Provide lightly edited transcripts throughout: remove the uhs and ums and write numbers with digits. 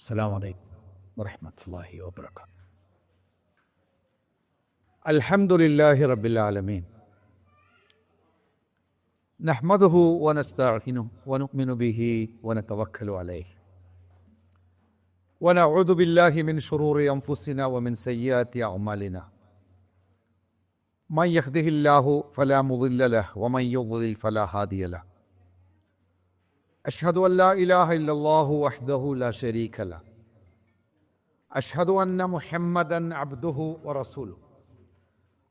السلام عليكم ورحمة الله وبركاته. الحمد لله رب العالمين، نحمده ونستعينه ونؤمن به ونتوكل عليه، ونعوذ بالله من شرور أنفسنا ومن سيئات أعمالنا. من يهده الله فلا مضل له ومن يضلل فلا هادي له. أشهد أن لا إله إلا الله وحده لا شريك له. أشهد أن محمدا عبده ورسوله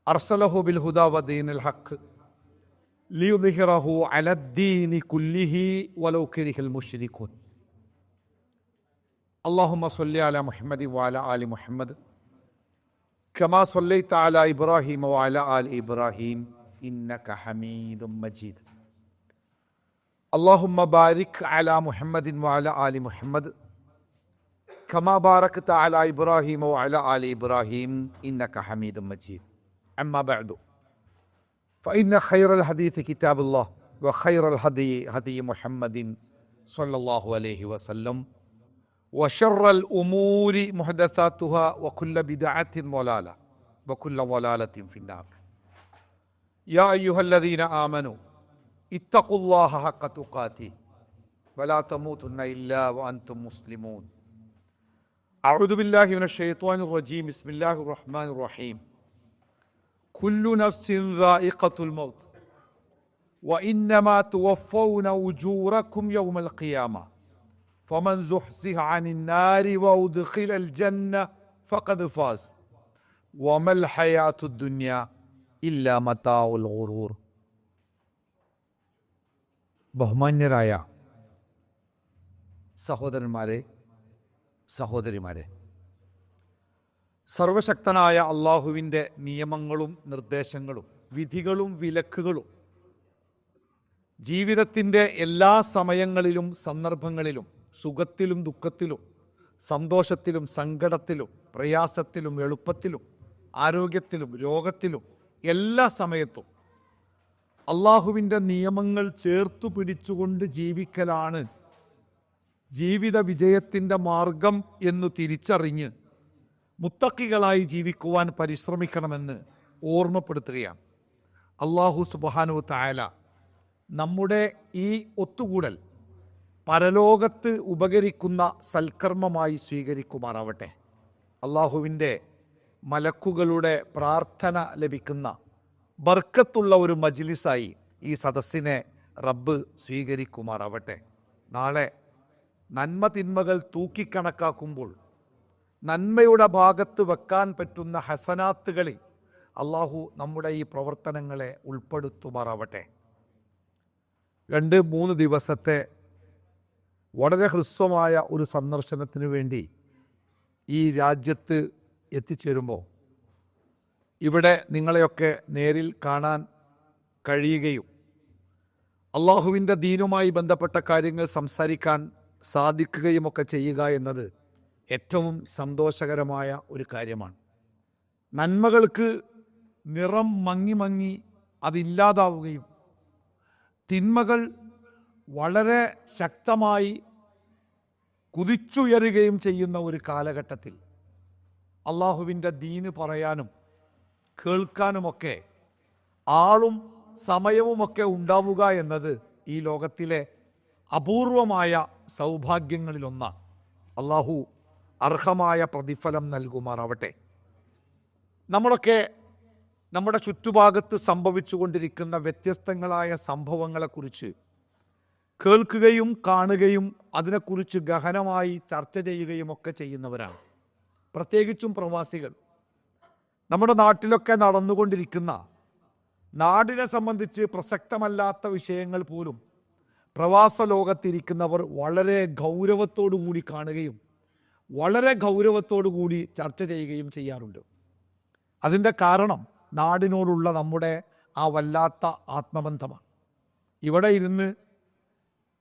أرسله بالهدى ودين الحق ليظهره على الدين كله ولو كره المشركون. اللهم صل على محمد وعلى آل محمد كما صليت على إبراهيم وعلى آل إبراهيم إنك حميد مجيد. اللهم بارك على محمد وعلى آل محمد كما باركت على إبراهيم وعلى آل إبراهيم إنك حميد مجيد. أما بعد، فإن خير الحديث كتاب الله وخير الهدي هدي محمد صلى الله عليه وسلم وشر الأمور محدثاتها وكل بدعة ضلالة وكل ضلالة في النار. يا أيها الذين آمنوا اتقوا الله حق تقاته ولا تموتن إلا وأنتم مسلمون. أعوذ بالله من الشيطان الرجيم. بسم الله الرحمن الرحيم. كل نفس ذائقة الموت وإنما توفون أجوركم يوم القيامة فمن زحزح عن النار وأدخل الجنة فقد فاز وما الحياة الدنيا إلا متاع الغرور. ബഹുമാന്യരായ സഹോദരന്മാരെ, സഹോദരിമാരെ, സർവശക്തനായ അള്ളാഹുവിൻ്റെ നിയമങ്ങളും നിർദ്ദേശങ്ങളും വിധികളും വിലക്കുകളും ജീവിതത്തിൻ്റെ എല്ലാ സമയങ്ങളിലും സന്ദർഭങ്ങളിലും സുഖത്തിലും ദുഃഖത്തിലും സന്തോഷത്തിലും സങ്കടത്തിലും പ്രയാസത്തിലും എളുപ്പത്തിലും ആരോഗ്യത്തിലും രോഗത്തിലും എല്ലാ സമയത്തും അള്ളാഹുവിൻ്റെ നിയമങ്ങൾ ചേർത്തു പിടിച്ചുകൊണ്ട് ജീവിക്കലാണ് ജീവിത വിജയത്തിൻ്റെ മാർഗം എന്നു തിരിച്ചറിഞ്ഞ് മുത്തക്കികളായി ജീവിക്കുവാൻ പരിശ്രമിക്കണമെന്ന് ഓർമ്മപ്പെടുത്തുകയാണ്. അള്ളാഹു സുബ്ഹാനഹു വ തആല നമ്മുടെ ഈ ഒത്തുകൂടൽ പരലോകത്ത് ഉപകരിക്കുന്ന സൽക്കർമ്മമായി സ്വീകരിക്കുമാറാവട്ടെ. അള്ളാഹുവിൻ്റെ മലക്കുകളുടെ പ്രാർത്ഥന ലഭിക്കുന്ന ബർക്കത്തുള്ള ഒരു മജ്ലിസായി ഈ സദസ്സിനെ റബ്ബ് സ്വീകരിക്കുമാറാവട്ടെ. നാളെ നന്മ തിന്മകൾ തൂക്കിക്കണക്കാക്കുമ്പോൾ നന്മയുടെ ഭാഗത്ത് വെക്കാൻ പറ്റുന്ന ഹസനാത്തുകളിൽ അള്ളാഹു നമ്മുടെ ഈ പ്രവർത്തനങ്ങളെ ഉൾപ്പെടുത്തുമാറാവട്ടെ. 2-3 ദിവസത്തെ വളരെ ഹ്രസ്വമായ ഒരു സന്ദർശനത്തിന് വേണ്ടി ഈ രാജ്യത്ത് എത്തിച്ചേരുമ്പോൾ ഇവിടെ നിങ്ങളെയൊക്കെ നേരിൽ കാണാൻ കഴിയുകയും അള്ളാഹുവിൻ്റെ ദീനുമായി ബന്ധപ്പെട്ട കാര്യങ്ങൾ സംസാരിക്കാൻ സാധിക്കുകയുമൊക്കെ ചെയ്യുക എന്നത് ഏറ്റവും സന്തോഷകരമായ ഒരു കാര്യമാണ്. നന്മകൾക്ക് നിറം മങ്ങി മങ്ങി അതില്ലാതാവുകയും തിന്മകൾ വളരെ ശക്തമായി കുതിച്ചുയരുകയും ചെയ്യുന്ന ഒരു കാലഘട്ടത്തിൽ അള്ളാഹുവിൻ്റെ ദീന് പറയാനും കേൾക്കാനുമൊക്കെ ആളും സമയവുമൊക്കെ ഉണ്ടാവുക എന്നത് ഈ ലോകത്തിലെ അപൂർവമായ സൗഭാഗ്യങ്ങളിലൊന്നാണ്. അള്ളാഹു അർഹമായ പ്രതിഫലം നൽകുമാറാവട്ടെ. നമ്മളൊക്കെ നമ്മുടെ ചുറ്റുഭാഗത്ത് സംഭവിച്ചു കൊണ്ടിരിക്കുന്ന വ്യത്യസ്തങ്ങളായ സംഭവങ്ങളെക്കുറിച്ച് കേൾക്കുകയും കാണുകയും അതിനെക്കുറിച്ച് ഗഹനമായി ചർച്ച ചെയ്യുകയും ഒക്കെ ചെയ്യുന്നവരാണ്. പ്രത്യേകിച്ചും പ്രവാസികൾ. നമ്മുടെ നാട്ടിലൊക്കെ നടന്നുകൊണ്ടിരിക്കുന്ന നാടിനെ സംബന്ധിച്ച് പ്രസക്തമല്ലാത്ത വിഷയങ്ങൾ പോലും പ്രവാസ ലോകത്തിരിക്കുന്നവർ വളരെ ഗൗരവത്തോടു കൂടി കാണുകയും വളരെ ഗൗരവത്തോടു കൂടി ചർച്ച ചെയ്യുകയും ചെയ്യാറുണ്ട്. അതിൻ്റെ കാരണം നാടിനോടുള്ള നമ്മുടെ ആ വല്ലാത്ത ആത്മബന്ധമാണ്. ഇവിടെ ഇരുന്ന്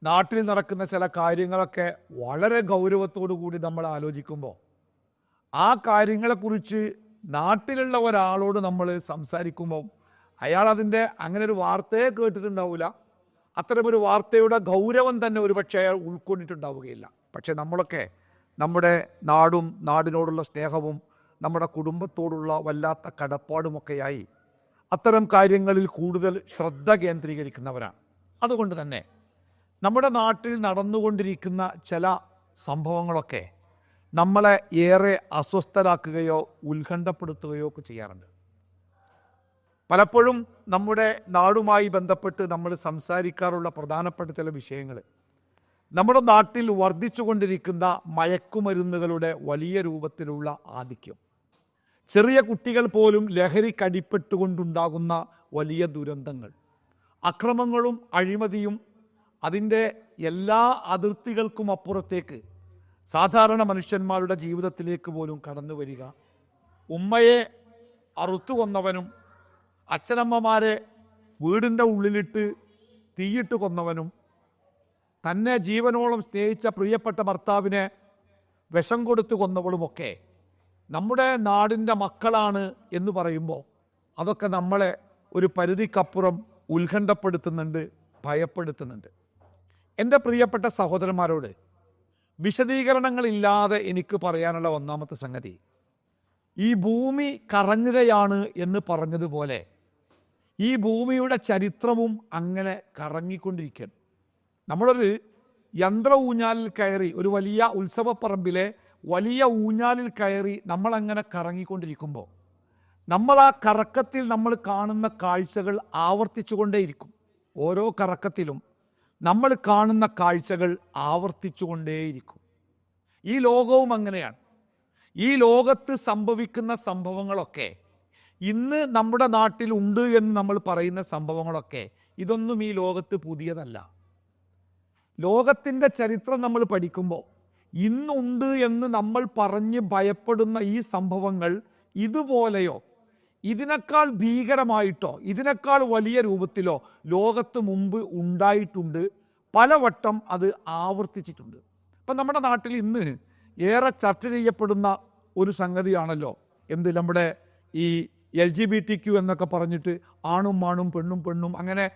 നാട്ടിൽ നടക്കുന്ന ചില കാര്യങ്ങളൊക്കെ വളരെ ഗൗരവത്തോടു കൂടി നമ്മൾ ആലോചിക്കുമ്പോൾ ആ കാര്യങ്ങളെക്കുറിച്ച് നാട്ടിലുള്ള ഒരാളോട് നമ്മൾ സംസാരിക്കുമ്പോൾ അയാൾ അതിൻ്റെ അങ്ങനെ ഒരു വാർത്തയെ കേട്ടിട്ടുണ്ടാവില്ല. അത്തരമൊരു വാർത്തയുടെ ഗൗരവം തന്നെ ഒരുപക്ഷെ അയാൾ ഉൾക്കൊണ്ടിട്ടുണ്ടാവുകയില്ല. പക്ഷെ നമ്മളൊക്കെ നമ്മുടെ നാടും നാടിനോടുള്ള സ്നേഹവും നമ്മുടെ കുടുംബത്തോടുള്ള വല്ലാത്ത കടപ്പാടുമൊക്കെയായി അത്തരം കാര്യങ്ങളിൽ കൂടുതൽ ശ്രദ്ധ കേന്ദ്രീകരിക്കുന്നവരാണ്. അതുകൊണ്ട് തന്നെ നമ്മുടെ നാട്ടിൽ നടന്നുകൊണ്ടിരിക്കുന്ന ചില സംഭവങ്ങളൊക്കെ നമ്മളെ ഏറെ അസ്വസ്ഥരാക്കുകയോ ഉത്കണ്ഠപ്പെടുത്തുകയോ ഒക്കെ ചെയ്യാറുണ്ട്. പലപ്പോഴും നമ്മുടെ നാടുമായി ബന്ധപ്പെട്ട് നമ്മൾ സംസാരിക്കാറുള്ള പ്രധാനപ്പെട്ട ചില വിഷയങ്ങൾ നമ്മുടെ നാട്ടിൽ വർദ്ധിച്ചുകൊണ്ടിരിക്കുന്ന മയക്കുമരുന്നുകളുടെ വലിയ രൂപത്തിലുള്ള ആധിക്യം, ചെറിയ കുട്ടികൾ പോലും ലഹരിക്കടിപ്പെട്ടുകൊണ്ടുണ്ടാകുന്ന വലിയ ദുരന്തങ്ങൾ, അക്രമങ്ങളും അഴിമതിയും അതിൻ്റെ എല്ലാ അതിർത്തികൾക്കും അപ്പുറത്തേക്ക് സാധാരണ മനുഷ്യന്മാരുടെ ജീവിതത്തിലേക്ക് പോലും കടന്നു വരിക, ഉമ്മയെ അറുത്തു കൊന്നവനും അച്ഛനമ്മമാരെ വീടിൻ്റെ ഉള്ളിലിട്ട് തീയിട്ട് കൊന്നവനും തന്നെ ജീവനോളം സ്നേഹിച്ച പ്രിയപ്പെട്ട ഭർത്താവിനെ വിഷം കൊടുത്ത് കൊന്നവളുമൊക്കെ നമ്മുടെ നാടിൻ്റെ മക്കളാണ് എന്ന് പറയുമ്പോൾ അതൊക്കെ നമ്മളെ ഒരു പരിധിക്കപ്പുറം ഉത്കണ്ഠപ്പെടുത്തുന്നുണ്ട്, ഭയപ്പെടുത്തുന്നുണ്ട്. എൻ്റെ പ്രിയപ്പെട്ട സഹോദരന്മാരോട് വിശദീകരണങ്ങളില്ലാതെ എനിക്ക് പറയാനുള്ള ഒന്നാമത്തെ സംഗതി, ഈ ഭൂമി കറങ്ങുകയാണ് എന്ന് പറഞ്ഞതുപോലെ ഈ ഭൂമിയുടെ ചരിത്രവും അങ്ങനെ കറങ്ങിക്കൊണ്ടിരിക്കുകയാണ്. നമ്മളൊരു യന്ത്ര ഊഞ്ഞാലിൽ കയറി, ഒരു വലിയ ഉത്സവപ്പറമ്പിലെ വലിയ ഊഞ്ഞാലിൽ കയറി നമ്മളങ്ങനെ കറങ്ങിക്കൊണ്ടിരിക്കുമ്പോൾ നമ്മൾ ആ കറക്കത്തിൽ നമ്മൾ കാണുന്ന കാഴ്ചകൾ ആവർത്തിച്ചുകൊണ്ടേയിരിക്കും. ഓരോ കറക്കത്തിലും നമ്മൾ കാണുന്ന കാഴ്ചകൾ ആവർത്തിച്ചുകൊണ്ടേയിരിക്കും. ഈ ലോകവും അങ്ങനെയാണ്. ഈ ലോകത്ത് സംഭവിക്കുന്ന സംഭവങ്ങളൊക്കെ, ഇന്ന് നമ്മുടെ നാട്ടിൽ ഉണ്ട് എന്ന് നമ്മൾ പറയുന്ന സംഭവങ്ങളൊക്കെ, ഇതൊന്നും ഈ ലോകത്ത് പുതിയതല്ല. ലോകത്തിൻ്റെ ചരിത്രം നമ്മൾ പഠിക്കുമ്പോൾ ഇന്നുണ്ട് എന്ന് നമ്മൾ പറഞ്ഞ് ഭയപ്പെടുന്ന ഈ സംഭവങ്ങൾ ഇതുപോലെയോ ഇതിനേക്കാൾ ഭീകരമായിട്ടോ ഇതിനേക്കാൾ വലിയ രൂപത്തിലോ ലോകത്ത് മുമ്പ് ഉണ്ടായിട്ടുണ്ട്. പലവട്ടം അത് ആവർത്തിച്ചിട്ടുണ്ട്. ഇപ്പം നമ്മുടെ നാട്ടിൽ ഇന്ന് ഏറെ ചർച്ച ചെയ്യപ്പെടുന്ന ഒരു സംഗതിയാണല്ലോ നമ്മുടെ ഈ LGBTQ എന്നൊക്കെ പറഞ്ഞിട്ട് ആണും ആണും പെണ്ണും പെണ്ണും, അങ്ങനെ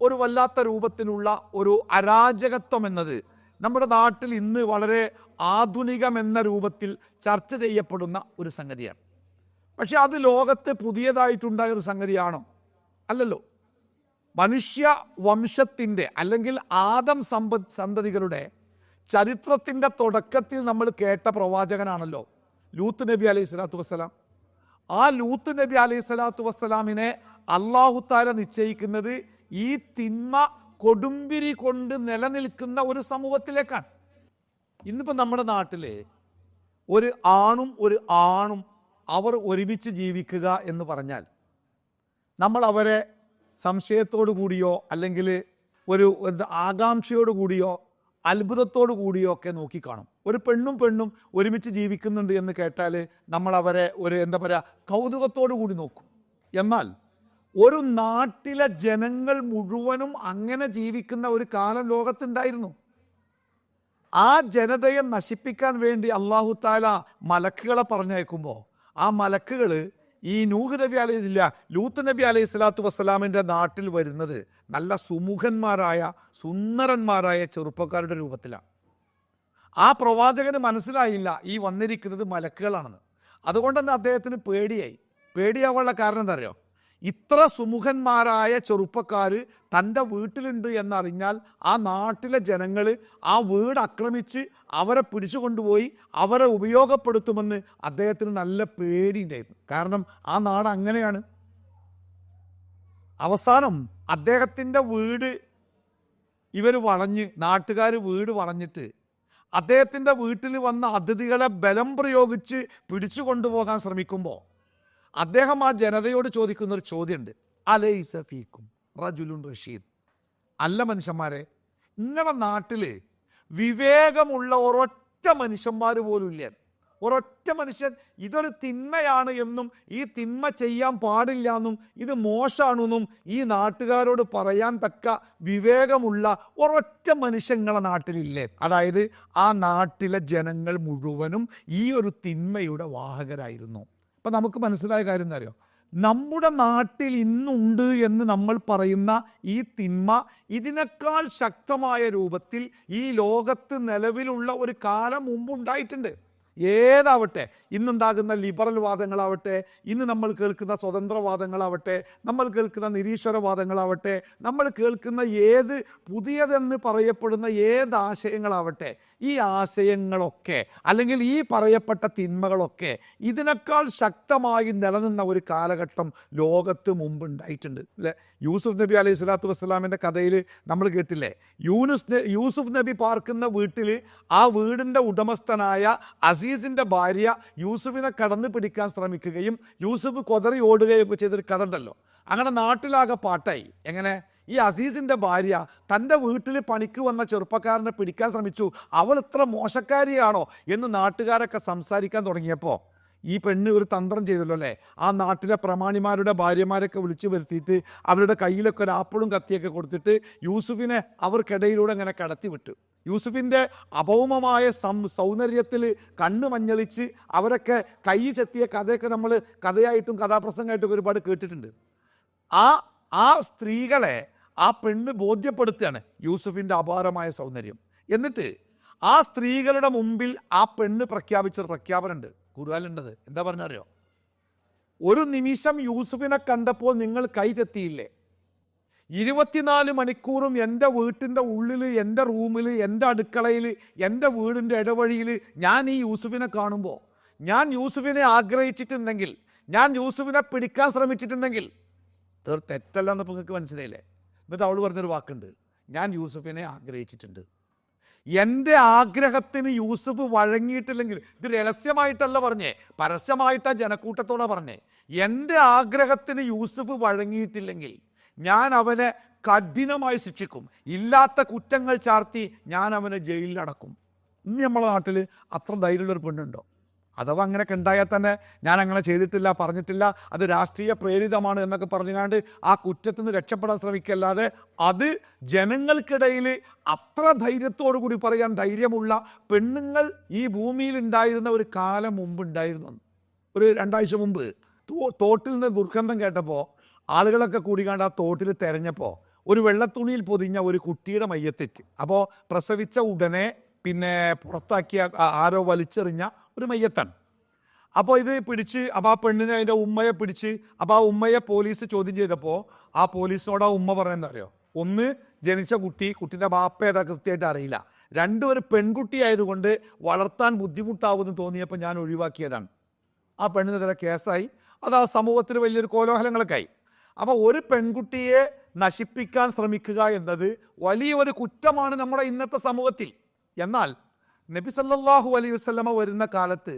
ഒരു വല്ലാത്ത രൂപത്തിലുള്ള ഒരു അരാജകത്വം എന്നത് നമ്മുടെ നാട്ടിൽ ഇന്ന് വളരെ ആധുനികമെന്ന രൂപത്തിൽ ചർച്ച ചെയ്യപ്പെടുന്ന ഒരു സംഗതിയാണ്. പക്ഷെ അത് ലോകത്ത് പുതിയതായിട്ടുണ്ടായ ഒരു സംഗതിയാണോ? അല്ലല്ലോ. മനുഷ്യ വംശത്തിൻ്റെ അല്ലെങ്കിൽ ആദം സന്തതികളുടെ ചരിത്രത്തിൻ്റെ തുടക്കത്തിൽ നമ്മൾ കേട്ട പ്രവാചകനാണല്ലോ ലൂത്ത് നബി അലൈഹി സ്വലാത്തു വസ്സലാം. ആ ലൂത്ത് നബി അലൈഹി സ്വലാത്തു വസ്സലാമിനെ അല്ലാഹു തആല നിശ്ചയിക്കുന്നത് ഈ തിന്മ കൊടുമ്പിരി കൊണ്ട് നിലനിൽക്കുന്ന ഒരു സമൂഹത്തിലേക്കാണ്. ഇന്നിപ്പോൾ നമ്മുടെ നാട്ടിൽ ഒരു ആണും ഒരു ആണും അവർ ഒരുമിച്ച് ജീവിക്കുക എന്ന് പറഞ്ഞാൽ നമ്മൾ അവരെ സംശയത്തോടു കൂടിയോ അല്ലെങ്കിൽ ഒരു ആകാംക്ഷയോടു കൂടിയോ അത്ഭുതത്തോടു കൂടിയോ ഒക്കെ നോക്കിക്കാണും. ഒരു പെണ്ണും പെണ്ണും ഒരുമിച്ച് ജീവിക്കുന്നുണ്ട് എന്ന് കേട്ടാൽ നമ്മൾ അവരെ ഒരു കൗതുകത്തോടു കൂടി നോക്കും. എന്നാൽ ഒരു നാട്ടിലെ ജനങ്ങൾ മുഴുവനും അങ്ങനെ ജീവിക്കുന്ന ഒരു കാലം ലോകത്തുണ്ടായിരുന്നു. ആ ജനതയെ നശിപ്പിക്കാൻ വേണ്ടി അല്ലാഹു തആല മലക്കുകളെ പറഞ്ഞയക്കുമ്പോൾ ആ മലക്കുകൾ ഈ നൂഹ് നബി ലൂത്ത് നബി അലൈഹി സ്വലാത്തു വസ്സലാമിൻ്റെ നാട്ടിൽ വരുന്നത് നല്ല സുമുഖന്മാരായ സുന്ദരന്മാരായ ചെറുപ്പക്കാരുടെ രൂപത്തിലാണ്. ആ പ്രവാചകന് മനസ്സിലായില്ല ഈ വന്നിരിക്കുന്നത് മലക്കുകളാണെന്ന്. അതുകൊണ്ട് തന്നെ അദ്ദേഹത്തിന് പേടിയാവാനുള്ള കാരണം എന്താ അറിയോ? ഇത്ര സുമുഖന്മാരായ ചെറുപ്പക്കാർ തൻ്റെ വീട്ടിലുണ്ട് എന്നറിഞ്ഞാൽ ആ നാട്ടിലെ ജനങ്ങൾ ആ വീട് ആക്രമിച്ച് അവരെ പിടിച്ചു കൊണ്ടുപോയി അവരെ ഉപയോഗപ്പെടുത്തുമെന്ന് അദ്ദേഹത്തിന് നല്ല പേടിയുണ്ടായിരുന്നു. കാരണം ആ നാട് അങ്ങനെയാണ്. അവസാനം അദ്ദേഹത്തിൻ്റെ വീട് നാട്ടുകാർ വീട് വളഞ്ഞിട്ട് അദ്ദേഹത്തിൻ്റെ വീട്ടിൽ വന്ന അതിഥികളെ ബലം പ്രയോഗിച്ച് പിടിച്ചു കൊണ്ടുപോകാൻ ശ്രമിക്കുമ്പോൾ അദ്ദേഹം ആ ജനതയോട് ചോദിക്കുന്ന ഒരു ചോദ്യമുണ്ട്. അലൈസ ഫീക്കും റജുലുൻ റഷീദ്, അല്ല മനുഷ്യന്മാരെ, നിങ്ങളുടെ നാട്ടിൽ വിവേകമുള്ള ഒരൊറ്റ മനുഷ്യന്മാർ പോലും ഇല്ല. ഒരൊറ്റ മനുഷ്യൻ ഇതൊരു തിന്മയാണ് എന്നും ഈ തിന്മ ചെയ്യാൻ പാടില്ല എന്നും ഇത് മോശമാണെന്നും ഈ നാട്ടുകാരോട് പറയാൻ തക്ക വിവേകമുള്ള ഒരൊറ്റ മനുഷ്യൻ നിങ്ങളുടെ നാട്ടിലില്ലേ? അതായത് ആ നാട്ടിലെ ജനങ്ങൾ മുഴുവനും ഈ ഒരു തിന്മയുടെ വാഹകരായിരുന്നു. അപ്പം നമുക്ക് മനസ്സിലായ കാര്യം എന്താ അറിയോ? നമ്മുടെ നാട്ടിൽ ഇന്നുണ്ട് എന്ന് നമ്മൾ പറയുന്ന ഈ തിന്മ ഇതിനേക്കാൾ ശക്തമായ രൂപത്തിൽ ഈ ലോകത്ത് നിലവിലുള്ള ഒരു കാലം മുമ്പുണ്ടായിട്ടുണ്ട്. ഏതാവട്ടെ, ഇന്നുണ്ടാകുന്ന ലിബറൽ വാദങ്ങളാവട്ടെ, ഇന്ന് നമ്മൾ കേൾക്കുന്ന സ്വതന്ത്രവാദങ്ങളാവട്ടെ, നമ്മൾ കേൾക്കുന്ന നിരീശ്വരവാദങ്ങളാവട്ടെ, നമ്മൾ കേൾക്കുന്ന ഏത് പുതിയതെന്ന് പറയപ്പെടുന്ന ഏത് ആശയങ്ങളാവട്ടെ, ഈ ആശയങ്ങളൊക്കെ അല്ലെങ്കിൽ ഈ പറയപ്പെട്ട തിന്മകളൊക്കെ ഇതിനേക്കാൾ ശക്തമായി നിലനിന്ന ഒരു കാലഘട്ടം ലോകത്ത് മുമ്പുണ്ടായിട്ടുണ്ട് അല്ലേ? യൂസുഫ് നബി അലൈഹി സ്വലാത്തു വസ്സലാമിൻ്റെ കഥയിൽ നമ്മൾ കേട്ടില്ലേ, യൂസുഫ് നബി പാർക്കുന്ന വീട്ടിൽ ആ വീടിൻ്റെ ഉടമസ്ഥനായ അസീസിൻ്റെ ഭാര്യ യൂസുഫിനെ കടന്നു പിടിക്കാൻ ശ്രമിക്കുകയും യൂസുഫ് കൊതറി ഓടുകയും ഒക്കെ ചെയ്തൊരു കഥ ഉണ്ടല്ലോ. അങ്ങനെ നാട്ടിലാകെ പാട്ടായി. എങ്ങനെ? ഈ അസീസിൻ്റെ ഭാര്യ തൻ്റെ വീട്ടിൽ പണിക്ക് വന്ന ചെറുപ്പക്കാരനെ പിടിക്കാൻ ശ്രമിച്ചു, അവൾ ഇത്ര മോശക്കാരിയാണോ എന്ന് നാട്ടുകാരൊക്കെ സംസാരിക്കാൻ തുടങ്ങിയപ്പോൾ ഈ പെണ്ണ് ഒരു തന്ത്രം ചെയ്തല്ലോ അല്ലേ? ആ നാട്ടിലെ പ്രമാണിമാരുടെ ഭാര്യമാരൊക്കെ വിളിച്ചു വരുത്തിയിട്ട് അവരുടെ കയ്യിലൊക്കെ ഒരു ആപ്പിളും കത്തിയൊക്കെ കൊടുത്തിട്ട് യൂസുഫിനെ അവർക്കിടയിലൂടെ അങ്ങനെ കടത്തി വിട്ടു. യൂസുഫിൻ്റെ അഭൗമമായ സൗന്ദര്യത്തിൽ കണ്ണ് മഞ്ഞളിച്ച് അവരൊക്കെ കൈ ചെത്തിയ കഥയൊക്കെ നമ്മൾ കഥയായിട്ടും കഥാപ്രസംഗമായിട്ടും ഒരുപാട് കേട്ടിട്ടുണ്ട്. ആ സ്ത്രീകളെ ആ പെണ്ണ് ബോധ്യപ്പെടുത്തുകയാണ് യൂസുഫിൻ്റെ അപാരമായ സൗന്ദര്യം. എന്നിട്ട് ആ സ്ത്രീകളുടെ മുമ്പിൽ ആ പെണ്ണ് പ്രഖ്യാപിച്ചൊരു പ്രഖ്യാപനമുണ്ട്, ഖുർആനിലുണ്ടത്. എന്താ പറഞ്ഞറിയോ? ഒരു നിമിഷം യൂസുഫിനെ കണ്ടപ്പോൾ നിങ്ങൾ കൈ ചെത്തിയില്ലേ? 24 മണിക്കൂറും എൻ്റെ വീട്ടിൻ്റെ ഉള്ളിൽ, എൻ്റെ റൂമിൽ, എൻ്റെ അടുക്കളയിൽ, എൻ്റെ വീടിൻ്റെ ഇടവഴിയിൽ ഞാൻ ഈ യൂസുഫിനെ കാണുമ്പോൾ, ഞാൻ യൂസുഫിനെ ആഗ്രഹിച്ചിട്ടുണ്ടെങ്കിൽ, ഞാൻ യൂസുഫിനെ പിടിക്കാൻ ശ്രമിച്ചിട്ടുണ്ടെങ്കിൽ തെറ്റല്ലെന്ന് ഇപ്പോൾ നിങ്ങൾക്ക് മനസ്സിലായില്ലേ? എന്നിട്ട് അവൾ പറഞ്ഞൊരു വാക്കുണ്ട്, ഞാൻ യൂസുഫിനെ ആഗ്രഹിച്ചിട്ടുണ്ട്. എൻ്റെ ആഗ്രഹത്തിന് യൂസുഫ് വഴങ്ങിയിട്ടില്ലെങ്കിൽ, ഇത് രഹസ്യമായിട്ടല്ല പറഞ്ഞേ, പരസ്യമായിട്ടാണ് ജനക്കൂട്ടത്തോടെ പറഞ്ഞേ, എൻ്റെ ആഗ്രഹത്തിന് യൂസുഫ് വഴങ്ങിയിട്ടില്ലെങ്കിൽ ഞാൻ അവനെ കഠിനമായി ശിക്ഷിക്കും, ഇല്ലാത്ത കുറ്റങ്ങൾ ചാർത്തി ഞാൻ അവനെ ജയിലിലടക്കും. ഇന്ന് നമ്മളെ നാട്ടിൽ അത്ര ധൈര്യമുള്ളൊരു പെണ്ണുണ്ടോ? അഥവാ അങ്ങനെയൊക്കെ ഉണ്ടായാൽ തന്നെ ഞാൻ അങ്ങനെ ചെയ്തിട്ടില്ല, പറഞ്ഞിട്ടില്ല, അത് രാഷ്ട്രീയ പ്രേരിതമാണ് എന്നൊക്കെ പറഞ്ഞുകൊണ്ട് ആ കുറ്റത്തിൽ നിന്ന് രക്ഷപ്പെടാൻ ശ്രമിക്കല്ലാതെ അത് ജനങ്ങൾക്കിടയിൽ അത്ര ധൈര്യത്തോടു കൂടി പറയാൻ ധൈര്യമുള്ള പെണ്ണുങ്ങൾ ഈ ഭൂമിയിൽ ഉണ്ടായിരുന്ന ഒരു കാലം മുമ്പുണ്ടായിരുന്നു. ഒരു 2 ആഴ്ച മുമ്പ് തോട്ടിൽ നിന്ന് ദുർഗന്ധം കേട്ടപ്പോൾ ആളുകളൊക്കെ കൂടി കണ്ട് ആ തോട്ടിൽ തെരഞ്ഞപ്പോൾ ഒരു വെള്ളത്തുണിയിൽ പൊതിഞ്ഞ ഒരു കുട്ടിയുടെ മയ്യത്തെറ്റ്. അപ്പോൾ പ്രസവിച്ച ഉടനെ പിന്നെ പുറത്താക്കിയ ആരോ വലിച്ചെറിഞ്ഞ ഒരു മയ്യത്താണ്. അപ്പോൾ ഇത് പിടിച്ച്, അപ്പോൾ ആ പെണ്ണിനെ അതിൻ്റെ ഉമ്മയെ പിടിച്ച്, അപ്പോൾ ആ ഉമ്മയെ പോലീസ് ചോദ്യം ചെയ്തപ്പോൾ ആ പോലീസിനോട് ആ ഉമ്മ പറയുന്നത് അറിയോ? ഒന്ന്, ജനിച്ച കുട്ടീൻ്റെ ബാപ്പ ഏതാ കൃത്യമായിട്ട് അറിയില്ല. 2, ഒരു പെൺകുട്ടി ആയതുകൊണ്ട് വളർത്താൻ ബുദ്ധിമുട്ടാവുമെന്ന് തോന്നിയപ്പോൾ ഞാൻ ഒഴിവാക്കിയതാണ്. ആ പെണ്ണിനെതിരെ കേസായി. അത് ആ സമൂഹത്തിൽ വലിയൊരു കോലാഹലങ്ങളൊക്കെ ആയി. അപ്പോൾ ഒരു പെൺകുട്ടിയെ നശിപ്പിക്കാൻ ശ്രമിക്കുക എന്നത് വലിയൊരു കുറ്റമാണ് നമ്മുടെ ഇന്നത്തെ സമൂഹത്തിൽ. എന്നാൽ നബി സല്ലല്ലാഹു അലൈഹി വസല്ലമ വരുന്ന കാലത്ത്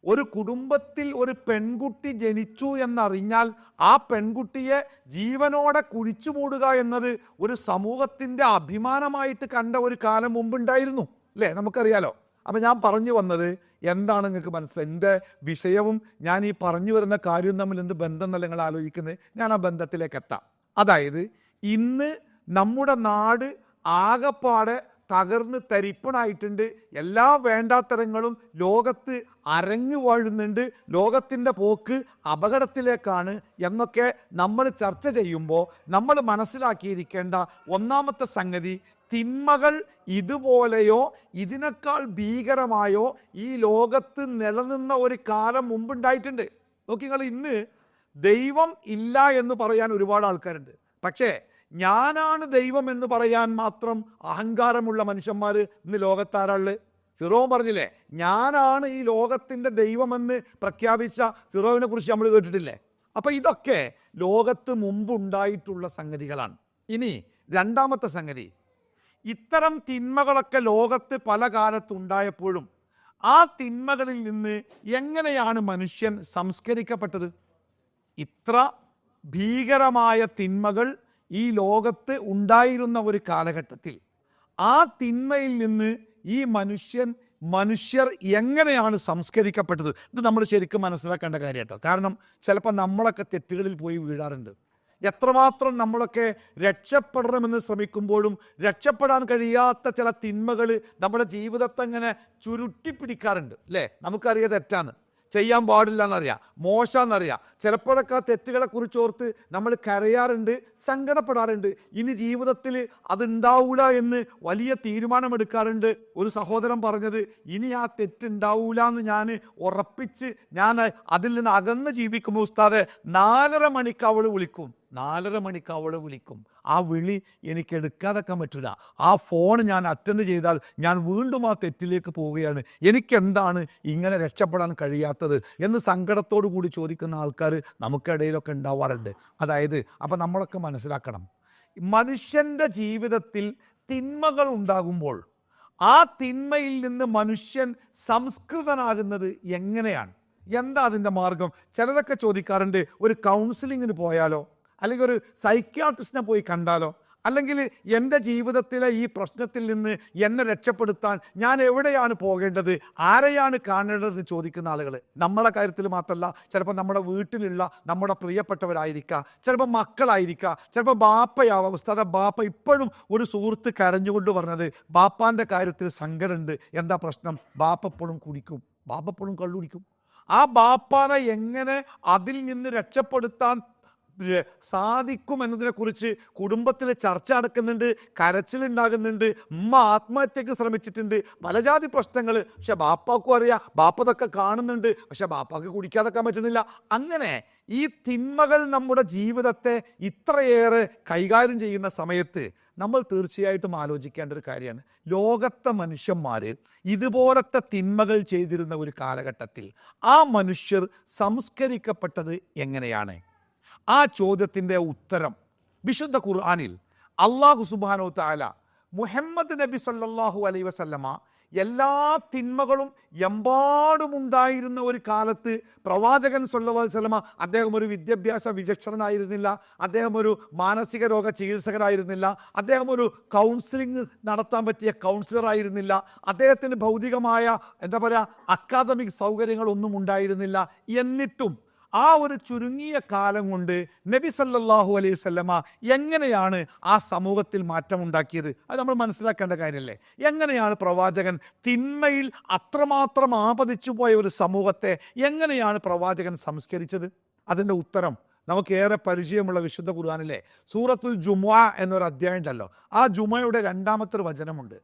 ഒരു കുടുംബത്തിൽ ഒരു പെൺകുട്ടി ജനിച്ചു എന്നറിഞ്ഞാൽ ആ പെൺകുട്ടിയെ ജീവനോടെ കുഴിച്ചു മൂടുക എന്നത് ഒരു സമൂഹത്തിൻ്റെ അഭിമാനമായിട്ട് കണ്ട ഒരു കാലം മുമ്പുണ്ടായിരുന്നു അല്ലേ? നമുക്കറിയാലോ. അപ്പം ഞാൻ പറഞ്ഞു വന്നത് എന്താണ് നിങ്ങൾക്ക് മനസ്സിലായി? എൻ്റെ വിഷയവും ഞാൻ ഈ പറഞ്ഞു വരുന്ന കാര്യവും തമ്മിൽ എന്ത് ബന്ധം എന്നല്ല നിങ്ങൾ ആലോചിക്കുന്നത്? ഞാൻ ആ ബന്ധത്തിലേക്ക് എത്താം. അതായത് ഇന്ന് നമ്മുടെ നാട് ആകപ്പാടെ തകർന്ന് തരിപ്പണായിട്ടുണ്ട്. എല്ലാ വേണ്ടാത്തരങ്ങളും ലോകത്ത് അരങ്ങു വാഴുന്നുണ്ട്. ലോകത്തിൻ്റെ പോക്ക് അപകടത്തിലേക്കാണ് എന്നൊക്കെ നമ്മൾ ചർച്ച ചെയ്യുമ്പോൾ നമ്മൾ മനസ്സിലാക്കിയിരിക്കേണ്ട ഒന്നാമത്തെ സംഗതി, തിന്മകൾ ഇതുപോലെയോ ഇതിനേക്കാൾ ഭീകരമായോ ഈ ലോകത്ത് നിലനിന്ന ഒരു കാലം മുമ്പുണ്ടായിട്ടുണ്ട്. നോക്കി നിങ്ങൾ, ഇന്ന് ദൈവം ഇല്ല എന്ന് പറയാൻ ഒരുപാട് ആൾക്കാരുണ്ട്. പക്ഷേ ഞാനാണ് ദൈവം എന്ന് പറയാൻ മാത്രം അഹങ്കാരമുള്ള മനുഷ്യന്മാർ ഇന്ന് ലോകത്താരാള്? ഫിറോൻ പറഞ്ഞില്ലേ, ഞാനാണ് ഈ ലോകത്തിൻ്റെ ദൈവമെന്ന് പ്രഖ്യാപിച്ച ഫിറോവിനെ കുറിച്ച് നമ്മൾ കേട്ടിട്ടില്ലേ? അപ്പം ഇതൊക്കെ ലോകത്ത് മുമ്പുണ്ടായിട്ടുള്ള സംഗതികളാണ്. ഇനി രണ്ടാമത്തെ സംഗതി, ഇത്തരം തിന്മകളൊക്കെ ലോകത്ത് പല കാലത്തുണ്ടായപ്പോഴും ആ തിന്മകളിൽ നിന്ന് എങ്ങനെയാണ് മനുഷ്യൻ സംസ്കരിക്കപ്പെട്ടത്? ഇത്ര ഭീകരമായ തിന്മകൾ ഈ ലോകത്ത് ഉണ്ടായിരുന്ന ഒരു കാലഘട്ടത്തിൽ ആ തിന്മയിൽ നിന്ന് ഈ മനുഷ്യർ എങ്ങനെയാണ് സംസ്കരിക്കപ്പെട്ടത്? ഇത് നമ്മൾ ശരിക്കും മനസ്സിലാക്കേണ്ട കാര്യം കേട്ടോ. കാരണം ചിലപ്പോൾ നമ്മളൊക്കെ തെറ്റുകളിൽ പോയി വീഴാറുണ്ട്. എത്രമാത്രം നമ്മളൊക്കെ രക്ഷപ്പെടണമെന്ന് ശ്രമിക്കുമ്പോഴും രക്ഷപ്പെടാൻ കഴിയാത്ത ചില തിന്മകൾ നമ്മുടെ ജീവിതത്തെ അങ്ങനെ ചുരുട്ടിപ്പിടിക്കാറുണ്ട് അല്ലേ? നമുക്കറിയാം തെറ്റാണ്. ചെയ്യാൻ പാടില്ല എന്നറിയാം, മോശമെന്നറിയാം. ചിലപ്പോഴൊക്കെ ആ തെറ്റുകളെ കുറിച്ച് ഓർത്ത് നമ്മൾ കരയാറുണ്ട്, സങ്കടപ്പെടാറുണ്ട്. ഇനി ജീവിതത്തിൽ അതുണ്ടാവൂല എന്ന് വലിയ തീരുമാനമെടുക്കാറുണ്ട്. ഒരു സഹോദരൻ പറഞ്ഞത്, ഇനി ആ തെറ്റുണ്ടാവൂല എന്ന് ഞാൻ ഉറപ്പിച്ച് ഞാൻ അതിൽ നിന്ന് അകന്ന് ജീവിക്കുമ്പോൾ ഉസ്താദെ 4:30 മണിക്ക് അവൾ വിളിക്കും. 4:30 മണിക്ക് അവൾ വിളിക്കും. ആ വിളി എനിക്ക് എടുക്കാതെക്കാൻ പറ്റില്ല. ആ ഫോൺ ഞാൻ അറ്റൻഡ് ചെയ്താൽ ഞാൻ വീണ്ടും ആ തെറ്റിലേക്ക് പോവുകയാണ്. എനിക്കെന്താണ് ഇങ്ങനെ രക്ഷപ്പെടാൻ കഴിയാത്തത് എന്ന് സങ്കടത്തോടു കൂടി ചോദിക്കുന്ന ആൾക്കാർ നമുക്കിടയിലൊക്കെ ഉണ്ടാവാറുണ്ട്. അതായത് അപ്പം നമ്മളൊക്കെ മനസ്സിലാക്കണം, മനുഷ്യൻ്റെ ജീവിതത്തിൽ തിന്മകൾ ഉണ്ടാകുമ്പോൾ ആ തിന്മയിൽ നിന്ന് മനുഷ്യൻ സംസ്കൃതനാകുന്നത് എങ്ങനെയാണ്? എന്താ അതിൻ്റെ മാർഗം? ചിലതൊക്കെ ചോദിക്കാറുണ്ട്, ഒരു കൗൺസിലിങ്ങിന് പോയാലോ, അല്ലെങ്കിൽ ഒരു സൈക്യാട്രിസ്റ്റിനെ പോയി കണ്ടാലോ, അല്ലെങ്കിൽ എൻ്റെ ജീവിതത്തിലെ ഈ പ്രശ്നത്തിൽ നിന്ന് എന്നെ രക്ഷപ്പെടുത്താൻ ഞാൻ എവിടെയാണ് പോകേണ്ടത്, ആരെയാണ് കാണേണ്ടതെന്ന് ചോദിക്കുന്ന ആളുകൾ നമ്മളെ കാര്യത്തിൽ മാത്രമല്ല, ചിലപ്പോൾ നമ്മുടെ വീട്ടിലുള്ള നമ്മുടെ പ്രിയപ്പെട്ടവരായിരിക്കാം, ചിലപ്പോൾ മക്കളായിരിക്കാം, ചിലപ്പോൾ ബാപ്പയാവാം. ഉസ്താദ, ബാപ്പ ഇപ്പോഴും ഒരു സുഹൃത്ത് കരഞ്ഞുകൊണ്ട് പറഞ്ഞത്, ബാപ്പാൻ്റെ കാര്യത്തിൽ സങ്കടമുണ്ട്. എന്താ പ്രശ്നം? ബാപ്പ എപ്പോഴും കുടിക്കും, ബാപ്പ എപ്പോഴും കള്ളുടിക്കും. ആ ബാപ്പാനെ എങ്ങനെ അതിൽ നിന്ന് രക്ഷപ്പെടുത്താൻ സാധിക്കും എന്നതിനെക്കുറിച്ച് കുടുംബത്തിൽ ചർച്ച നടക്കുന്നുണ്ട്, കരച്ചിലുണ്ടാകുന്നുണ്ട്, ഉമ്മ ആത്മഹത്യക്ക് ശ്രമിച്ചിട്ടുണ്ട്, പലജാതി പ്രശ്നങ്ങൾ. പക്ഷെ ബാപ്പാക്കും അറിയാം, ബാപ്പതൊക്കെ കാണുന്നുണ്ട്, പക്ഷെ ബാപ്പാക്ക് കുടിക്കാതെക്കാൻ പറ്റുന്നില്ല. അങ്ങനെ ഈ തിന്മകൾ നമ്മുടെ ജീവിതത്തെ ഇത്രയേറെ കൈകാര്യം ചെയ്യുന്ന സമയത്ത് നമ്മൾ തീർച്ചയായിട്ടും ആലോചിക്കേണ്ട ഒരു കാര്യമാണ്, ലോകത്തെ മനുഷ്യന്മാർ ഇതുപോലത്തെ തിന്മകൾ ചെയ്തിരുന്ന ഒരു കാലഘട്ടത്തിൽ ആ മനുഷ്യർ സംസ്കരിക്കപ്പെട്ടത് എങ്ങനെയാണ്? ആ ചോദ്യത്തിൻ്റെ ഉത്തരം വിശുദ്ധ ഖുർആനിൽ അല്ലാഹു സുബ്ഹാനഹു വ തആല മുഹമ്മദ് നബി സല്ലല്ലാഹു അലൈഹി വസല്ലമ എല്ലാ തിന്മകളും എമ്പാടുമുണ്ടായിരുന്ന ഒരു കാലത്ത് പ്രവാചകൻ സല്ലല്ലാഹു അലൈഹി വസല്ലമ അദ്ദേഹം ഒരു വിദ്യാഭ്യാസ വിചക്ഷണനായിരുന്നില്ല, അദ്ദേഹം ഒരു മാനസിക രോഗ ചികിത്സകനായിരുന്നില്ല, അദ്ദേഹം ഒരു കൗൺസിലിംഗ് നടത്താൻ പറ്റിയ കൗൺസിലർ ആയിരുന്നില്ല, അദ്ദേഹത്തിന് ഭൗതികമായ എന്താ പറയുക അക്കാദമിക് സൗകര്യങ്ങളൊന്നും ഉണ്ടായിരുന്നില്ല. എന്നിട്ടും ആ ഒരു ചുരുങ്ങിയ കാലം കൊണ്ട് നബി സല്ലല്ലാഹു അലൈഹി വസല്ലമ എങ്ങനെയാണ് ആ സമൂഹത്തിൽ മാറ്റമുണ്ടാക്കിയത്? അത് നമ്മൾ മനസ്സിലാക്കേണ്ട കാര്യമല്ലേ. എങ്ങനെയാണ് പ്രവാചകൻ തിന്മയിൽ അത്രമാത്രം ആപതിച്ചു പോയ ഒരു സമൂഹത്തെ എങ്ങനെയാണ് പ്രവാചകൻ സംസ്കരിച്ചത്? അതിൻ്റെ ഉത്തരം നമുക്കേറെ പരിചയമുള്ള വിശുദ്ധ ഖുർആനിലെ സൂറത്തുൽ ജുമുഅ എന്നൊരു അധ്യായം ഉണ്ടല്ലോ, ആ ജുമുഅയുടെ 2-ാമത്തെ വചനമുണ്ട്.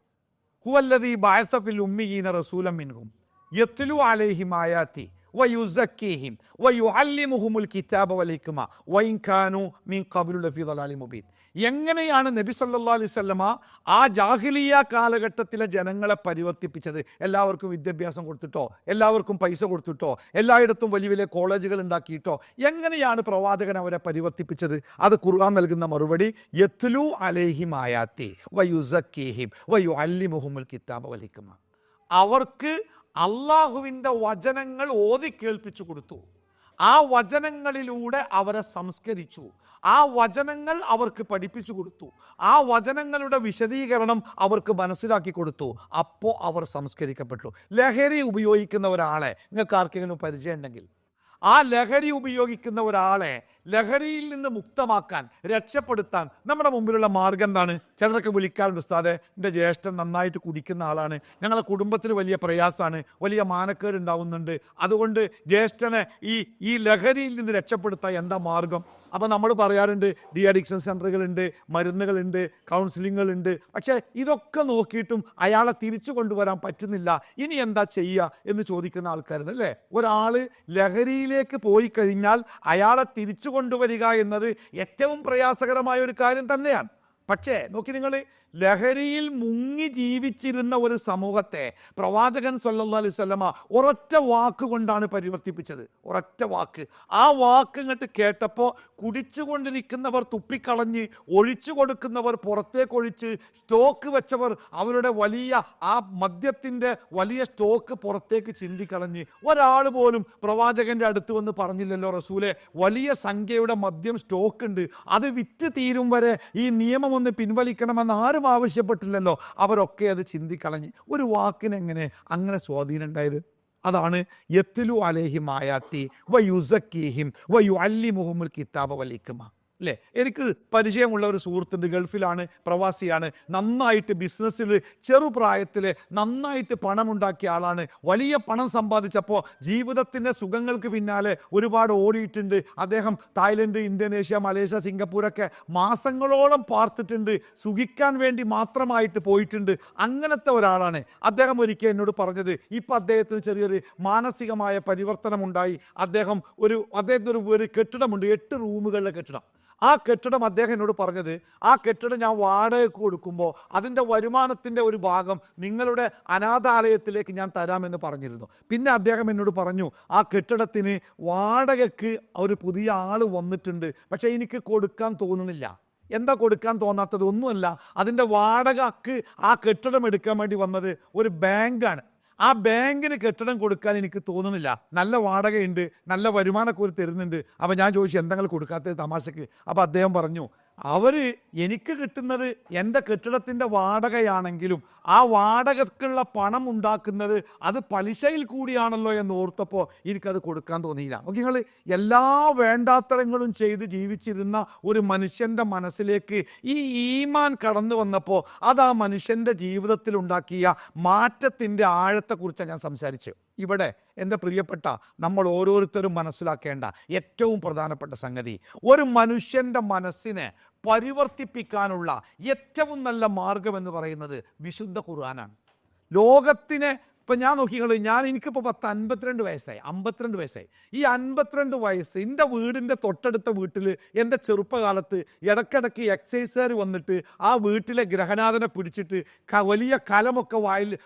ഹുവല്ലദീ ബഅസ ഫിൽ ഉമ്മീന റസൂലൻ മിൻഹും യത്ലു അലൈഹിം ആയാതി വയുസക്കീഹിം വയുഅല്ലിമുഹുമുൽ കിതാബ വൽ ഹിക്മ വഇൻ കാനൂ മിൻ ഖബ്ലു ലഫീ ളലാലിൻ മുബീൻ. എങ്ങനെയാണ് നബി സല്ലല്ലാഹു അലൈഹി വസല്ലമ ആ ജാഹിലിയ കാലഘട്ടത്തിലെ ജനങ്ങളെ പരിവർത്തിപ്പിച്ചത്? എല്ലാവർക്കും വിദ്യാഭ്യാസം കൊടുത്തിട്ടോ, എല്ലാവർക്കും പൈസ കൊടുത്തിട്ടോ, എല്ലായിടത്തും വലിയ വലിയ കോളേജുകൾ ഉണ്ടാക്കിയിട്ടോ എങ്ങനെയാണ് പ്രവാചകൻ അവരെ പരിവർത്തിപ്പിച്ചത്? അത് ഖുർആൻ നൽകുന്ന മറുപടി, യത്ലു അലൈഹിം ആയാതി വയുസക്കീഹിം വയുഅല്ലിമുഹുമുൽ കിതാബ വൽ ഹിക്മ. അവർക്ക് അള്ളാഹുവിൻ്റെ വചനങ്ങൾ ഓതി കേൾപ്പിച്ചു കൊടുത്തു, ആ വചനങ്ങളിലൂടെ അവരെ സംസ്കരിച്ചു, ആ വചനങ്ങൾ അവർക്ക് പഠിപ്പിച്ചു കൊടുത്തു, ആ വചനങ്ങളുടെ വിശദീകരണം അവർക്ക് മനസ്സിലാക്കി കൊടുത്തു. അപ്പോൾ അവർ സംസ്കരിക്കപ്പെട്ടു. ലഹരി ഉപയോഗിക്കുന്ന ഒരാളെ നിങ്ങൾക്ക് ആർക്കെങ്കിലും പരിചയം ഉണ്ടെങ്കിൽ, ആ ലഹരി ഉപയോഗിക്കുന്ന ഒരാളെ ലഹരിയിൽ നിന്ന് മുക്തമാക്കാൻ, രക്ഷപ്പെടുത്താൻ നമ്മുടെ മുമ്പിലുള്ള മാർഗം എന്താണ്? ചിലരൊക്കെ വിളിക്കാറുണ്ട്, ഉസ്താദെ എൻ്റെ ജ്യേഷ്ഠൻ നന്നായിട്ട് കുടിക്കുന്ന ആളാണ്, ഞങ്ങളുടെ കുടുംബത്തിന് വലിയ പ്രയാസമാണ്, വലിയ മാനക്കേട് ഉണ്ടാവുന്നുണ്ട്, അതുകൊണ്ട് ജ്യേഷ്ഠനെ ഈ ലഹരിയിൽ നിന്ന് രക്ഷപ്പെടുത്താൻ എന്താ മാർഗം? അപ്പോൾ നമ്മൾ പറയാറുണ്ട്, ഡി അഡിക്ഷൻ സെൻ്ററുകളുണ്ട്, മരുന്നുകളുണ്ട്, കൗൺസിലിങ്ങുകളുണ്ട്. പക്ഷേ ഇതൊക്കെ നോക്കിയിട്ടും അയാളെ തിരിച്ചു കൊണ്ടുവരാൻ പറ്റുന്നില്ല. ഇനി എന്താ ചെയ്യുക എന്ന് ചോദിക്കുന്ന ആൾക്കാരുണ്ട് അല്ലേ. ഒരാൾ ലഹരിയിലേക്ക് പോയി കഴിഞ്ഞാൽ അയാളെ തിരിച്ചു കൊണ്ടുവരിക എന്നത് ഏറ്റവും പ്രയാസകരമായ ഒരു കാര്യം തന്നെയാണ്. പക്ഷേ നോക്കി നിങ്ങൾ, ലഹരിയിൽ മുങ്ങി ജീവിച്ചിരുന്ന ഒരു സമൂഹത്തെ പ്രവാചകൻ സല്ലല്ലാഹു അലൈഹി വസല്ലമ ഒരൊറ്റ വാക്ക് കൊണ്ടാണ് പരിവർത്തിപ്പിച്ചത്. ഒരൊറ്റ വാക്ക്. ആ വാക്ക് ഇങ്ങോട്ട് കേട്ടപ്പോൾ കുടിച്ചുകൊണ്ടിരിക്കുന്നവർ തുപ്പിക്കളഞ്ഞ്, ഒഴിച്ചു കൊടുക്കുന്നവർ പുറത്തേക്കൊഴിച്ച്, സ്റ്റോക്ക് വെച്ചവർ അവരുടെ വലിയ ആ മദ്യത്തിൻ്റെ വലിയ സ്റ്റോക്ക് പുറത്തേക്ക് ചിന്തിക്കളഞ്ഞ്. ഒരാൾ പോലും പ്രവാചകൻ്റെ അടുത്ത് വന്ന് പറഞ്ഞില്ലല്ലോ, റസൂലെ വലിയ സംഖ്യയുടെ മദ്യം സ്റ്റോക്ക് ഉണ്ട്, അത് വിറ്റ് തീരും വരെ ഈ നിയമം ഒന്ന് പിൻവലിക്കണമെന്ന് ആരും ആവശ്യപ്പെട്ടില്ലല്ലോ. അവരൊക്കെ അത് ചിന്തിക്കളഞ്ഞ്. ഒരു വാക്കിനെങ്ങനെ അങ്ങനെ സ്വാധീനം ഉണ്ടായത്? അതാണ് യത്ലു അലൈഹിം ആയാതി വയുസക്കീഹിം വയുഅല്ലിമുഹുമുൽ കിതാബ വൽ ഹിക്മ. അല്ലേ? എനിക്ക് പരിചയമുള്ള ഒരു സുഹൃത്തുണ്ട്, ഗൾഫിലാണ്, പ്രവാസിയാണ്, നന്നായിട്ട് ബിസിനസ്സിൽ ചെറുപ്രായത്തിൽ നന്നായിട്ട് പണമുണ്ടാക്കിയ ആളാണ്. വലിയ പണം സമ്പാദിച്ചപ്പോൾ ജീവിതത്തിൻ്റെ സുഖങ്ങൾക്ക് പിന്നാലെ ഒരുപാട് ഓടിയിട്ടുണ്ട്. അദ്ദേഹം തായ്ലൻഡ്, ഇന്തോനേഷ്യ, മലേഷ്യ, സിംഗപ്പൂരൊക്കെ മാസങ്ങളോളം പാർത്തിട്ടുണ്ട്. സുഖിക്കാൻ വേണ്ടി മാത്രമായിട്ട് പോയിട്ടുണ്ട്. അങ്ങനത്തെ ഒരാളാണ് അദ്ദേഹം. ഒരിക്കൽ എന്നോട് പറഞ്ഞത്, ഇപ്പം അദ്ദേഹത്തിന് ചെറിയൊരു മാനസികമായ പരിവർത്തനം ഉണ്ടായി. അദ്ദേഹത്തിന് ഒരു കെട്ടിടമുണ്ട്, 8 റൂമുകളുടെ കെട്ടിടം. ആ കെട്ടിടം അദ്ദേഹം എന്നോട് പറഞ്ഞത്, ആ കെട്ടിടം ഞാൻ വാടകയ്ക്ക് കൊടുക്കുമ്പോൾ അതിൻ്റെ വരുമാനത്തിൻ്റെ ഒരു ഭാഗം നിങ്ങളുടെ അനാഥാലയത്തിലേക്ക് ഞാൻ തരാമെന്ന് പറഞ്ഞിരുന്നു. പിന്നെ അദ്ദേഹം എന്നോട് പറഞ്ഞു, ആ കെട്ടിടത്തിന് വാടകയ്ക്ക് ഒരു പുതിയ ആൾ വന്നിട്ടുണ്ട്, പക്ഷേ എനിക്ക് കൊടുക്കാൻ തോന്നുന്നില്ല. എന്താ കൊടുക്കാൻ തോന്നാത്തത്? ഒന്നുമല്ല, അതിൻ്റെ വാടകക്ക് ആ കെട്ടിടം എടുക്കാൻ വേണ്ടി വന്നത് ഒരു ബാങ്കാണ്. ആ ബാങ്കിന് കെട്ടിടം കൊടുക്കാൻ എനിക്ക് തോന്നുന്നില്ല. നല്ല വാടകയുണ്ട്, നല്ല വരുമാനമൊക്കെ ഒരു തരുന്നുണ്ട്. അപ്പോൾ ഞാൻ ചോദിച്ചു, എന്തെങ്കിലും കൊടുക്കാത്തത് തമാശക്ക്? അപ്പോൾ അദ്ദേഹം പറഞ്ഞു, എനിക്ക് കിട്ടുന്നത് എൻ്റെ കെട്ടിടത്തിൻ്റെ വാടകയാണെങ്കിലും ആ വാടകക്കുള്ള പണം ഉണ്ടാക്കുന്നത് അത് പലിശയിൽ കൂടിയാണല്ലോ എന്ന് ഓർത്തപ്പോൾ എനിക്കത് കൊടുക്കാൻ തോന്നിയില്ല. ഓക്കെ, നിങ്ങൾ എല്ലാ വേണ്ടാത്തരങ്ങളും ചെയ്ത് ജീവിച്ചിരുന്ന ഒരു മനുഷ്യൻ്റെ മനസ്സിലേക്ക് ഈ ഈമാൻ കടന്നു വന്നപ്പോൾ അത് ആ മനുഷ്യൻ്റെ ജീവിതത്തിൽ ഉണ്ടാക്കിയ മാറ്റത്തിൻ്റെ ആഴത്തെക്കുറിച്ചാണ് ഞാൻ സംസാരിച്ചത്. ഇവിടെ എൻ്റെ പ്രിയപ്പെട്ട നമ്മൾ ഓരോരുത്തരും മനസ്സിലാക്കേണ്ട ഏറ്റവും പ്രധാനപ്പെട്ട സംഗതി, ഒരു മനുഷ്യൻ്റെ മനസ്സിനെ പരിവർത്തിപ്പിക്കാനുള്ള ഏറ്റവും നല്ല മാർഗം എന്ന് പറയുന്നത് വിശുദ്ധ ഖുർആനാണ്. ലോകത്തിനെ ഇപ്പം ഞാൻ നോക്കിക്കളി, എനിക്കിപ്പോൾ 52 വയസ്സായി, 52 വയസ്സായി. ഈ 52 വയസ്സ് എൻ്റെ വീടിൻ്റെ തൊട്ടടുത്ത വീട്ടിൽ എൻ്റെ ചെറുപ്പകാലത്ത് ഇടയ്ക്കിടയ്ക്ക് എക്സൈസുകാർ വന്നിട്ട് ആ വീട്ടിലെ ഗ്രഹനാഥനെ പിടിച്ചിട്ട് വലിയ കലമൊക്കെ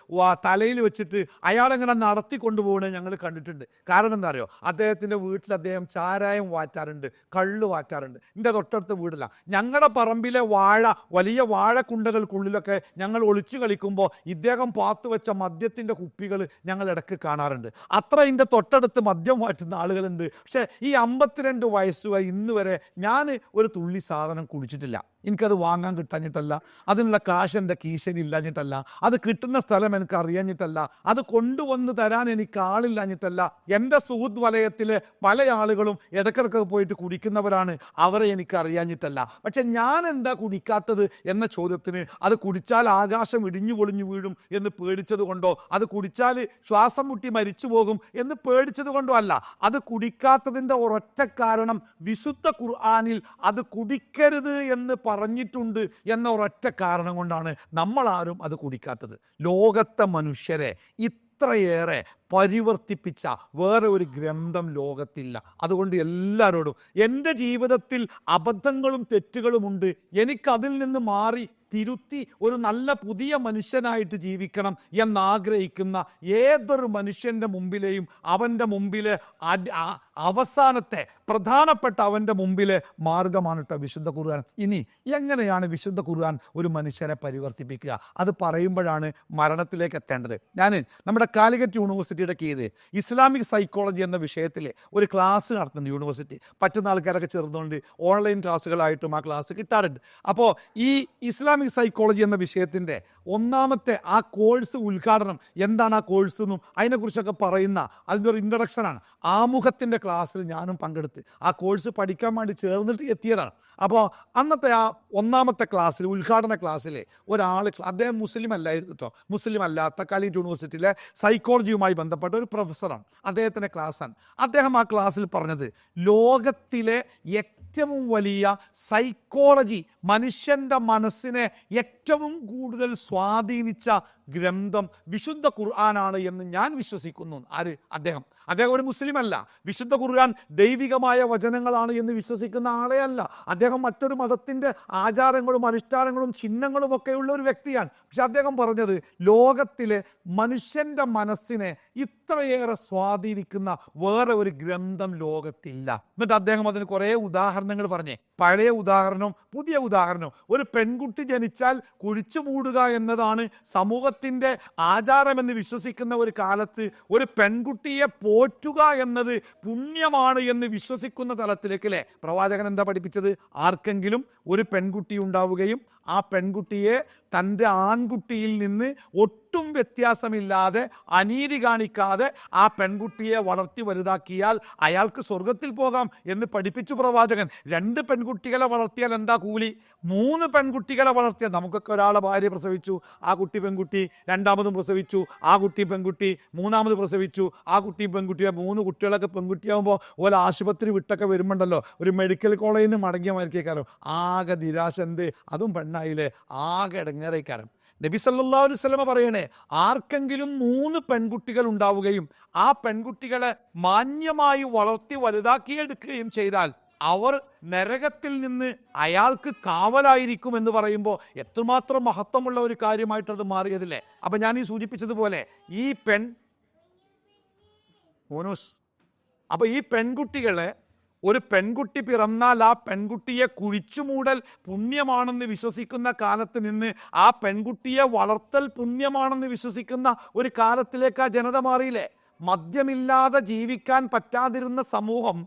തലയിൽ വെച്ചിട്ട് അയാളെങ്ങനെ നടത്തി കൊണ്ടുപോകണത് ഞങ്ങൾ കണ്ടിട്ടുണ്ട്. കാരണം എന്താ അറിയോ? അദ്ദേഹത്തിൻ്റെ വീട്ടിൽ അദ്ദേഹം ചാരായം വാറ്റാറുണ്ട്, കള്ള് വാറ്റാറുണ്ട്. എൻ്റെ തൊട്ടടുത്ത വീടില്ല, ഞങ്ങളുടെ പറമ്പിലെ വലിയ വാഴക്കുണ്ടകൾക്കുള്ളിലൊക്കെ ഞങ്ങൾ ഒളിച്ചു കളിക്കുമ്പോൾ ഇദ്ദേഹം പാത്തു വെച്ച മദ്യത്തിൻ്റെ കുപ്പികൾ ഞങ്ങൾ ഇടയ്ക്ക് കാണാറുണ്ട്. അത്ര ഇതിൻ്റെ തൊട്ടടുത്ത് മദ്യം മാറ്റുന്ന ആളുകളുണ്ട്. പക്ഷേ ഈ 52 വയസ്സുമായി ഇന്ന് വരെ ഞാൻ ഒരു തുള്ളി സാധനം കുടിച്ചിട്ടില്ല. എനിക്കത് വാങ്ങാൻ കിട്ടാഞ്ഞിട്ടല്ല, അതിനുള്ള കാശ് എൻ്റെ കീശനില്ലാഞ്ഞിട്ടല്ല, അത് കിട്ടുന്ന സ്ഥലം എനിക്ക് അറിയാഞ്ഞിട്ടല്ല, അത് കൊണ്ടുവന്ന് തരാൻ എനിക്ക് ആളില്ലാഞ്ഞിട്ടല്ല. എൻ്റെ സുഹൃത്ത് വലയത്തിലെ പല ആളുകളും ഇടയ്ക്കിടയ്ക്ക് പോയിട്ട് കുടിക്കുന്നവരാണ്, അവരെ എനിക്ക് അറിയാഞ്ഞിട്ടല്ല. പക്ഷെ ഞാൻ എന്താ കുടിക്കാത്തത് എന്ന ചോദ്യത്തിന്, അത് കുടിച്ചാൽ ആകാശം ഇടിഞ്ഞു പൊളിഞ്ഞു വീഴും എന്ന് പേടിച്ചത് കൊണ്ടോ, അത് കുടിച്ചാൽ ശ്വാസം മുട്ടി മരിച്ചു പോകും എന്ന് പേടിച്ചത് കൊണ്ടോ അല്ല. അത് കുടിക്കാത്തതിൻ്റെ ഒരൊറ്റ കാരണം വിശുദ്ധ ഖുർആനിൽ അത് കുടിക്കരുത് എന്ന് പറഞ്ഞിട്ടുണ്ട് എന്ന ഒരൊറ്റ കാരണം കൊണ്ടാണ് നമ്മളാരും അത് കുടിക്കാത്തത്. ലോകത്തെ മനുഷ്യരെ ഇത്രയേറെ പരിവർത്തിപ്പിച്ച വേറെ ഒരു ഗ്രന്ഥം ലോകത്തില്ല. അതുകൊണ്ട് എല്ലാവരോടും, എൻ്റെ ജീവിതത്തിൽ അബദ്ധങ്ങളും തെറ്റുകളുമുണ്ട്, എനിക്കതിൽ നിന്ന് മാറി തിരുത്തി ഒരു നല്ല പുതിയ മനുഷ്യനായിട്ട് ജീവിക്കണം എന്നാഗ്രഹിക്കുന്ന ഏതൊരു മനുഷ്യൻ്റെ മുമ്പിലെയും അവൻ്റെ മുമ്പിലെ അവസാനത്തെ പ്രധാനപ്പെട്ട അവൻ്റെ മുമ്പിലെ മാർഗമാണ് കേട്ടോ വിശുദ്ധ ഖുർആൻ. ഇനി എങ്ങനെയാണ് വിശുദ്ധ ഖുർആൻ ഒരു മനുഷ്യനെ പരിവർത്തിപ്പിക്കുക? അത് പറയുമ്പോഴാണ് മരണത്തിലേക്ക് എത്തേണ്ടത്. ഞാൻ നമ്മുടെ കാലിക്കറ്റ് യൂണിവേഴ്സിറ്റിയുടെ കീഴിൽ ഇസ്ലാമിക് സൈക്കോളജി എന്ന വിഷയത്തിൽ ഒരു ക്ലാസ് നടത്തുന്നുണ്ട്. യൂണിവേഴ്സിറ്റി പറ്റുന്ന ആൾക്കാരൊക്കെ ചേർന്നുകൊണ്ട് ഓൺലൈൻ ക്ലാസ്സുകളായിട്ടും ആ ക്ലാസ് കിട്ടാറുണ്ട്. അപ്പോൾ ഈ ഇസ്ലാമിക് സൈക്കോളജി എന്ന വിഷയത്തിൻ്റെ ഒന്നാമത്തെ ആ കോഴ്സ് ഉദ്ഘാടനം, എന്താണ് ആ കോഴ്സ് എന്നും അതിനെക്കുറിച്ചൊക്കെ പറയുന്ന അതിൻ്റെ ഒരു ഇൻട്രഡക്ഷനാണ്. ആമുഖത്തിൻ്റെ ക്ലാസ്സിൽ ഞാനും പങ്കെടുത്ത് ആ കോഴ്സ് പഠിക്കാൻ വേണ്ടി ചേർന്നിട്ട് എത്തിയതാണ്. അപ്പോൾ അന്നത്തെ ആ ഒന്നാമത്തെ ക്ലാസ്സിൽ, ഉദ്ഘാടന ക്ലാസ്സിൽ ഒരാൾ, അദ്ദേഹം മുസ്ലിം അല്ലായിരുന്നു കേട്ടോ, മുസ്ലിം അല്ലാത്ത കാലിക്കറ്റ് യൂണിവേഴ്സിറ്റിയിലെ സൈക്കോളജിയുമായി ബന്ധപ്പെട്ട ഒരു പ്രൊഫസറാണ്, അദ്ദേഹത്തിൻ്റെ ക്ലാസ്സാണ്. അദ്ദേഹം ആ ക്ലാസ്സിൽ പറഞ്ഞത്, ലോകത്തിലെ ഏറ്റവും വലിയ സൈക്കോളജി, മനുഷ്യൻ്റെ മനസ്സിനെ ഏറ്റവും കൂടുതൽ സ്വാധീനിച്ച ഗ്രന്ഥം വിശുദ്ധ ഖുർആനാണ് എന്ന് ഞാൻ വിശ്വസിക്കുന്നു. ആര്? അദ്ദേഹം ഒരു മുസ്ലിം അല്ല. വിശുദ്ധ ഖുർആൻ ദൈവികമായ വചനങ്ങളാണ് എന്ന് വിശ്വസിക്കുന്ന ആളെ അല്ല. അദ്ദേഹം മറ്റൊരു മതത്തിൻ്റെ ആചാരങ്ങളും അനുഷ്ഠാനങ്ങളും ചിഹ്നങ്ങളും ഒക്കെയുള്ള ഒരു വ്യക്തിയാണ്. പക്ഷെ അദ്ദേഹം പറഞ്ഞത്, ലോകത്തിലെ മനുഷ്യൻ്റെ മനസ്സിനെ ഇത്രയേറെ സ്വാധീനിക്കുന്ന വേറെ ഒരു ഗ്രന്ഥം ലോകത്തില്ല. എന്നിട്ട് അദ്ദേഹം അതിന് കുറേ ഉദാഹരണങ്ങൾ പറഞ്ഞേ. പഴയ ഉദാഹരണവും പുതിയ ഉദാഹരണവും. ഒരു പെൺകുട്ടി ജനിച്ചാൽ കുഴിച്ചു മൂടുക എന്നതാണ് സമൂഹത്തിൻ്റെ ആചാരമെന്ന് വിശ്വസിക്കുന്ന ഒരു കാലത്ത് ഒരു പെൺകുട്ടിയെ പോറ്റുക എന്നത് പുണ്യമാണ് എന്ന് വിശ്വസിക്കുന്ന തലത്തിലേക്ക് അല്ലേ പ്രവാചകൻ എന്താ പഠിപ്പിച്ചത്? ആർക്കെങ്കിലും ഒരു പെൺകുട്ടി ഉണ്ടാവുകയും ആ പെൺകുട്ടിയെ തൻ്റെ ആൺകുട്ടിയിൽ നിന്ന് ഒട്ടും വ്യത്യാസമില്ലാതെ അനീതി കാണിക്കാതെ ആ പെൺകുട്ടിയെ വളർത്തി വലുതാക്കിയാൽ അയാൾക്ക് സ്വർഗത്തിൽ പോകാം എന്ന് പഠിപ്പിച്ചു പ്രവാചകൻ. 2 പെൺകുട്ടികളെ വളർത്തിയാൽ എന്താ കൂലി? 3 പെൺകുട്ടികളെ വളർത്തിയാൽ, നമുക്കൊക്കെ ഒരാളെ ഭാര്യ പ്രസവിച്ചു, ആ കുട്ടി പെൺകുട്ടി, രണ്ടാമതും പ്രസവിച്ചു, ആ കുട്ടി പെൺകുട്ടി, മൂന്നാമത് പ്രസവിച്ചു, ആ കുട്ടി പെൺകുട്ടിയെ, 3 കുട്ടികളൊക്കെ പെൺകുട്ടിയാകുമ്പോൾ ഓല ആശുപത്രി വിട്ടൊക്കെ വരുമ്പോണ്ടല്ലോ ഒരു മെഡിക്കൽ കോളേജിൽ നിന്ന് മടങ്ങിയ മരിക്കേക്കാരം ആകെ നിരാശ. എന്ത് അതും പെണ്ണായില്ലേ, ആകെ ഇടങ്ങേറേക്കാരം. നബി സല്ലല്ലാഹു അലൈഹി വസല്ലമ പറയണേ, ആർക്കെങ്കിലും 3 പെൺകുട്ടികൾ ഉണ്ടാവുകയും ആ പെൺകുട്ടികളെ മാന്യമായി വളർത്തി വലുതാക്കിയെടുക്കുകയും ചെയ്താൽ അവർ നരകത്തിൽ നിന്ന് അയാൾക്ക് കാവലായിരിക്കും എന്ന് പറയുമ്പോൾ എത്രമാത്രം മഹത്വമുള്ള ഒരു കാര്യമായിട്ടത് മാറിയതില്ലേ. അപ്പൊ ഞാൻ ഈ സൂചിപ്പിച്ചതുപോലെ ഈ അപ്പൊ ഈ പെൺകുട്ടികളെ, ഒരു പെൺകുട്ടി പിറന്നാൽ ആ പെൺകുട്ടിയെ കുഴിച്ചുമൂടൽ പുണ്യമാണെന്ന് വിശ്വസിക്കുന്ന കാലത്ത് നിന്ന് ആ പെൺകുട്ടിയെ വളർത്തൽ പുണ്യമാണെന്ന് വിശ്വസിക്കുന്ന ഒരു കാലത്തിലേക്ക് ആ ജനത മാറിയില്ലേ. മദ്യമില്ലാതെ ജീവിക്കാൻ പറ്റാതിരുന്ന സമൂഹം,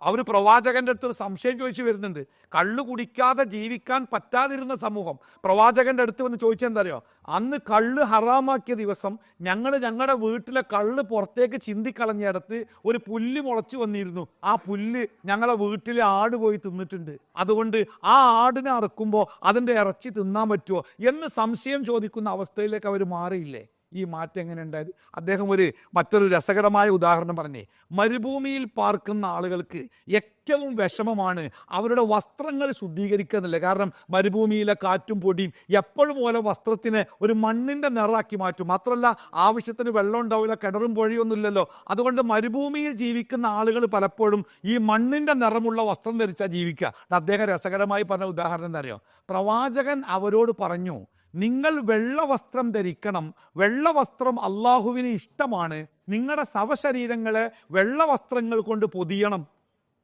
അവർ പ്രവാചകന്റെ അടുത്ത് ഒരു സംശയം ചോദിച്ചു വരുന്നുണ്ട്. കള്ളു കുടിക്കാതെ ജീവിക്കാൻ പറ്റാതിരുന്ന സമൂഹം പ്രവാചകന്റെ അടുത്ത് വന്ന് ചോദിച്ചെന്താ അറിയോ? അന്ന് കള്ള് ഹറാമാക്കിയ ദിവസം ഞങ്ങളുടെ വീട്ടിലെ കള്ള് പുറത്തേക്ക് ചിന്തിക്കളഞ്ഞിടത്ത് ഒരു പുല്ല് മുളച്ചു വന്നിരുന്നു. ആ പുല്ല് ഞങ്ങളെ വീട്ടിലെ ആട് പോയി തിന്നിട്ടുണ്ട്, അതുകൊണ്ട് ആ ആടിനെ അറുക്കുമ്പോൾ അതിൻ്റെ ഇറച്ചി തിന്നാൻ പറ്റുമോ എന്ന് സംശയം ചോദിക്കുന്ന അവസ്ഥയിലേക്ക് അവർ മാറിയില്ലേ. ഈ മാറ്റം എങ്ങനെ ഉണ്ടായത്? അദ്ദേഹം മറ്റൊരു രസകരമായ ഉദാഹരണം പറഞ്ഞേ. മരുഭൂമിയിൽ പാർക്കുന്ന ആളുകൾക്ക് ഏറ്റവും വിഷമമാണ് അവരുടെ വസ്ത്രങ്ങൾ ശുദ്ധീകരിക്കുന്നില്ല. കാരണം മരുഭൂമിയിലെ കാറ്റും പൊടിയും എപ്പോഴും പോലെ വസ്ത്രത്തിനെ ഒരു മണ്ണിൻ്റെ നിറാക്കി മാറ്റും. മാത്രമല്ല ആവശ്യത്തിന് വെള്ളം ഉണ്ടാവില്ല, കിണറും പൊഴിയൊന്നും ഇല്ലല്ലോ. അതുകൊണ്ട് മരുഭൂമിയിൽ ജീവിക്കുന്ന ആളുകൾ പലപ്പോഴും ഈ മണ്ണിൻ്റെ നിറമുള്ള വസ്ത്രം ധരിച്ചാൽ ജീവിക്കുക. അദ്ദേഹം രസകരമായി പറഞ്ഞ ഉദാഹരണം എന്താ അറിയോ? പ്രവാചകൻ അവരോട് പറഞ്ഞു, നിങ്ങൾ വെള്ള വസ്ത്രം ധരിക്കണം, വെള്ള വസ്ത്രം അള്ളാഹുവിന് ഇഷ്ടമാണ്, നിങ്ങളുടെ ശവശരീരങ്ങളെ വെള്ള വസ്ത്രങ്ങൾ കൊണ്ട് പൊതിയണം.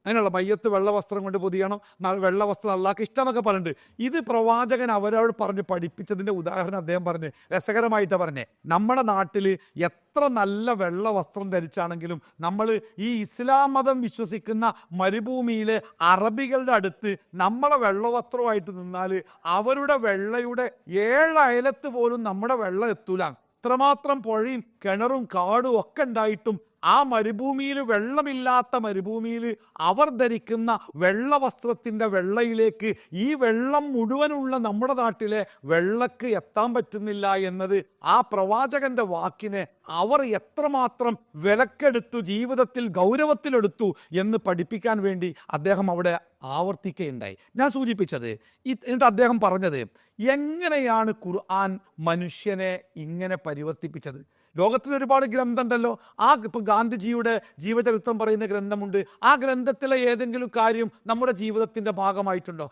അങ്ങനെയുള്ള മയ്യത്ത് വെള്ള വസ്ത്രം കൊണ്ട് പൊതിയണം, വെള്ള വസ്ത്രം അള്ളാഹ്ക്ക് ഇഷ്ടമെന്നൊക്കെ പറഞ്ഞിട്ട് ഇത് പ്രവാചകൻ അവരോട് പറഞ്ഞ് പഠിപ്പിച്ചതിൻ്റെ ഉദാഹരണം അദ്ദേഹം പറഞ്ഞ് രസകരമായിട്ടാണ് പറഞ്ഞേ. നമ്മുടെ നാട്ടിൽ എത്ര നല്ല വെള്ള വസ്ത്രം ധരിച്ചാണെങ്കിലും നമ്മൾ ഈ ഇസ്ലാം മതം വിശ്വസിക്കുന്ന മരുഭൂമിയിലെ അറബികളുടെ അടുത്ത് നമ്മളെ വെള്ളവസ്ത്രമായിട്ട് നിന്നാൽ അവരുടെ വെള്ളയുടെ 7 അയലത്ത് പോലും നമ്മുടെ വെള്ളം എത്തൂല. ഇത്രമാത്രം പുഴയും കിണറും കാടും ഒക്കെ ഉണ്ടായിട്ടും ആ മരുഭൂമിയിൽ, വെള്ളമില്ലാത്ത മരുഭൂമിയിൽ അവർ ധരിക്കുന്ന വെള്ള വസ്ത്രത്തിൻ്റെ വെള്ളയിലേക്ക് ഈ വെള്ളം മുഴുവനുള്ള നമ്മുടെ നാട്ടിലെ വെള്ളക്ക് എത്താൻ പറ്റുന്നില്ല എന്നത് ആ പ്രവാചകന്റെ വാക്കിനെ അവർ എത്രമാത്രം വിലക്കെടുത്തു, ജീവിതത്തിൽ ഗൗരവത്തിലെടുത്തു എന്ന് പഠിപ്പിക്കാൻ വേണ്ടി അദ്ദേഹം അവിടെ ആവർത്തിക്കുകയുണ്ടായി. ഞാൻ സൂചിപ്പിച്ചത് എന്നിട്ട് അദ്ദേഹം പറഞ്ഞത്, എങ്ങനെയാണ് ഖുർആൻ മനുഷ്യനെ ഇങ്ങനെ പരിവർത്തിപ്പിച്ചത്? ലോകത്തിൽ ഒരുപാട് ഗ്രന്ഥം ഉണ്ടല്ലോ. ഇപ്പം ഗാന്ധിജിയുടെ ജീവചരിത്രം പറയുന്ന ഗ്രന്ഥമുണ്ട്. ആ ഗ്രന്ഥത്തിലെ ഏതെങ്കിലും കാര്യം നമ്മുടെ ജീവിതത്തിൻ്റെ ഭാഗമായിട്ടുണ്ടോ?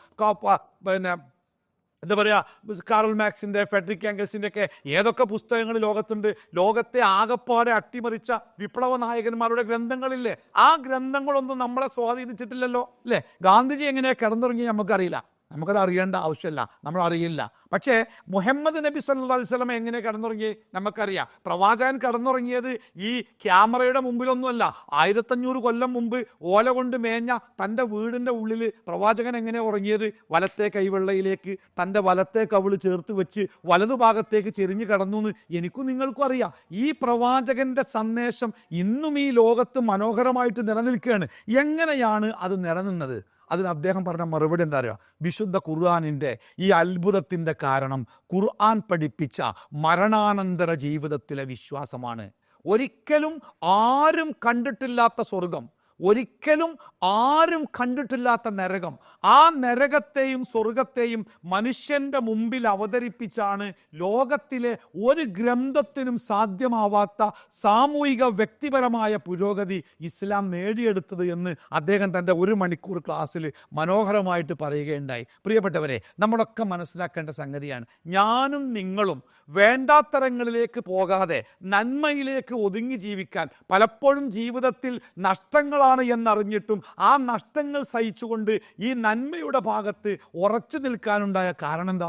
എന്താ പറയുക, കാറൽ മാക്സിൻ്റെ, ഫെഡറിക് ആംഗൽസിൻ്റെ ഒക്കെ ഏതൊക്കെ പുസ്തകങ്ങൾ ലോകത്തുണ്ട്? ലോകത്തെ ആകപ്പാടെ അട്ടിമറിച്ച വിപ്ലവ നായകന്മാരുടെ ഗ്രന്ഥങ്ങളില്ലേ? ആ ഗ്രന്ഥങ്ങളൊന്നും നമ്മളെ സ്വാധീനിച്ചിട്ടില്ലല്ലോ, അല്ലേ? ഗാന്ധിജി എങ്ങനെയാണ് കിടന്നുറങ്ങി നമുക്കറിയില്ല, നമുക്കത് അറിയേണ്ട ആവശ്യമില്ല, നമ്മൾ അറിയില്ല. പക്ഷേ മുഹമ്മദ് നബി സല്ലല്ലാഹു അലൈഹി വസല്ലം എങ്ങനെ കിടന്നുറങ്ങി നമുക്കറിയാം. പ്രവാചകൻ കിടന്നുറങ്ങിയത് ഈ ക്യാമറയുടെ മുമ്പിലൊന്നുമല്ല. 1500 കൊല്ലം മുമ്പ് ഓല കൊണ്ട് മേഞ്ഞ തൻ്റെ വീടിൻ്റെ ഉള്ളിൽ പ്രവാചകൻ എങ്ങനെ ഉറങ്ങിയത്? വലത്തെ കൈവെള്ളയിലേക്ക് തൻ്റെ വലത്തെ കവിള് ചേർത്ത് വെച്ച് വലതുഭാഗത്തേക്ക് ചെരിഞ്ഞു കിടന്നു എന്ന് എനിക്കും നിങ്ങൾക്കും അറിയാം. ഈ പ്രവാചകന്റെ സന്ദേശം ഇന്നും ഈ ലോകത്ത് മനോഹരമായിട്ട് നിലനിൽക്കുകയാണ്. എങ്ങനെയാണ് അത് നിലനിന്നത്? അതിന് അദ്ദേഹം പറഞ്ഞ മറുപടി എന്താ പറയുക? വിശുദ്ധ ഖുർആനിൻ്റെ ഈ അത്ഭുതത്തിൻ്റെ കാരണം ഖുർആൻ പഠിപ്പിച്ച മരണാനന്തര ജീവിതത്തിലെ വിശ്വാസമാണ്. ഒരിക്കലും ആരും കണ്ടിട്ടില്ലാത്ത സ്വർഗം, ഒരിക്കലും ആരും കണ്ടിട്ടില്ലാത്ത നരകം, ആ നരകത്തെയും സ്വർഗത്തെയും മനുഷ്യൻ്റെ മുമ്പിൽ അവതരിപ്പിച്ചാണ് ലോകത്തിലെ ഒരു ഗ്രന്ഥത്തിനും സാധ്യമാവാത്ത സാമൂഹിക വ്യക്തിപരമായ പുരോഗതി ഇസ്ലാം നേടിയെടുത്തത് എന്ന് അദ്ദേഹം തൻ്റെ 1 മണിക്കൂർ ക്ലാസ്സിൽ മനോഹരമായിട്ട് പറയുകയുണ്ടായി. പ്രിയപ്പെട്ടവരെ, നമ്മളൊക്കെ മനസ്സിലാക്കേണ്ട സംഗതിയാണ്, ഞാനും നിങ്ങളും വേണ്ടാത്തരങ്ങളിലേക്ക് പോകാതെ നന്മയിലേക്ക് ഒതുങ്ങി ജീവിക്കാൻ പലപ്പോഴും ജീവിതത്തിൽ നഷ്ടങ്ങൾ എന്നറിഞ്ഞിട്ടും ആ നഷ്ടങ്ങൾ സഹിച്ചുകൊണ്ട് ഈ നന്മയുടെ ഭാഗത്ത് ഉറച്ചു നിൽക്കാനുണ്ടായ കാരണം എന്താ?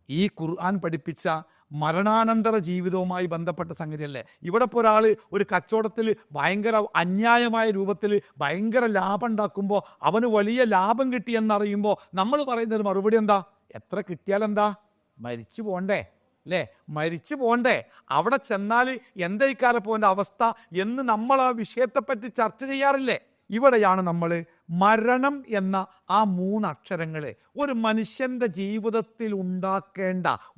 ഈ ഖുർആൻ പഠിപ്പിച്ച മരണാനന്തര ജീവിതവുമായി ബന്ധപ്പെട്ട സംഗതിയല്ലേ. ഇവിടെ ഇപ്പോൾ ഒരാൾ ഒരു കച്ചവടത്തിൽ ഭയങ്കര അന്യായമായ രൂപത്തിൽ ഭയങ്കര ലാഭം ഉണ്ടാക്കുമ്പോൾ അവന് വലിയ ലാഭം കിട്ടിയെന്നറിയുമ്പോൾ നമ്മൾ പറയുന്നൊരു മറുപടി എന്താ? എത്ര കിട്ടിയാലെന്താ, മരിച്ചു പോണ്ടേ അല്ലേ, മരിച്ചു പോണ്ടേ. അവിടെ ചെന്നാൽ എന്തായിക്കാലം പോൻ്റെ അവസ്ഥ എന്ന് നമ്മൾ ആ വിഷയത്തെപ്പറ്റി ചർച്ച ചെയ്യാറില്ലേ. ഇവിടെയാണ് നമ്മൾ മരണം എന്ന ആ 3 അക്ഷരങ്ങൾ ഒരു മനുഷ്യൻ്റെ ജീവിതത്തിൽ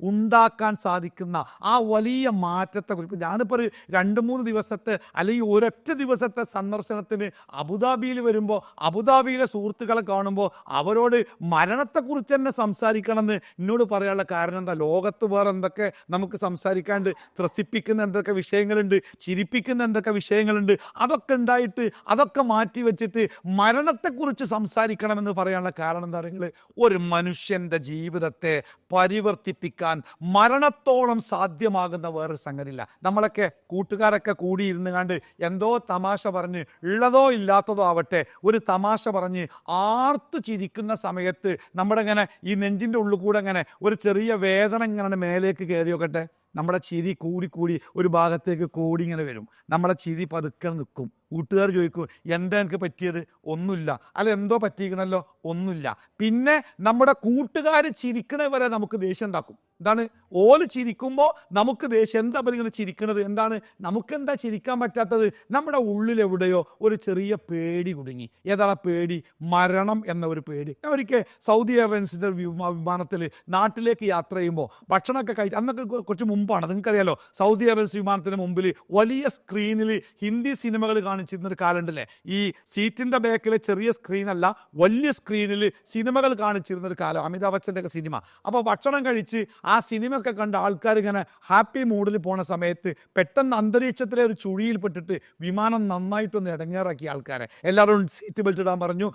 ഉണ്ടാക്കാൻ സാധിക്കുന്ന ആ വലിയ മാറ്റത്തെക്കുറിച്ച്. ഞാനിപ്പോൾ ഒരു 2-3 ദിവസത്തെ അല്ലെങ്കിൽ ഒരൊറ്റ ദിവസത്തെ സന്ദർശനത്തിന് അബുദാബിയിൽ വരുമ്പോൾ അബുദാബിയിലെ സുഹൃത്തുക്കളെ കാണുമ്പോൾ അവരോട് മരണത്തെക്കുറിച്ച് തന്നെ സംസാരിക്കണമെന്ന് എന്നോട് പറയാനുള്ള കാരണം എന്താ, ലോകത്ത് വേറെ എന്തൊക്കെ നമുക്ക് സംസാരിക്കാണ്ട്, ത്രസിപ്പിക്കുന്ന എന്തൊക്കെ വിഷയങ്ങളുണ്ട്, ചിരിപ്പിക്കുന്ന എന്തൊക്കെ വിഷയങ്ങളുണ്ട്, അതൊക്കെ ഉണ്ടായിട്ട് അതൊക്കെ മാറ്റി വെച്ചിട്ട് മരണത്തെക്കുറിച്ച് സംസാരിക്കണമെന്ന് പറയാനുള്ള കാരണം എന്താ പറയുക, ഒരു മനുഷ്യൻ്റെ ജീവിതത്തെ പരിവർത്തിപ്പിക്കാൻ മരണത്തോളം സാധ്യമാകുന്ന വേറൊരു സംഗതിയില്ല. നമ്മളൊക്കെ കൂട്ടുകാരൊക്കെ കൂടിയിരുന്ന് കണ്ട് എന്തോ തമാശ പറഞ്ഞ്, ഉള്ളതോ ഇല്ലാത്തതോ ആവട്ടെ, ഒരു തമാശ പറഞ്ഞ് ആർത്തു ചിരിക്കുന്ന സമയത്ത് നമ്മുടെ ഇങ്ങനെ ഈ നെഞ്ചിൻ്റെ ഉള്ളിൽ കൂടെ ഇങ്ങനെ ഒരു ചെറിയ വേദന ഇങ്ങനെ മേലേക്ക് കയറി നോക്കട്ടെ, നമ്മുടെ ചിരി കൂടി ഒരു ഭാഗത്തേക്ക് കൂടി ഇങ്ങനെ വരും. നമ്മുടെ ചിരി പതുക്കെ നിൽക്കും. കൂട്ടുകാർ ചോദിക്കും എന്താ എനിക്ക് പറ്റിയത്, ഒന്നുമില്ല. അല്ല എന്തോ പറ്റിയിരിക്കണല്ലോ, ഒന്നുമില്ല. പിന്നെ നമ്മുടെ കൂട്ടുകാർ ചിരിക്കണ വരെ നമുക്ക് ദേഷ്യം ഉണ്ടാക്കും. എന്താണ്, ഓല് ചിരിക്കുമ്പോൾ നമുക്ക് ദേഷ്യം. എന്താ ഇങ്ങനെ ചിരിക്കണത്, എന്താണ്, നമുക്കെന്താ ചിരിക്കാൻ പറ്റാത്തത്? നമ്മുടെ ഉള്ളിലെവിടെയോ ഒരു ചെറിയ പേടി കുടുങ്ങി. ഏതാണ് പേടി? മരണം എന്ന ഒരു പേടി. ഞാൻ ഒരിക്കൽ സൗദി എയർലൈൻസിൻ്റെ വിമാനത്തിൽ നാട്ടിലേക്ക് യാത്ര ചെയ്യുമ്പോൾ ഭക്ഷണമൊക്കെ കഴിച്ച്, അന്നൊക്കെ കുറച്ച് മുമ്പാണ്, നിങ്ങൾക്കറിയാലോ, സൗദി എയർലൈൻസ് വിമാനത്തിന് മുമ്പിൽ വലിയ സ്ക്രീനിൽ ഹിന്ദി സിനിമകൾ കാണിച്ചിരുന്നൊരു കാലമുണ്ടല്ലേ. ഈ സീറ്റിൻ്റെ ബാക്കിലെ ചെറിയ സ്ക്രീനല്ല, വലിയ സ്ക്രീനിൽ സിനിമകൾ കാണിച്ചിരുന്നൊരു കാലം, അമിതാഭ് ബച്ചൻ്റെ ഒക്കെ സിനിമ. അപ്പോൾ ഭക്ഷണം കഴിച്ച് ആ സിനിമയൊക്കെ കണ്ട ആൾക്കാർ ഇങ്ങനെ ഹാപ്പി മൂഡിൽ പോണ സമയത്ത് പെട്ടെന്ന് അന്തരീക്ഷത്തിലെ ഒരു ചുഴിയിൽപ്പെട്ടിട്ട് വിമാനം നന്നായിട്ടൊന്ന് ഇടങ്ങേറാക്കി ആൾക്കാരെ. എല്ലാവരും സീറ്റ് ബെൽറ്റ് ഇടാൻ പറഞ്ഞു.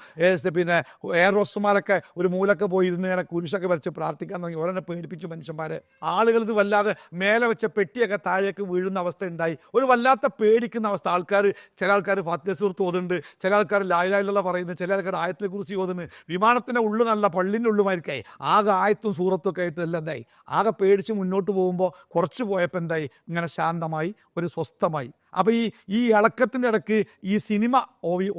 പിന്നെ എയർ ഹോസ്റ്റർമാരൊക്കെ ഒരു മൂലൊക്കെ പോയി ഇരുന്ന് ഇങ്ങനെ കുരിശൊക്കെ വരച്ച് പ്രാർത്ഥിക്കാൻ തുടങ്ങി. ഓരോന്നെ പേടിപ്പിച്ചു മനുഷ്യന്മാരെ. ആളുകൾ ഇത് വല്ലാതെ മേലെ വെച്ച പെട്ടിയൊക്കെ താഴേക്ക് വീഴുന്ന അവസ്ഥ ഉണ്ടായി. ഒരു വല്ലാത്ത പേടിക്കുന്ന അവസ്ഥ. ചില ആൾക്കാർ ഫാത്തിഹ സൂറത്ത് ഓതുന്നുണ്ട്, ചില ആൾക്കാർ ലാ ഇലാഹ ഇല്ലല്ലാഹ് പറയുന്നത്, ചില ആൾക്കാർ ആയത്തിനെ കുറിച്ച് ഓതുന്നത്. വിമാനത്തിൻ്റെ ഉള്ളു നല്ല പള്ളിൻ്റെ ഉള്ളുമായിരിക്കായി ആകെ ആയത്തും സൂറത്തും ഒക്കെ ആയിട്ട് എല്ലാം എന്തായി, ആകെ പേടിച്ച് മുന്നോട്ട് പോകുമ്പോൾ കുറച്ച് പോയപ്പോൾ എന്തായി, ഇങ്ങനെ ശാന്തമായി, ഒരു സ്വസ്ഥമായി. അപ്പോൾ ഈ ഇളക്കത്തിൻ്റെ ഇടയ്ക്ക് ഈ സിനിമ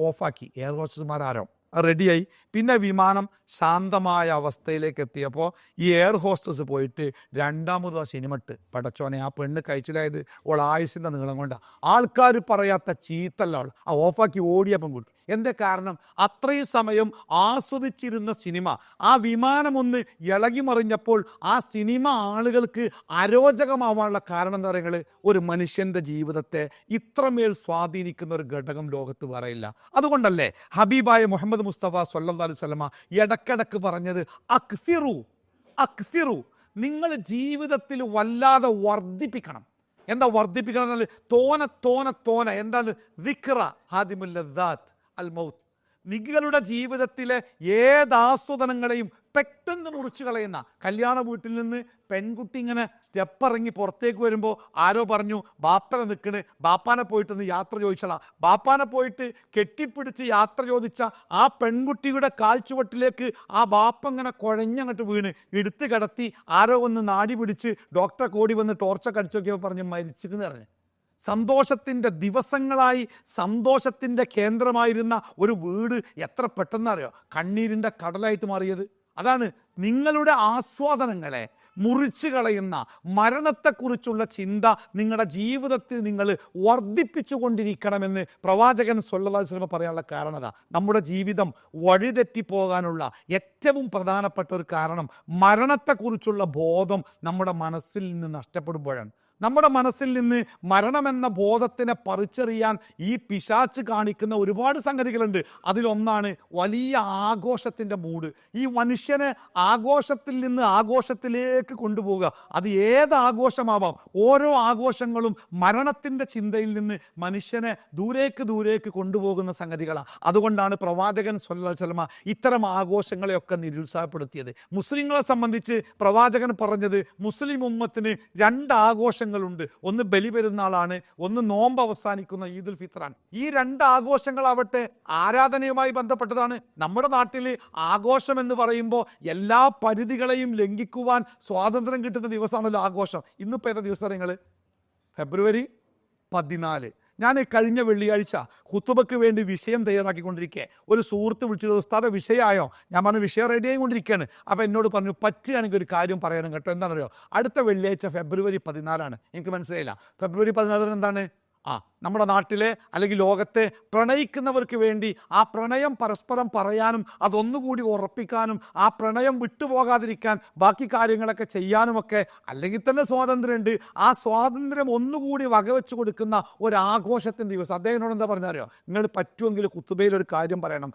ഓഫാക്കി എയർ ഹോസ്റ്റർമാരാരോ റെഡിയായി. പിന്നെ വിമാനം ശാന്തമായ അവസ്ഥയിലേക്ക് എത്തിയപ്പോൾ ഈ എയർ ഹോസ്റ്റസ് പോയിട്ട് രണ്ടാമത് ആ സിനിമ ഇട്ട്, പടച്ചോനെ ആ പെണ്ണ് കഴിച്ചിലായത് ഓൾ ആയുസിൻ്റെ നീളം കൊണ്ടാണ്. ആൾക്കാർ പറയാത്ത ചീത്തല്ല അവൾ ആ ഓഫാക്കി ഓടിയ പെൺകുട്ടി. എന്താ കാരണം? അത്രയും സമയം ആസ്വദിച്ചിരുന്ന സിനിമ ആ വിമാനം ഒന്ന് ഇളകി മറിഞ്ഞപ്പോൾ ആ സിനിമ ആളുകൾക്ക് അരോചകമാവാനുള്ള കാരണം എന്താ പറയുക, ഒരു മനുഷ്യൻ്റെ ജീവിതത്തെ ഇത്രമേൽ സ്വാധീനിക്കുന്ന ഒരു ഘടകം ലോകത്ത് പറയില്ല. അതുകൊണ്ടല്ലേ ഹബീബായ മുഹമ്മദ് മുസ്തഫ സ്വല്ലല്ലാഹു അലൈഹി വസല്ലമ ഇടക്കിടക്ക് പറഞ്ഞത് അക്സിറു, നിങ്ങൾ ജീവിതത്തിൽ വല്ലാതെ വർദ്ധിപ്പിക്കണം. എന്താ വർദ്ധിപ്പിക്കണം എന്നാൽ തോന എന്താണ്? ദിക്റ ഹാദിമുൽ ലദ്ദാത്ത് അൽ മൗത്ത്. നിങ്ങളുടെ ജീവിതത്തിലെ ഏതാസ്വദനങ്ങളെയും പെട്ടെന്ന് മുറിച്ചു കളയുന്ന. കല്യാണ വീട്ടിൽ നിന്ന് പെൺകുട്ടി ഇങ്ങനെ സ്റ്റെപ്പ് ഇറങ്ങി പുറത്തേക്ക് വരുമ്പോൾ ആരോ പറഞ്ഞു ബാപ്പനെ നിൽക്കണ്, ബാപ്പാനെ പോയിട്ടൊന്ന് യാത്ര ചോദിച്ചളാ. ബാപ്പാനെ പോയിട്ട് കെട്ടിപ്പിടിച്ച് യാത്ര ചോദിച്ച ആ പെൺകുട്ടിയുടെ കാൽച്ചുവട്ടിലേക്ക് ആ ബാപ്പ ഇങ്ങനെ കുഴഞ്ഞങ്ങോട്ട് വീണ് എടുത്ത് കിടത്തി ആരോ ഒന്ന് നാടി പിടിച്ച് ഡോക്ടറെ കോടി വന്ന് ടോർച്ചൊക്കെ അടിച്ചു നോക്കിയപ്പോൾ പറഞ്ഞ് മരിച്ചെന്ന് പറഞ്ഞു. സന്തോഷത്തിൻ്റെ ദിവസങ്ങളായി സന്തോഷത്തിൻ്റെ കേന്ദ്രമായിരുന്ന ഒരു വീട് എത്ര പെട്ടെന്നറിയോ കണ്ണീരിൻ്റെ കടലായിട്ട് മാറിയത്. അതാണ് നിങ്ങളുടെ ആസ്വാദനങ്ങളെ മുറിച്ചു കളയുന്ന മരണത്തെക്കുറിച്ചുള്ള ചിന്ത നിങ്ങളുടെ ജീവിതത്തിൽ നിങ്ങൾ വർദ്ധിപ്പിച്ചു കൊണ്ടിരിക്കണമെന്ന് പ്രവാചകൻ സ്വല്ലല്ലാഹു അലൈഹി വസല്ലം പറയാനുള്ള കാരണം അതാ. നമ്മുടെ ജീവിതം വഴിതെറ്റിപ്പോകാനുള്ള ഏറ്റവും പ്രധാനപ്പെട്ട ഒരു കാരണം മരണത്തെക്കുറിച്ചുള്ള ബോധം നമ്മുടെ മനസ്സിൽ നിന്ന് നഷ്ടപ്പെടുമ്പോഴാണ്. നമ്മുടെ മനസ്സിൽ നിന്ന് മരണമെന്ന ബോധത്തിനെ പറിച്ചെറിയാൻ ഈ പിശാച്ച് കാണിക്കുന്ന ഒരുപാട് സംഗതികളുണ്ട്. അതിലൊന്നാണ് വലിയ ആഘോഷത്തിൻ്റെ മൂഡ്. ഈ മനുഷ്യനെ ആഘോഷത്തിൽ നിന്ന് ആഘോഷത്തിലേക്ക് കൊണ്ടുപോവുക. അത് ഏത് ആഘോഷമാവാം. ഓരോ ആഘോഷങ്ങളും മരണത്തിൻ്റെ ചിന്തയിൽ നിന്ന് മനുഷ്യനെ ദൂരേക്ക് കൊണ്ടുപോകുന്ന സംഗതികളാണ്. അതുകൊണ്ടാണ് പ്രവാചകൻ സ്വല്ലല്ലാഹു അലൈഹി വസല്ലം ഇത്തരം ആഘോഷങ്ങളെയൊക്കെ നിരുത്സാഹപ്പെടുത്തിയത്. മുസ്ലിങ്ങളെ സംബന്ധിച്ച് പ്രവാചകൻ പറഞ്ഞത് മുസ്ലിം ഉമ്മത്തിന് 2 ആഘോഷങ്ങളുണ്ട്. ഒന്ന് ബലിപെരുന്നാളാണ്, ഒന്ന് നോമ്പ് അവസാനിക്കുന്ന ഈദുൽ ഫിത്റാണ്. ഈ 2 ആഘോഷങ്ങളാവട്ടെ ആരാധനയുമായി ബന്ധപ്പെട്ടതാണ്. നമ്മുടെ നാട്ടിൽ ആഘോഷം എന്ന് പറയുമ്പോൾ എല്ലാ പരിധികളെയും ലംഘിക്കുവാൻ സ്വാതന്ത്ര്യം കിട്ടുന്ന ദിവസമാണല്ലോ ആഘോഷം. ഇന്നിപ്പോൾ ഏതാ ദിവസം നിങ്ങൾ? ഫെബ്രുവരി 14. ഞാൻ കഴിഞ്ഞ വെള്ളിയാഴ്ച ഖുതുബയ്ക്ക് വേണ്ടി വിഷയം തയ്യാറാക്കിക്കൊണ്ടിരിക്കുക ഒരു സുഹൃത്ത് വിളിച്ചത്, ഉസ്താദെ വിഷയമായോ? ഞാൻ പറഞ്ഞു വിഷയം റെഡി ആയിക്കൊണ്ടിരിക്കുകയാണ്. അപ്പോൾ എന്നോട് പറഞ്ഞു പറ്റുകയാണെങ്കിൽ ഒരു കാര്യം പറയണം കേട്ടോ. എന്താണെന്നറിയോ? അടുത്ത വെള്ളിയാഴ്ച ഫെബ്രുവരി 14. എനിക്ക് മനസ്സിലായില്ല. ഫെബ്രുവരി 14 എന്താണ്? നമ്മുടെ നാട്ടിലെ അല്ലെങ്കിൽ ലോകത്തെ പ്രണയിക്കുന്നവർക്ക് വേണ്ടി ആ പ്രണയം പരസ്പരം പറയാനും അതൊന്നുകൂടി ഉറപ്പിക്കാനും ആ പ്രണയം വിട്ടുപോകാതിരിക്കാൻ ബാക്കി കാര്യങ്ങളൊക്കെ ചെയ്യാനുമൊക്കെ അല്ലെങ്കിൽ തന്നെ സ്വാതന്ത്ര്യമുണ്ട്. ആ സ്വാതന്ത്ര്യം ഒന്നുകൂടി വകവെച്ച് കൊടുക്കുന്ന ഒരാഘോഷത്തിൻ്റെ ദിവസം. അദ്ദേഹത്തിനോട് എന്താ പറഞ്ഞറിയോ? നിങ്ങൾ പറ്റുമെങ്കിൽ ഖുതുബയിൽ ഒരു കാര്യം പറയണം.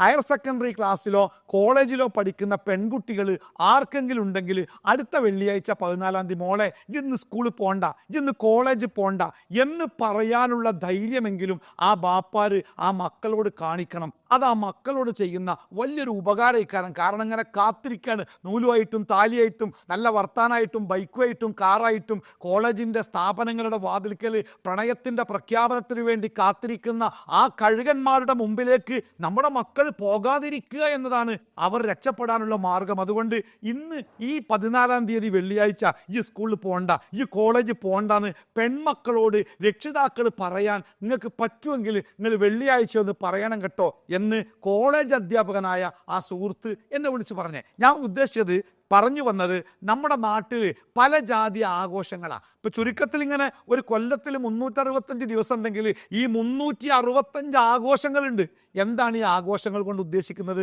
ഹയർ സെക്കൻഡറി ക്ലാസ്സിലോ കോളേജിലോ പഠിക്കുന്ന പെൺകുട്ടികൾ ആർക്കെങ്കിലും ഉണ്ടെങ്കിൽ അടുത്ത വെള്ളിയാഴ്ച 14 മോളെ ഇന്ന് സ്കൂളിൽ പോകണ്ട, ഇന്ന് കോളേജിൽ പോകണ്ട എന്ന് പറയാനുള്ള ധൈര്യമെങ്കിലും ആ ബാപ്പാര് ആ മക്കളോട് കാണിക്കണം. അത് ആ മക്കളോട് ചെയ്യുന്ന വലിയൊരു ഉപകാരക്കാരൻ. കാരണം ഇങ്ങനെ കാത്തിരിക്കുകയാണ്, നൂലുമായിട്ടും താലിയായിട്ടും നല്ല വർത്താനായിട്ടും ബൈക്കുമായിട്ടും കാറായിട്ടും കോളേജിൻ്റെ സ്ഥാപനങ്ങളുടെ വാതിൽക്കൽ പ്രണയത്തിൻ്റെ പ്രഖ്യാപനത്തിന് വേണ്ടി കാത്തിരിക്കുന്ന ആ കഴുകന്മാരുടെ മുമ്പിലേക്ക് നമ്മുടെ മക്കൾ പോകാതിരിക്കുക എന്നതാണ് അവർ രക്ഷപ്പെടാനുള്ള മാർഗം. അതുകൊണ്ട് ഇന്ന് ഈ 14 തീയതി വെള്ളിയാഴ്ച ഈ സ്കൂളിൽ പോകണ്ട, ഈ കോളേജിൽ പോകണ്ടെന്ന് പെൺമക്കളോട് രക്ഷിതാക്കൾ പറയാൻ നിങ്ങൾക്ക് പറ്റുമെങ്കിൽ നിങ്ങൾ വെള്ളിയാഴ്ച ഒന്ന് പറയണം കേട്ടോ എന്ന് കോളേജ് അധ്യാപകനായ ആ സുഹൃത്ത് എന്നെ വിളിച്ച് പറഞ്ഞേ. ഞാൻ ഉദ്ദേശിച്ചത്, പറഞ്ഞു വന്നത്, നമ്മുടെ നാട്ടിൽ പല ജാതി ആഘോഷങ്ങളാണ്. ഇപ്പം ചുരുക്കത്തിൽ ഇങ്ങനെ ഒരു കൊല്ലത്തിൽ 365 ദിവസം ഉണ്ടെങ്കിൽ ഈ 365 ആഘോഷങ്ങളുണ്ട്. എന്താണ് ഈ ആഘോഷങ്ങൾ കൊണ്ട് ഉദ്ദേശിക്കുന്നത്?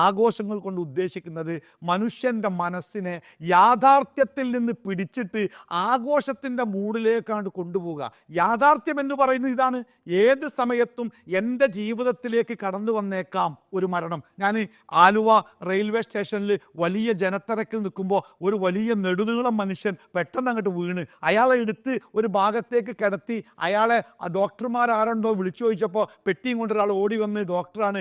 ആഘോഷങ്ങൾ കൊണ്ട് ഉദ്ദേശിക്കുന്നത് മനുഷ്യൻ്റെ മനസ്സിനെ യാഥാർത്ഥ്യത്തിൽ നിന്ന് പിടിച്ചിട്ട് ആഘോഷത്തിൻ്റെ മൂഡിലേക്കാണ്ട് കൊണ്ടുപോവുക. യാഥാർത്ഥ്യം എന്ന് പറയുന്നത് ഇതാണ്: ഏത് സമയത്തും എൻ്റെ ജീവിതത്തിലേക്ക് കടന്നു വന്നേക്കാം ഒരു മരണം. ഞാൻ ആലുവ റെയിൽവേ സ്റ്റേഷനിൽ വലിയ ജനത്തിരക്കിൽ നിൽക്കുമ്പോൾ ഒരു വലിയ നെടുനീളം മനുഷ്യൻ പെട്ടെന്ന് അങ്ങോട്ട് വീണ് അയാളെ എടുത്ത് ഒരു ഭാഗത്തേക്ക് കിടത്തി അയാളെ ഡോക്ടർമാരാരുണ്ടോ വിളിച്ചു ചോദിച്ചപ്പോൾ പെട്ടിയും കൊണ്ട് ഒരാൾ ഓടി വന്ന് ഡോക്ടറാണ്.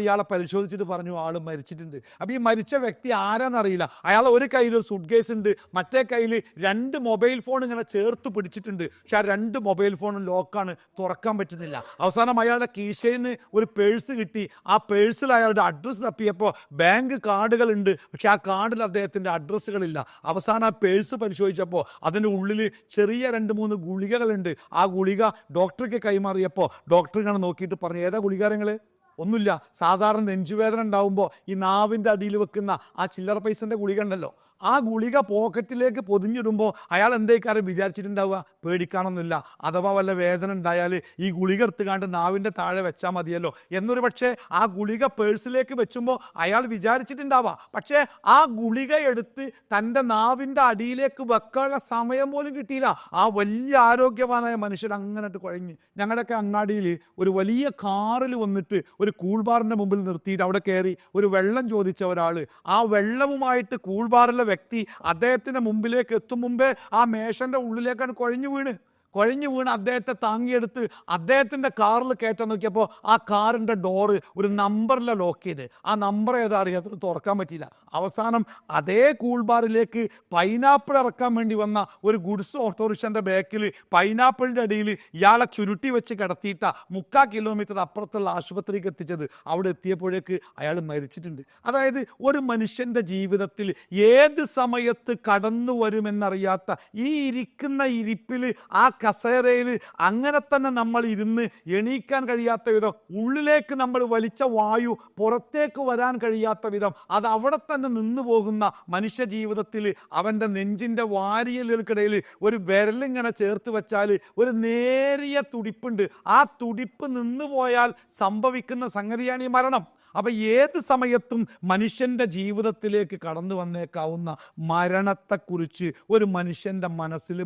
ഇയാളെ പരിശോധിച്ചിട്ട് പറഞ്ഞു ആൾ മരിച്ചിട്ടുണ്ട്. അപ്പോൾ ഈ മരിച്ച വ്യക്തി ആരാന്നറിയില്ല. അയാളെ ഒരു കയ്യിൽ ഒരു സൂട്ട് കേസ് ഉണ്ട്, മറ്റേ കയ്യിൽ 2 മൊബൈൽ ഫോൺ ഇങ്ങനെ ചേർത്ത് പിടിച്ചിട്ടുണ്ട്. പക്ഷെ ആ 2 മൊബൈൽ ഫോണും ലോക്കാണ്, തുറക്കാൻ പറ്റുന്നില്ല. അവസാനം അയാളുടെ കീശയിൽ നിന്ന് ഒരു പേഴ്സ് കിട്ടി. ആ പേഴ്സിൽ അയാളുടെ അഡ്രസ്സ് തപ്പിയപ്പോൾ ബാങ്ക് കാർഡുകളുണ്ട്, പക്ഷെ ആ കാർഡിൽ അദ്ദേഹത്തിൻ്റെ അഡ്രസ്സുകളില്ല. അവസാനം ആ പേഴ്സ് പരിശോധിച്ചപ്പോൾ അതിൻ്റെ ഉള്ളിൽ ചെറിയ 2-3 ഗുളികകളുണ്ട്. ആ ഗുളിക ഡോക്ടർക്ക് കൈമാറിയപ്പോൾ ഡോക്ടർ ഇങ്ങനെ നോക്കിയിട്ട് പറഞ്ഞു, ഏതാ ഗുളികാരങ്ങൾ? ഒന്നുമില്ല. സാധാരണ നെഞ്ചുവേദന ഉണ്ടാവുമ്പോൾ ഈ നാവിൻ്റെ അടിയിൽ വെക്കുന്ന ആ ചില്ലറ പൈസൻ്റെ ഗുളിക ഉണ്ടല്ലോ, ആ ഗുളിക പോക്കറ്റിലേക്ക് പൊതിഞ്ഞിടുമ്പോൾ അയാൾ എന്തേക്കാരും വിചാരിച്ചിട്ടുണ്ടാവുക? പേടിക്കാനൊന്നുമില്ല. അഥവാ വല്ല വേദന ഉണ്ടായാൽ ഈ ഗുളിക എടുത്തുകാണ്ട് നാവിൻ്റെ താഴെ വെച്ചാൽ മതിയല്ലോ എന്നൊരു പക്ഷേ ആ ഗുളിക പേഴ്സിലേക്ക് വെച്ചുമ്പോൾ അയാൾ വിചാരിച്ചിട്ടുണ്ടാവാം. പക്ഷേ ആ ഗുളിക എടുത്ത് തൻ്റെ നാവിൻ്റെ അടിയിലേക്ക് വെക്കാനുള്ള സമയം പോലും കിട്ടിയില്ല. ആ വലിയ ആരോഗ്യവാനായ മനുഷ്യൻ അങ്ങനെട്ട് കുഴഞ്ഞ്. ഞങ്ങളുടെയൊക്കെ അങ്ങാടിയിൽ ഒരു വലിയ കാറിൽ വന്നിട്ട് ഒരു കൂൾബാറിൻ്റെ മുമ്പിൽ നിർത്തിയിട്ട് അവിടെ കയറി ഒരു വെള്ളം ചോദിച്ച ഒരാൾ, ആ വെള്ളവുമായിട്ട് കൂൾബാറിലെ വ്യക്തി അദ്ദേഹത്തിൻ്റെ മുമ്പിലേക്ക് എത്തും മുമ്പേ ആ മേശൻ്റെ ഉള്ളിലേക്കാണ് കുഴഞ്ഞു വീണ് അദ്ദേഹത്തെ താങ്ങിയെടുത്ത് അദ്ദേഹത്തിൻ്റെ കാറിൽ കയറ്റാൻ നോക്കിയപ്പോൾ ആ കാറിൻ്റെ ഡോറ് ഒരു നമ്പറിലാണ് ലോക്ക് ചെയ്ത്. ആ നമ്പർ ഏതാ അറിയാത്ത തുറക്കാൻ പറ്റിയില്ല. അവസാനം അതേ കൂൾബാറിലേക്ക് പൈനാപ്പിൾ ഇറക്കാൻ വേണ്ടി വന്ന ഒരു ഗുഡ്സ് ഓട്ടോറിക്ഷൻ്റെ ബാക്കിൽ പൈനാപ്പിളിൻ്റെ അടിയിൽ ഇയാളെ ചുരുട്ടി വെച്ച് കിടത്തിയിട്ട 3/4 കിലോമീറ്റർ അപ്പുറത്തുള്ള ആശുപത്രിക്ക് എത്തിച്ചത്. അവിടെ എത്തിയപ്പോഴേക്ക് അയാൾ മരിച്ചിട്ടുണ്ട്. അതായത് ഒരു മനുഷ്യൻ്റെ ജീവിതത്തിൽ ഏത് സമയത്ത് കടന്നു വരുമെന്നറിയാത്ത ഈ ഇരിക്കുന്ന ഇരിപ്പിൽ, ആ കസേരയിൽ അങ്ങനെ തന്നെ നമ്മൾ ഇരുന്ന് എണീക്കാൻ കഴിയാത്ത വിധം, ഉള്ളിലേക്ക് നമ്മൾ വലിച്ച വായു പുറത്തേക്ക് വരാൻ കഴിയാത്ത വിധം അത് അവിടെ തന്നെ നിന്നു പോകുന്ന മനുഷ്യ ജീവിതത്തിൽ അവൻ്റെ നെഞ്ചിൻ്റെ വാരിയലുകൾക്കിടയിൽ ഒരു വിരലിങ്ങനെ ചേർത്ത് വെച്ചാൽ ഒരു നേരിയ തുടിപ്പുണ്ട്. ആ തുടിപ്പ് നിന്നുപോയാൽ സംഭവിക്കുന്ന സംഗതിയാണ് ഈ മരണം. അപ്പം ഏത് സമയത്തും മനുഷ്യൻ്റെ ജീവിതത്തിലേക്ക് കടന്നു വന്നേക്കാവുന്ന മരണത്തെക്കുറിച്ച് ഒരു മനുഷ്യൻ്റെ മനസ്സിൽ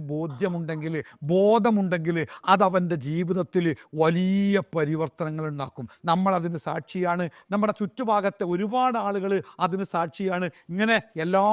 ബോധമുണ്ടെങ്കിൽ അതവൻ്റെ ജീവിതത്തിൽ വലിയ പരിവർത്തനങ്ങൾ ഉണ്ടാക്കും. നമ്മളതിന് സാക്ഷിയാണ്. നമ്മുടെ ചുറ്റുഭാഗത്തെ ഒരുപാട് ആളുകൾ അതിന് സാക്ഷിയാണ്. ഇങ്ങനെ എല്ലാ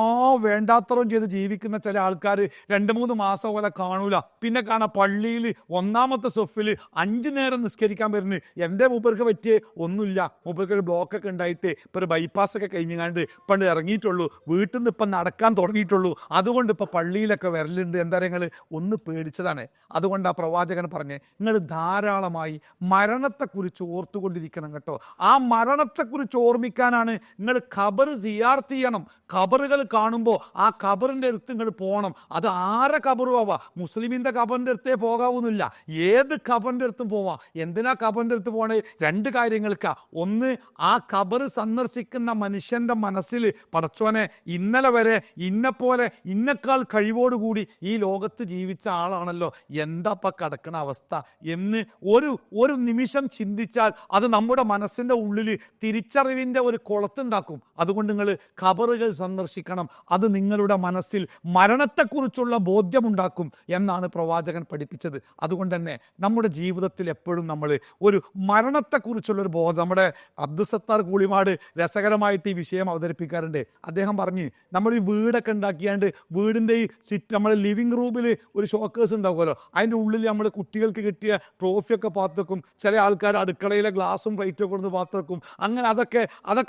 വേണ്ടാത്തറവും ചെയ്ത് ജീവിക്കുന്ന ചില ആൾക്കാർ 2-3 മാസം പോലെ കാണൂല. പിന്നെ കാണാം പള്ളിയിൽ 1-ാമത്തെ സൊഫിൽ 5 നേരം നിസ്കരിക്കാൻ വരുന്നു. എൻ്റെ മൂപ്പർക്ക് പറ്റിയ ഒന്നുമില്ല, മൂപ്പർക്ക് ഒരു ബ്ലോക്ക് ബ്ലോക്കൊക്കെ ഉണ്ടായിട്ട് ഇപ്പോൾ ഒരു ബൈപ്പാസൊക്കെ കഴിഞ്ഞാണ്ട് പണ്ട് ഇറങ്ങിയിട്ടുള്ളൂ, വീട്ടിൽ നിന്ന് ഇപ്പം നടക്കാൻ തുടങ്ങിയിട്ടുള്ളൂ, അതുകൊണ്ട് ഇപ്പോൾ പള്ളിയിലൊക്കെ വരലുണ്ട്. എന്താ നിങ്ങൾ ഒന്ന് പേടിച്ചതാണ്. അതുകൊണ്ട് ആ പ്രവാചകൻ പറഞ്ഞ് നിങ്ങൾ ധാരാളമായി മരണത്തെക്കുറിച്ച് ഓർത്തുകൊണ്ടിരിക്കണം കേട്ടോ. ആ മരണത്തെക്കുറിച്ച് ഓർമ്മിക്കാനാണ് നിങ്ങൾ ഖബർ സിയാർത്ത് ചെയ്യണം. ഖബറുകൾ കാണുമ്പോൾ ആ ഖബറിൻ്റെ അടുത്ത് നിങ്ങൾ പോകണം. അത് ആരെ ഖബറും ആവാം, മുസ്ലിമിൻ്റെ ഖബറിൻ്റെ അടുത്തേ പോകാവുന്നില്ല, ഏത് ഖബറിൻ്റെ അടുത്തും പോവാം. എന്തിനാ ഖബറിൻ്റെ അടുത്ത് പോകണേ? രണ്ട് കാര്യങ്ങൾക്കാ. ഒന്ന്, ആ ഖബർ സന്ദർശിക്കുന്ന മനുഷ്യൻ്റെ മനസ്സിൽ പടച്ചോനെ ഇന്നലെ വരെ ഇന്നെപ്പോലെ ഇന്നേക്കാൾ കഴിവോടുകൂടി ഈ ലോകത്ത് ജീവിച്ച ആളാണല്ലോ, എന്താപ്പ കിടക്കണ അവസ്ഥ എന്ന് ഒരു നിമിഷം ചിന്തിച്ചാൽ അത് നമ്മുടെ മനസ്സിൻ്റെ ഉള്ളിൽ തിരിച്ചറിവിൻ്റെ ഒരു കുളത്തുണ്ടാക്കും. അതുകൊണ്ട് നിങ്ങൾ ഖബറുകൾ സന്ദർശിക്കണം. അത് നിങ്ങളുടെ മനസ്സിൽ മരണത്തെക്കുറിച്ചുള്ള ബോധ്യമുണ്ടാക്കും എന്നാണ് പ്രവാചകൻ പഠിപ്പിച്ചത്. അതുകൊണ്ട് തന്നെ നമ്മുടെ ജീവിതത്തിൽ എപ്പോഴും നമ്മൾ ഒരു മരണത്തെക്കുറിച്ചുള്ളൊരു ബോധം, നമ്മുടെ അബ്ദുസത്താർ കൂളിമാട് രസകരമായിട്ട് ഈ വിഷയം അവതരിപ്പിക്കാറുണ്ട്. അദ്ദേഹം പറഞ്ഞ് നമ്മൾ ഈ വീടൊക്കെ ഉണ്ടാക്കിയാണ്ട് വീടിൻ്റെ ഈ നമ്മൾ ലിവിങ് റൂമിൽ ഒരു ഷോക്കേഴ്സ് ഉണ്ടാകുമല്ലോ, അതിൻ്റെ ഉള്ളിൽ നമ്മൾ കുട്ടികൾക്ക് കിട്ടിയ ട്രോഫിയൊക്കെ പാത്ത് വെക്കും. ചില ആൾക്കാർ അടുക്കളയിലെ ഗ്ലാസും പ്ലേറ്റൊക്കെ കൊണ്ട് പാത്ത് വെക്കും. അങ്ങനെ അതൊക്കെ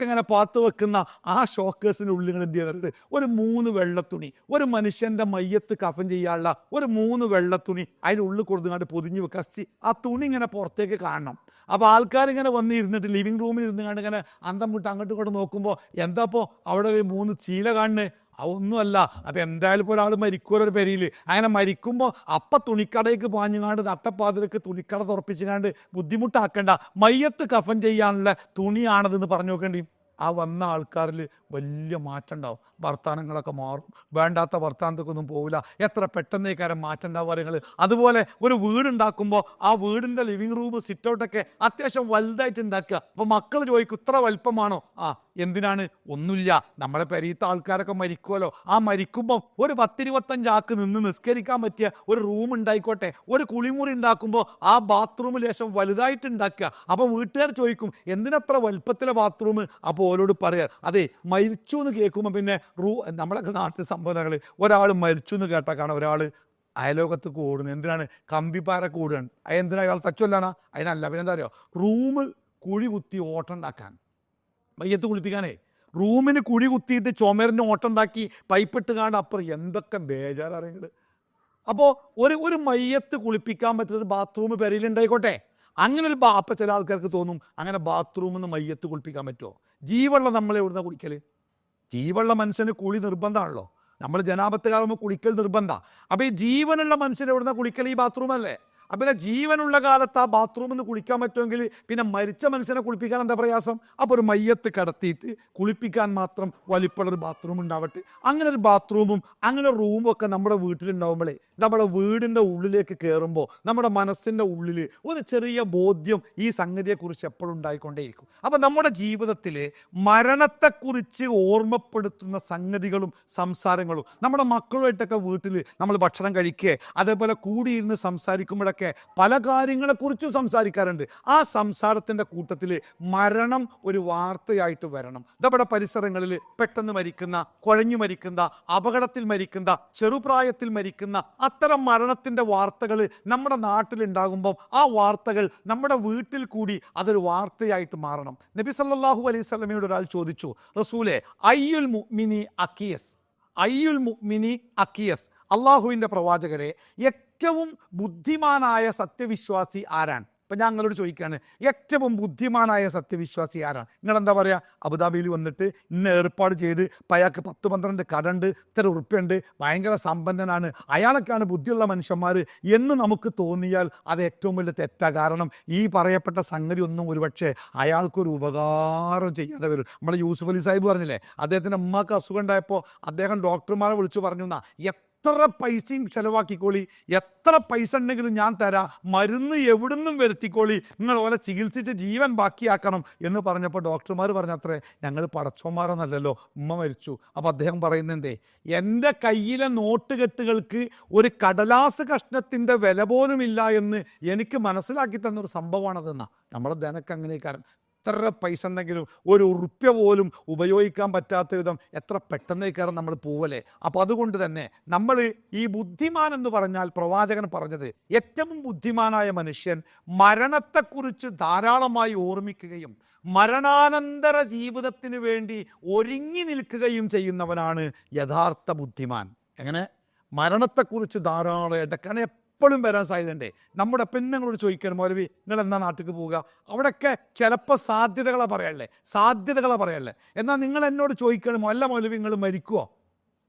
ഇങ്ങനെ പാത്ത് വെക്കുന്ന ആ ഷോക്കേഴ്സിൻ്റെ ഉള്ളിൽ എന്ത് ചെയ്യുന്നുണ്ട്, ഒരു 3 വെള്ളത്തുണി, ഒരു മനുഷ്യൻ്റെ മയ്യത്ത് കഫൻ ചെയ്യാനുള്ള ഒരു 3 വെള്ളത്തുണി അതിൻ്റെ ഉള്ളിൽ കൊടുത്തുകൊണ്ട് പൊതിഞ്ഞ് വെക്കുക. ആ തുണി ഇങ്ങനെ പുറത്തേക്ക് കാണണം. അപ്പോൾ ആൾക്കാരിങ്ങനെ വന്ന് ഇരുന്നിട്ട് ലിവിങ് റൂമിൽ ഇരുന്ന് ഇങ്ങനെ അന്തം വിട്ട് അങ്ങോട്ടും ഇങ്ങോട്ട് നോക്കുമ്പോൾ എന്താപ്പോൾ അവിടെ ഒരു 3 ചീല കാണുന്നത്? അതൊന്നുമല്ല. അപ്പം എന്തായാലും ഇപ്പോൾ ഒരാൾ മരിക്കുമല്ലോ ഒരു പെരിയിൽ. അങ്ങനെ മരിക്കുമ്പോൾ അപ്പം തുണിക്കടയ്ക്ക് പാഞ്ഞുകാണ്ട് നട്ടപ്പാതിലേക്ക് തുണിക്കട തുറപ്പിച്ചുകാണ്ട് ബുദ്ധിമുട്ടാക്കേണ്ട, മയ്യത്ത് കഫൻ ചെയ്യാനുള്ള തുണിയാണതെന്ന് പറഞ്ഞു നോക്കേണ്ടി. ആ വന്ന ആൾക്കാരിൽ വലിയ മാറ്റം ഉണ്ടാവും. വർത്തമാനങ്ങളൊക്കെ മാറും, വേണ്ടാത്ത വർത്തമാനത്തേക്കൊന്നും പോവില്ല. എത്ര പെട്ടെന്ന് കാര്യം മാറ്റം ഉണ്ടാവും കാര്യങ്ങൾ. അതുപോലെ ഒരു വീടുണ്ടാക്കുമ്പോൾ ആ വീടിൻ്റെ ലിവിങ് റൂം സിറ്റൗട്ടൊക്കെ അത്യാവശ്യം വലുതായിട്ട് ഉണ്ടാക്കുക. അപ്പോൾ മക്കൾ ചോദിക്കും ഇത്ര വലിപ്പമാണോ? എന്തിനാണ്? ഒന്നുമില്ല, നമ്മളെ പെരീത്ത ആൾക്കാരൊക്കെ മരിക്കുമല്ലോ, ആ മരിക്കുമ്പം ഒരു 10-25 ആൾക്ക് നിന്ന് നിസ്കരിക്കാൻ പറ്റിയ ഒരു റൂം ഉണ്ടായിക്കോട്ടെ. ഒരു കുളിമുറി ഉണ്ടാക്കുമ്പോൾ ആ ബാത്റൂം ലേശം വലുതായിട്ട് ഉണ്ടാക്കുക. അപ്പോൾ വീട്ടുകാർ ചോദിക്കും എന്തിനത്ര വലുപ്പത്തിലെ ബാത്റൂം? അപ്പോൾ ഓരോട് പറയാം, അതെ മരിച്ചു എന്ന് കേൾക്കുമ്പോൾ പിന്നെ നമ്മളൊക്കെ നാട്ടിൽ സംഭവങ്ങൾ, ഒരാൾ മരിച്ചു എന്ന് കേട്ടാൽ കാണാം ഒരാൾ അയലോകത്ത് കൂടുന്നു. എന്തിനാണ്? കമ്പിപ്പാര കൂടുകയാണ്. അതെന്തിനാ? അയാൾ തച്ചൊല്ലാനാ? അതിനല്ല. പിന്നെ എന്താ പറയുക, റൂം കുഴി കുത്തി ഓട്ടം ഉണ്ടാക്കാൻ, മയ്യത്ത് കുളിപ്പിക്കാനേ റൂമിന് കുഴി കുത്തിയിട്ട് ചുമരിന് ഓട്ടം ഉണ്ടാക്കി പൈപ്പിട്ട് കാണാൻ അപ്പുറം എന്തൊക്കെ ബേജാററിയുന്നത്. അപ്പോൾ ഒരു മയ്യത്ത് കുളിപ്പിക്കാൻ പറ്റുന്നൊരു ബാത്റൂം പെരയിലുണ്ടായിക്കോട്ടെ. അങ്ങനെ ഒരു അപ്പം ചില ആൾക്കാർക്ക് തോന്നും അങ്ങനെ ബാത്റൂമിൽ നിന്ന് മയ്യത്ത് കുളിപ്പിക്കാൻ പറ്റുമോ? ജീവനുള്ള നമ്മളെ എവിടുന്ന കുളിക്കൽ? ജീവനുള്ള മനുഷ്യന് കുളി നിർബന്ധമാണല്ലോ. നമ്മൾ ജനാപത്ത് കാലമ്പോൾ കുളിക്കൽ നിർബന്ധമാണ്. അപ്പോൾ ഈ ജീവനുള്ള മനുഷ്യൻ എവിടുന്ന കുളിക്കൽ? ഈ ബാത്റൂമല്ലേ. അപ്പം പിന്നെ ജീവനുള്ള കാലത്ത് ആ ബാത്റൂമിൽ നിന്ന് കുളിക്കാൻ പറ്റുമെങ്കിൽ പിന്നെ മരിച്ച മനുഷ്യനെ കുളിപ്പിക്കാൻ എന്താ പ്രയാസം? അപ്പോൾ ഒരു മയ്യത്ത് കടത്തിയിട്ട് കുളിപ്പിക്കാൻ മാത്രം വലിപ്പമുള്ളൊരു ബാത്റൂം ഉണ്ടാവട്ടെ. അങ്ങനെ ഒരു ബാത്റൂമും അങ്ങനെ റൂമും ഒക്കെ നമ്മുടെ വീട്ടിലുണ്ടാവുമ്പോഴേ നമ്മുടെ വീടിൻ്റെ ഉള്ളിലേക്ക് കയറുമ്പോൾ നമ്മുടെ മനസ്സിൻ്റെ ഉള്ളിൽ ഒരു ചെറിയ ബോധ്യം ഈ സംഗതിയെക്കുറിച്ച് എപ്പോഴും ഉണ്ടായിക്കൊണ്ടേയിരിക്കും. അപ്പം നമ്മുടെ ജീവിതത്തിൽ മരണത്തെക്കുറിച്ച് ഓർമ്മപ്പെടുത്തുന്ന സംഗതികളും സംസാരങ്ങളും നമ്മുടെ മക്കളുമായിട്ടൊക്കെ വീട്ടിൽ നമ്മൾ ഭക്ഷണം കഴിക്കുക, അതേപോലെ കൂടിയിരുന്ന് സംസാരിക്കുമ്പോഴൊക്കെ പല കാര്യങ്ങളെക്കുറിച്ചും സംസാരിക്കാറുണ്ട്. ആ സംസാരത്തിൻ്റെ കൂട്ടത്തിൽ മരണം ഒരു വാർത്തയായിട്ട് വരണം. നമ്മുടെ പരിസരങ്ങളിൽ പെട്ടെന്ന് മരിക്കുന്ന, കുഴഞ്ഞു മരിക്കുന്ന, അപകടത്തിൽ മരിക്കുന്ന, ചെറുപ്രായത്തിൽ മരിക്കുന്ന അത്തരം മരണത്തിൻ്റെ വാർത്തകൾ നമ്മുടെ നാട്ടിലുണ്ടാകുമ്പോൾ ആ വാർത്തകൾ നമ്മുടെ വീട്ടിൽ കൂടി അതൊരു വാർത്തയായിട്ട് മാറണം. നബി സല്ലല്ലാഹു അലൈഹി വസല്ലമയോട് ഒരാൾ ചോദിച്ചു, റസൂലേ അയ്യുൽ മുഅ്മിനി അഖിയസ്, അയ്യുൽ മുഅ്മിനി അഖിയസ്, അള്ളാഹുവിൻ്റെ പ്രവാചകരെ ഏറ്റവും ബുദ്ധിമാനായ സത്യവിശ്വാസി ആരാണ്? അപ്പം ഞാൻ നിങ്ങളോട് ചോദിക്കുകയാണ്, ഏറ്റവും ബുദ്ധിമാനായ സത്യവിശ്വാസി ആരാണ്? നിങ്ങളെന്താ പറയുക? അബുദാബിയിൽ വന്നിട്ട് ഇന്ന ഏർപ്പാട് ചെയ്ത് അയാൾക്ക് 10-12 കടണ്ട്, ഇത്ര ഉറുപ്പ്യുണ്ട്, ഭയങ്കര സമ്പന്നനാണ്, അയാളൊക്കെയാണ് ബുദ്ധിയുള്ള മനുഷ്യന്മാർ എന്ന് നമുക്ക് തോന്നിയാൽ അത് ഏറ്റവും വലിയ തെറ്റാ. കാരണം ഈ പറയപ്പെട്ട സംഗതി ഒന്നും ഒരുപക്ഷെ അയാൾക്കൊരു ഉപകാരം ചെയ്യാതെ വരും. നമ്മുടെ യൂസുഫ് അലി സാഹിബ് പറഞ്ഞില്ലേ, അദ്ദേഹത്തിൻ്റെ അമ്മക്ക് അസുഖം ഉണ്ടായപ്പോൾ അദ്ദേഹം ഡോക്ടർമാരെ വിളിച്ചു പറഞ്ഞു, എത്ര പൈസയും ചിലവാക്കിക്കോളി, എത്ര പൈസ ഉണ്ടെങ്കിലും ഞാൻ തരാം, മരുന്ന് എവിടുന്നും വരുത്തിക്കോളി, നിങ്ങൾ ഓലെ ചികിത്സിച്ച് ജീവൻ ബാക്കിയാക്കണം എന്ന് പറഞ്ഞപ്പോൾ ഡോക്ടർമാർ പറഞ്ഞത്രേ, ഞങ്ങൾ പടച്ചോന്മാരെന്നല്ലല്ലോ, ഉമ്മ മരിച്ചു. അപ്പോൾ അദ്ദേഹം പറയുന്നതേ, എൻ്റെ കയ്യിലെ നോട്ടുകെട്ടുകൾക്ക് ഒരു കടലാസ് കഷ്ണത്തിൻ്റെ വില പോലുമില്ല എന്ന് എനിക്ക് മനസ്സിലാക്കി തന്നൊരു സംഭവമാണതെന്നാ. നമ്മുടെ ധനക്ക് അങ്ങനെ കാരണം എത്ര പൈസ ഉണ്ടെങ്കിലും ഒരു ഉറുപ്പ്യ പോലും ഉപയോഗിക്കാൻ പറ്റാത്ത വിധം എത്ര പെട്ടെന്നേക്കാരം നമ്മൾ പോവല്ലേ. അപ്പോൾ അതുകൊണ്ട് തന്നെ നമ്മൾ ഈ ബുദ്ധിമാൻ എന്ന് പറഞ്ഞാൽ പ്രവാചകൻ പറഞ്ഞത് ഏറ്റവും ബുദ്ധിമാനായ മനുഷ്യൻ മരണത്തെക്കുറിച്ച് ധാരാളമായി ഓർമ്മിക്കുകയും മരണാനന്തര ജീവിതത്തിന് വേണ്ടി ഒരുങ്ങി നിൽക്കുകയും ചെയ്യുന്നവനാണ് യഥാർത്ഥ ബുദ്ധിമാൻ. എങ്ങനെ? മരണത്തെക്കുറിച്ച് ധാരാളം ഇടക്കാണ് എപ്പോഴും വരാൻ സാധ്യതയുണ്ട്. നമ്മുടെ പെണ്ണുങ്ങളോട് ചോദിക്കണം, മൗലവി നിങ്ങൾ എന്നാ നാട്ടിലേക്ക് പോവുക? അവിടെയൊക്കെ ചിലപ്പോൾ സാധ്യതകളെ പറയല്ലേ. എന്നാൽ നിങ്ങൾ എന്നോട് ചോദിക്കണം, അല്ല മൗലവി നിങ്ങൾ മരിക്കുമോ?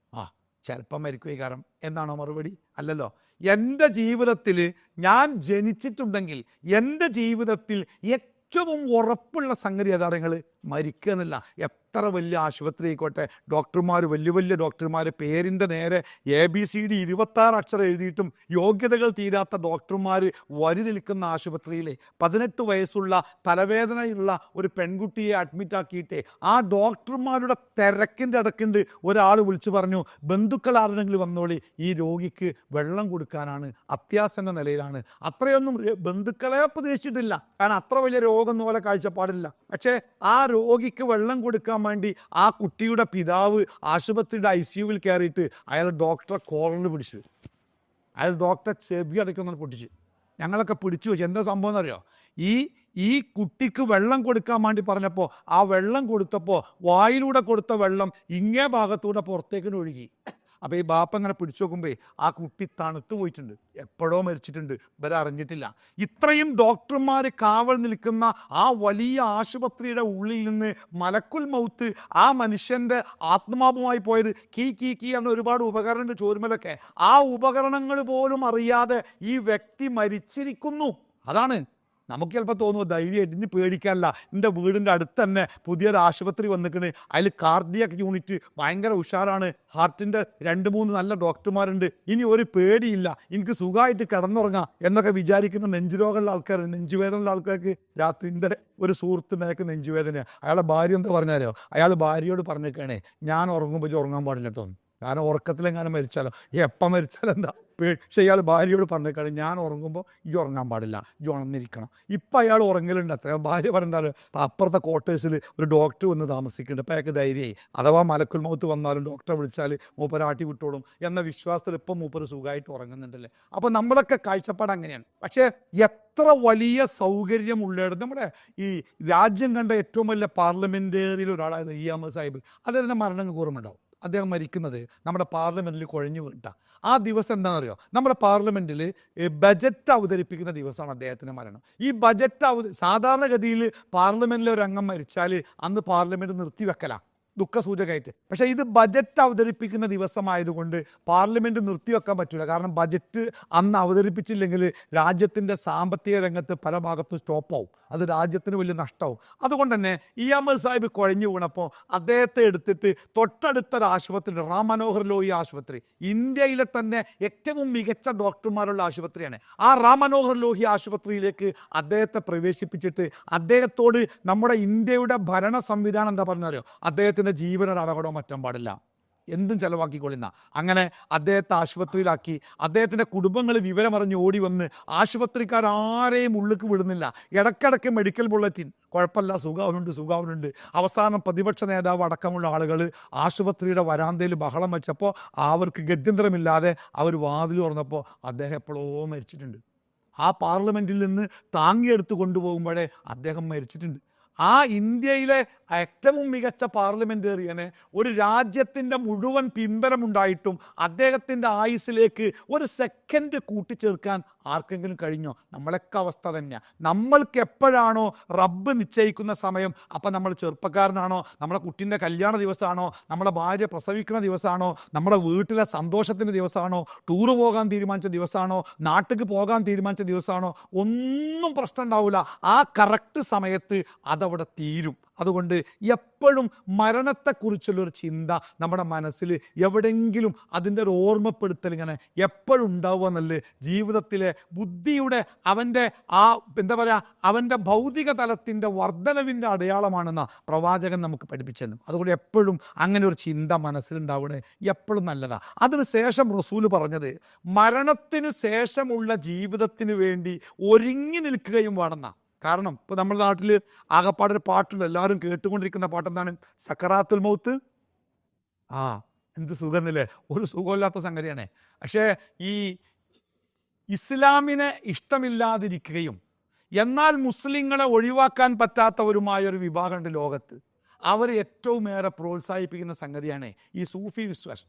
ചിലപ്പം മരിക്കുക കാരണം എന്നാണോ മറുപടി? അല്ലല്ലോ. എൻ്റെ ജീവിതത്തിൽ ഞാൻ ജനിച്ചിട്ടുണ്ടെങ്കിൽ എൻ്റെ ജീവിതത്തിൽ ഏറ്റവും ഉറപ്പുള്ള സംഗതി ഏതാ? നിങ്ങൾ മരിക്കുക എന്നല്ല. എത്ര വലിയ ആശുപത്രി ആയിക്കോട്ടെ, ഡോക്ടർമാർ, വലിയ ഡോക്ടർമാർ, പേരിൻ്റെ നേരെ ABCD 26 അക്ഷരം എഴുതിയിട്ടും യോഗ്യതകൾ തീരാത്ത ഡോക്ടർമാർ വരി നിൽക്കുന്ന ആശുപത്രിയിൽ 18 വയസ്സുള്ള തലവേദനയുള്ള ഒരു പെൺകുട്ടിയെ അഡ്മിറ്റാക്കിയിട്ട് ആ ഡോക്ടർമാരുടെ തിരക്കിൻ്റെ ഇടയ്ക്കുണ്ട് ഒരാൾ വിളിച്ചു പറഞ്ഞു, ബന്ധുക്കൾ ആരുടെങ്കിലും വന്നോളി, ഈ രോഗിക്ക് വെള്ളം കൊടുക്കാനാണ്, അത്യാസന്ന നിലയിലാണ്. അത്രയൊന്നും ബന്ധുക്കളെ പ്രതീക്ഷിച്ചിട്ടില്ല, കാരണം അത്ര വലിയ രോഗം പോലെ കാഴ്ചപ്പാടില്ല. പക്ഷേ ആ രോഗിക്ക് വെള്ളം കൊടുക്കാൻ വേണ്ടി ആ കുട്ടിയുടെ പിതാവ് ആശുപത്രിയുടെ ICUവിൽ കയറിയിട്ട് അയാൾ ഡോക്ടറെ കോളറിൽ പിടിച്ചു. അയാൾ ഡോക്ടറെ ചെവി അടയ്ക്കുന്ന പൊട്ടിച്ച്. ഞങ്ങളൊക്കെ പിടിച്ചു വെച്ചു. എന്താ സംഭവം എന്നറിയോ? ഈ കുട്ടിക്ക് വെള്ളം കൊടുക്കാൻ വേണ്ടി പറഞ്ഞപ്പോൾ ആ വെള്ളം കൊടുത്തപ്പോൾ വായിലൂടെ കൊടുത്ത വെള്ളം ഇങ്ങേ ഭാഗത്തൂടെ പുറത്തേക്കിന് ഒഴുകി. അപ്പോൾ ഈ ബാപ്പ ഇങ്ങനെ പിടിച്ചു നോക്കുമ്പോൾ ആ കുട്ടി തണുത്തു പോയിട്ടുണ്ട്, എപ്പോഴോ മരിച്ചിട്ടുണ്ട്, ഇവരെ അറിഞ്ഞിട്ടില്ല. ഇത്രയും ഡോക്ടർമാർ കാവൽ നിൽക്കുന്ന ആ വലിയ ആശുപത്രിയുടെ ഉള്ളിൽ നിന്ന് മലക്കുൽ മൗത്ത് ആ മനുഷ്യൻ്റെ ആത്മാവുമായി പോയത് കീ എന്ന ഒരുപാട് ഉപകരണമുണ്ട് ചോരുമലൊക്കെ. ആ ഉപകരണങ്ങൾ പോലും അറിയാതെ ഈ വ്യക്തി മരിച്ചിരിക്കുന്നു. അതാണ് നമുക്ക് ചിലപ്പോൾ തോന്നുമോ ധൈര്യമായിട്ട് ഇനി പേടിക്കാനല്ല, എൻ്റെ വീടിൻ്റെ അടുത്ത് തന്നെ പുതിയൊരു ആശുപത്രി വന്നിക്കണ്, അതിൽ കാർഡിയാക് യൂണിറ്റ് ഭയങ്കര ഉഷാറാണ്, ഹാർട്ടിൻ്റെ 2-3 നല്ല ഡോക്ടർമാരുണ്ട്, ഇനി ഒരു പേടിയില്ല, എനിക്ക് സുഖമായിട്ട് കിടന്നുറങ്ങാം എന്നൊക്കെ വിചാരിക്കുന്ന നെഞ്ചുരോഗമുള്ള ആൾക്കാർ, നെഞ്ചുവേദനയുള്ള ആൾക്കാർക്ക് രാത്രിൻ്റെ ഒരു സുഹൃത്ത് മേക്ക് നെഞ്ചുവേദന. അയാളുടെ ഭാര്യ എന്താ പറഞ്ഞാലോ, അയാൾ ഭാര്യയോട് പറഞ്ഞേക്കാണേ, ഞാൻ ഉറങ്ങുമ്പോൾ ഉറങ്ങാൻ പാടില്ല കേട്ടോ, കാരണം ഉറക്കത്തിലെങ്ങാനും മരിച്ചാലോ, എപ്പം മരിച്ചാലും എന്താ. പക്ഷേ ഇയാൾ ഭാര്യയോട് പറഞ്ഞേക്കാണ്, ഞാൻ ഉറങ്ങുമ്പോൾ ഈ ഉറങ്ങാൻ പാടില്ല, ഈ ഉണർന്നിരിക്കണം. ഇപ്പം അയാൾ ഉറങ്ങലുണ്ട്. അത്ര ഭാര്യ പറഞ്ഞാൽ അപ്പുറത്തെ ക്വാർട്ടേഴ്സിൽ ഒരു ഡോക്ടർ വന്ന് താമസിക്കുന്നുണ്ട്, അപ്പം അയാൾക്ക് ധൈര്യമായി, അഥവാ മലക്കുൽ മൗത്ത് വന്നാലും ഡോക്ടറെ വിളിച്ചാൽ മൂപ്പരാട്ടി വിട്ടോളും എന്ന വിശ്വാസത്തിൽ ഇപ്പം മൂപ്പര് സുഖമായിട്ട് ഉറങ്ങുന്നുണ്ടല്ലേ. അപ്പം നമ്മളൊക്കെ കാഴ്ചപ്പാട് അങ്ങനെയാണ്. പക്ഷേ എത്ര വലിയ സൗകര്യമുള്ളിടത്ത് നമ്മുടെ ഈ രാജ്യം കണ്ട ഏറ്റവും വലിയ പാർലമെൻറ്റേറിയൽ ഒരാളായത് ഇ.എം. സാഹിബ്, അദ്ദേഹത്തിൻ്റെ മരണം ഓർമ്മയുണ്ടാവും. അദ്ദേഹം മരിക്കുന്നത് നമ്മുടെ പാർലമെൻറ്റിൽ കുഴഞ്ഞു വീണിട്ട ആ ദിവസം എന്താണെന്നറിയോ? നമ്മുടെ പാർലമെൻറ്റിൽ ബജറ്റ് അവതരിപ്പിക്കുന്ന ദിവസമാണ് അദ്ദേഹത്തിൻ്റെ മരണം. ഈ ബജറ്റ് സാധാരണഗതിയിൽ പാർലമെൻറ്റിലെ ഒരു അംഗം മരിച്ചാൽ അന്ന് പാർലമെൻറ്റ് നിർത്തിവെക്കലാണ്, ദുഃഖസൂചകമായിട്ട്. പക്ഷേ ഇത് ബജറ്റ് അവതരിപ്പിക്കുന്ന ദിവസമായതുകൊണ്ട് പാർലമെൻറ്റ് നിർത്തിവെക്കാൻ പറ്റില്ല. കാരണം ബജറ്റ് അന്ന് അവതരിപ്പിച്ചില്ലെങ്കിൽ രാജ്യത്തിൻ്റെ സാമ്പത്തിക രംഗത്ത് പല ഭാഗത്തും സ്റ്റോപ്പാവും, അത് രാജ്യത്തിന് വലിയ നഷ്ടമാവും. അതുകൊണ്ട് തന്നെ ഇ.എം. സാഹിബ് കുഴഞ്ഞു വീണപ്പോൾ അദ്ദേഹത്തെ എടുത്തിട്ട് തൊട്ടടുത്തൊരു ആശുപത്രി, റാം മനോഹർ ലോഹി ആശുപത്രി, ഇന്ത്യയിലെ തന്നെ ഏറ്റവും മികച്ച ഡോക്ടർമാരുള്ള ആശുപത്രിയാണ്. ആ റാം മനോഹർ ലോഹി ആശുപത്രിയിലേക്ക് അദ്ദേഹത്തെ പ്രവേശിപ്പിച്ചിട്ട് അദ്ദേഹത്തോട് നമ്മുടെ ഇന്ത്യയുടെ ഭരണ സംവിധാനം എന്താ പറഞ്ഞാലോ, അദ്ദേഹത്തിൻ്റെ ജീവനൊരു അപകടവും പറ്റാൻ പാടില്ല, എന്തും ചെലവാക്കിക്കൊള്ളുന്ന. അങ്ങനെ അദ്ദേഹത്തെ ആശുപത്രിയിലാക്കി. അദ്ദേഹത്തിൻ്റെ കുടുംബങ്ങൾ വിവരമറിഞ്ഞ് ഓടി വന്ന് ആശുപത്രിക്കാരാരെയും ഉള്ളിലേക്ക് വിടുന്നില്ല. ഇടയ്ക്കിടയ്ക്ക് മെഡിക്കൽ ബുള്ളറ്റിൻ, കുഴപ്പമില്ല, സുഖാവുന്നുണ്ട്. അവസാനം പ്രതിപക്ഷ നേതാവ് അടക്കമുള്ള ആളുകൾ ആശുപത്രിയുടെ വരാന്തയിൽ ബഹളം വെച്ചപ്പോൾ അവർക്ക് ഗത്യന്തരമില്ലാതെ അവർ വാതിൽ തുറന്നപ്പോൾ അദ്ദേഹം എപ്പോഴോ മരിച്ചിട്ടുണ്ട്. ആ പാർലമെൻറ്റിൽ നിന്ന് താങ്ങിയെടുത്ത് കൊണ്ടുപോകുമ്പോഴേ അദ്ദേഹം മരിച്ചിട്ടുണ്ട്. ആ ഇന്ത്യയിലെ ഏറ്റവും മികച്ച പാർലമെൻറ്റേറിയനെ ഒരു രാജ്യത്തിൻ്റെ മുഴുവൻ പിൻബലമുണ്ടായിട്ടും അദ്ദേഹത്തിൻ്റെ ആയുസ്സിലേക്ക് ഒരു സെക്കൻഡ് കൂട്ടിച്ചേർക്കാൻ ആർക്കെങ്കിലും കഴിഞ്ഞോ? നമ്മളൊക്കെ അവസ്ഥ തന്നെയാണ്. നമ്മൾക്ക് എപ്പോഴാണോ റബ്ബ് നിശ്ചയിക്കുന്ന സമയം, അപ്പം നമ്മൾ ചെറുപ്പക്കാരനാണോ, നമ്മുടെ കുട്ടീൻ്റെ കല്യാണ ദിവസമാണോ, നമ്മുടെ ഭാര്യ പ്രസവിക്കുന്ന ദിവസമാണോ, നമ്മുടെ വീട്ടിലെ സന്തോഷത്തിൻ്റെ ദിവസമാണോ, ടൂറ് പോകാൻ തീരുമാനിച്ച ദിവസമാണോ, നാട്ടിലേക്ക് പോകാൻ തീരുമാനിച്ച ദിവസമാണോ, ഒന്നും പ്രശ്നം ഉണ്ടാവില്ല. ആ കറക്റ്റ് സമയത്ത് അതവിടെ തീരും. അതുകൊണ്ട് എപ്പോഴും മരണത്തെക്കുറിച്ചുള്ളൊരു ചിന്ത നമ്മുടെ മനസ്സിൽ എവിടെയെങ്കിലും അതിൻ്റെ ഒരു ഓർമ്മപ്പെടുത്തൽ ഇങ്ങനെ എപ്പോഴും ഉണ്ടാവുക എന്നല്ലേ ജീവിതത്തിലെ ബുദ്ധിയുടെ അവൻ്റെ ആ എന്താ പറയുക അവൻ്റെ ഭൗതിക തലത്തിൻ്റെ വർധനവിൻ്റെ അടയാളമാണെന്ന പ്രവാചകൻ നമുക്ക് പഠിപ്പിച്ചെന്നും. അതുകൊണ്ട് എപ്പോഴും അങ്ങനെ ഒരു ചിന്ത മനസ്സിലുണ്ടാവണേ എപ്പോഴും നല്ലതാണ്. അതിന് ശേഷം റസൂല് പറഞ്ഞത് മരണത്തിന് ശേഷമുള്ള ജീവിതത്തിന് വേണ്ടി ഒരുങ്ങി നിൽക്കുകയും വേണമെന്നാണ്. കാരണം ഇപ്പോൾ നമ്മുടെ നാട്ടിൽ ആകപ്പാടൊരു പാട്ടുണ്ട്, എല്ലാവരും കേട്ടുകൊണ്ടിരിക്കുന്ന പാട്ട് എന്താണ്? സക്കറാത്തുൽ മൗത്ത്. ആ, എന്ത് സുഖമെന്നില്ലേ? ഒരു സുഖമില്ലാത്ത സംഗതിയാണ്. പക്ഷേ ഈ ഇസ്ലാമിനെ ഇഷ്ടമില്ലാതിരിക്കുകയും എന്നാൽ മുസ്ലിങ്ങളെ ഒഴിവാക്കാൻ പറ്റാത്തവരുമായ ഒരു വിഭാഗമുണ്ട് ലോകത്ത്. അവർ ഏറ്റവും ഏറെ പ്രോത്സാഹിപ്പിക്കുന്ന സംഗതിയാണ് ഈ സൂഫി വിശ്വാസം.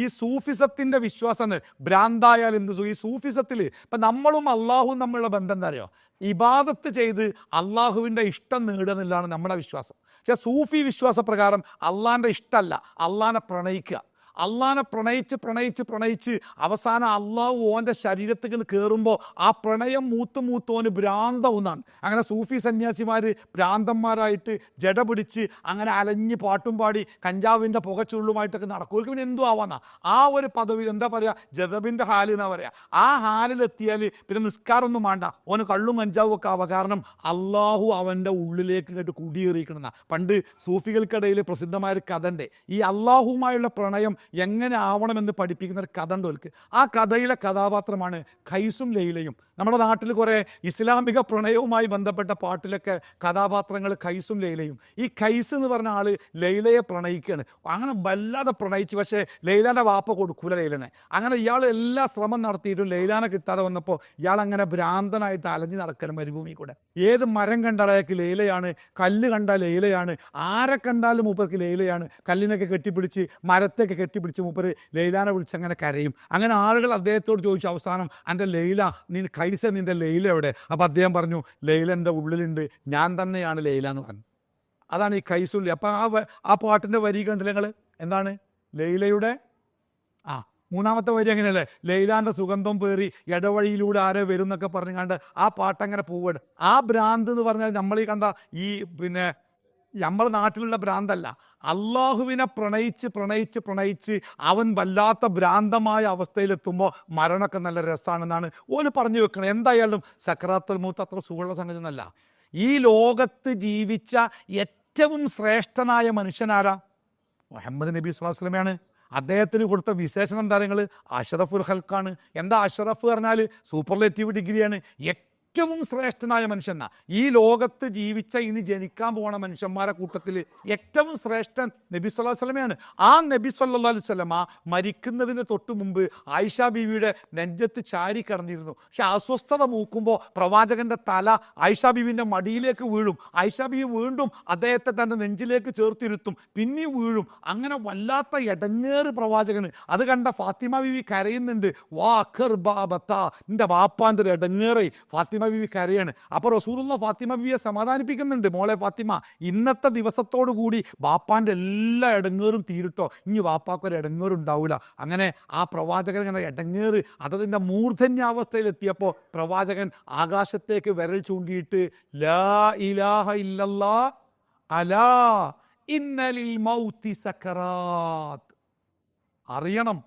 ഈ സൂഫിസത്തിൻ്റെ വിശ്വാസം ഭ്രാന്തായാൽ എന്ത് ഈ സൂഫിസത്തിൽ ഇപ്പം നമ്മളും അള്ളാഹുവും തമ്മിലുള്ള ബന്ധം എന്താ അറിയോ? ഇബാദത്ത് ചെയ്ത് അള്ളാഹുവിൻ്റെ ഇഷ്ടം നേടുക എന്നുള്ളതാണ് നമ്മുടെ വിശ്വാസം. പക്ഷേ സൂഫി വിശ്വാസപ്രകാരം അള്ളാഹിൻ്റെ ഇഷ്ടമല്ല, അള്ളാഹിനെ പ്രണയിക്കുക. അള്ളാഹിനെ പ്രണയിച്ച് അവസാനം അള്ളാഹു ഓൻ്റെ ശരീരത്തിൽ കയറുമ്പോൾ ആ പ്രണയം മൂത്തോന് ഭ്രാന്തവുന്നാണ്. അങ്ങനെ സൂഫി സന്യാസിമാർ ഭ്രാന്തന്മാരായിട്ട് ജട പിടിച്ച് അങ്ങനെ അലഞ്ഞ് പാട്ടും പാടി കഞ്ചാവിൻ്റെ പുകച്ചുള്ളുമായിട്ടൊക്കെ നടക്കും. അവർക്ക് പിന്നെ എന്തു ആവാന്നാ ആ ഒരു പദവി എന്താ പറയുക? ജദബിൻ്റെ ഹാല് എന്നാ പറയുക. ആ ഹാലിലെത്തിയാൽ പിന്നെ നിസ്കാരമൊന്നും വേണ്ട, ഓന് കള്ളും കഞ്ചാവും ഒക്കെ ആവുക. കാരണം അള്ളാഹു അവൻ്റെ ഉള്ളിലേക്ക് ഇങ്ങോട്ട് കുടിയേറിയിരിക്കണമെന്നാ. പണ്ട് സൂഫികൾക്കിടയിൽ പ്രസിദ്ധമായൊരു കഥ ഉണ്ട്. ഈ അള്ളാഹുവുമായുള്ള പ്രണയം എങ്ങനെ ആവണമെന്ന് പഠിപ്പിക്കുന്ന ഒരു കഥ ഉണ്ട് അവർക്ക്. ആ കഥയിലെ കഥാപാത്രമാണ് ഖൈസും ലൈലയും. നമ്മുടെ നാട്ടിൽ കുറേ ഇസ്ലാമിക പ്രണയവുമായി ബന്ധപ്പെട്ട പാട്ടിലൊക്കെ കഥാപാത്രങ്ങൾ ഖൈസും ലൈലയും. ഈ ഖൈസ് എന്ന് പറഞ്ഞ ആൾ ലൈലയെ പ്രണയിക്കുകയാണ്. അങ്ങനെ വല്ലാതെ പ്രണയിച്ച്, പക്ഷേ ലൈലാൻ്റെ വാപ്പ കൊടുക്കൂല ലൈലനെ. അങ്ങനെ ഇയാൾ എല്ലാ ശ്രമം നടത്തിയിട്ടും ലൈലാനെ കിട്ടാതെ വന്നപ്പോൾ ഇയാൾ അങ്ങനെ ഭ്രാന്തനായിട്ട് അലഞ്ഞു നടക്കണം മരുഭൂമി കൂടെ. ഏത് മരം കണ്ടാൽ അയാൾക്ക് ലൈലയാണ്, കല്ല് കണ്ടാൽ ലൈലയാണ്, ആരെ കണ്ടാലും മൂപ്പർക്ക് ലൈലയാണ്. കല്ലിനൊക്കെ കെട്ടിപ്പിടിച്ച് മരത്തൊക്കെ കെട്ടിപ്പിടിച്ച് മൂപ്പര് ലൈലാനെ വിളിച്ച് അങ്ങനെ കരയും. അങ്ങനെ ആളുകൾ അദ്ദേഹത്തോട് ചോദിച്ചു അവസാനം, എൻ്റെ ലൈല ഖൈസ നിൻ്റെ ലൈല എവിടെ? അപ്പോൾ അദ്ദേഹം പറഞ്ഞു, ലൈല എൻ്റെ ഉള്ളിലുണ്ട്, ഞാൻ തന്നെയാണ് ലൈല എന്ന് പറഞ്ഞു. അതാണ് ഈ ഖൈസുല്ലി. അപ്പം ആ പാട്ടിൻ്റെ വരി കണ്ടില്ല നിങ്ങൾ? എന്താണ്? ലൈലയുടെ മൂന്നാമത്തെ വരി അങ്ങനെയല്ലേ? ലൈലാൻ്റെ സുഗന്ധം പേറി ഇടവഴിയിലൂടെ ആരോ വരും എന്നൊക്കെ പറഞ്ഞുകൊണ്ട് ആ പാട്ടങ്ങനെ പോവുകയാണ്. ആ ഭ്രാന്ത് എന്ന് പറഞ്ഞാൽ നമ്മൾ ഈ കണ്ട ഈ പിന്നെ നമ്മുടെ നാട്ടിലുള്ള ഭ്രാന്തല്ല. അള്ളാഹുവിനെ പ്രണയിച്ച് അവൻ വല്ലാത്ത ഭ്രാന്തമായ അവസ്ഥയിലെത്തുമ്പോൾ മരണമൊക്കെ നല്ല രസമാണെന്നാണ് ഓന് പറഞ്ഞു വെക്കണം. എന്തായാലും സക്രാത്തുൽ മൗത്ത് അത്ര സുഖമുള്ള സംഗതി ഒന്നല്ല. ഈ ലോകത്ത് ജീവിച്ച ഏറ്റവും ശ്രേഷ്ഠനായ മനുഷ്യനാരാ? മുഹമ്മദ് നബി സ്വല്ലല്ലാഹു അലൈഹി വസല്ലമയാണ്. അദ്ദേഹത്തിന് കൊടുത്ത വിശേഷണം താരങ്ങൾ അഷ്റഫുൽ ഖൽഖാണ്. എന്താ അഷ്റഫ് പറഞ്ഞാൽ സൂപ്പർലേറ്റീവ് ഡിഗ്രിയാണ്. ഏറ്റവും ശ്രേഷ്ഠനായ മനുഷ്യനാ. ഈ ലോകത്ത് ജീവിച്ച ഇനി ജനിക്കാൻ പോണ മനുഷ്യന്മാരെ കൂട്ടത്തിൽ ഏറ്റവും ശ്രേഷ്ഠൻ നബി സല്ലല്ലാഹു അലൈഹി വസല്ലമയാണ്. ആ നബി സല്ലല്ലാഹു അലൈഹി വസല്ലമ മരിക്കുന്നതിന് തൊട്ട് മുമ്പ് ആയിഷ ബീവിയുടെ നെഞ്ചത്ത് ചാരി കിടന്നിരുന്നു. പക്ഷെ അസ്വസ്ഥത മൂക്കുമ്പോൾ പ്രവാചകന്റെ തല ആയിഷ ബീവിൻ്റെ മടിയിലേക്ക് വീഴും. ആയിഷ ബീവി വീണ്ടും അദ്ദേഹത്തെ തൻ്റെ നെഞ്ചിലേക്ക് ചേർത്തിരുത്തും, പിന്നെയും വീഴും. അങ്ങനെ വല്ലാത്ത എടങ്ങേറ് പ്രവാചകന്. അത് കണ്ട ഫാത്തിമ ബീവി കരയുന്നുണ്ട്. വാ അഖർ ബാബത്ത, നിന്റെ വാപ്പാൻ്റെ ഒരു എടങ്ങേറെ. ഫാത്തിമ ബീവി കരയാണ്. അപ്പോൾ റസൂലുള്ള ഫാത്തിമ ബീവിയെ സമാധാനിപ്പിക്കുന്നുണ്ട്. മോളെ ഫാത്തിമ, ഇന്നത്തെ ദിവസത്തോടു കൂടി വാപ്പാൻ്റെ എല്ലാ എടങ്ങേറും തീരുട്ടോ, ഇനി വാപ്പാക്കൊരു എടങ്ങേറുണ്ടാവില്ല. അങ്ങനെ ആ പ്രവാചകൻ ഇങ്ങനെ എടങ്ങേറ് അതതിൻ്റെ മൂർധന്യാവസ്ഥയിലെത്തിയപ്പോൾ പ്രവാചകൻ ആകാശത്തേക്ക് വിരൽ ചൂണ്ടിയിട്ട് ലാ ഇലാഹ ഇല്ലല്ലാ അലാ ഇന്നലിൽ മൗതി സക്കറാത്ത്. അറിയണം,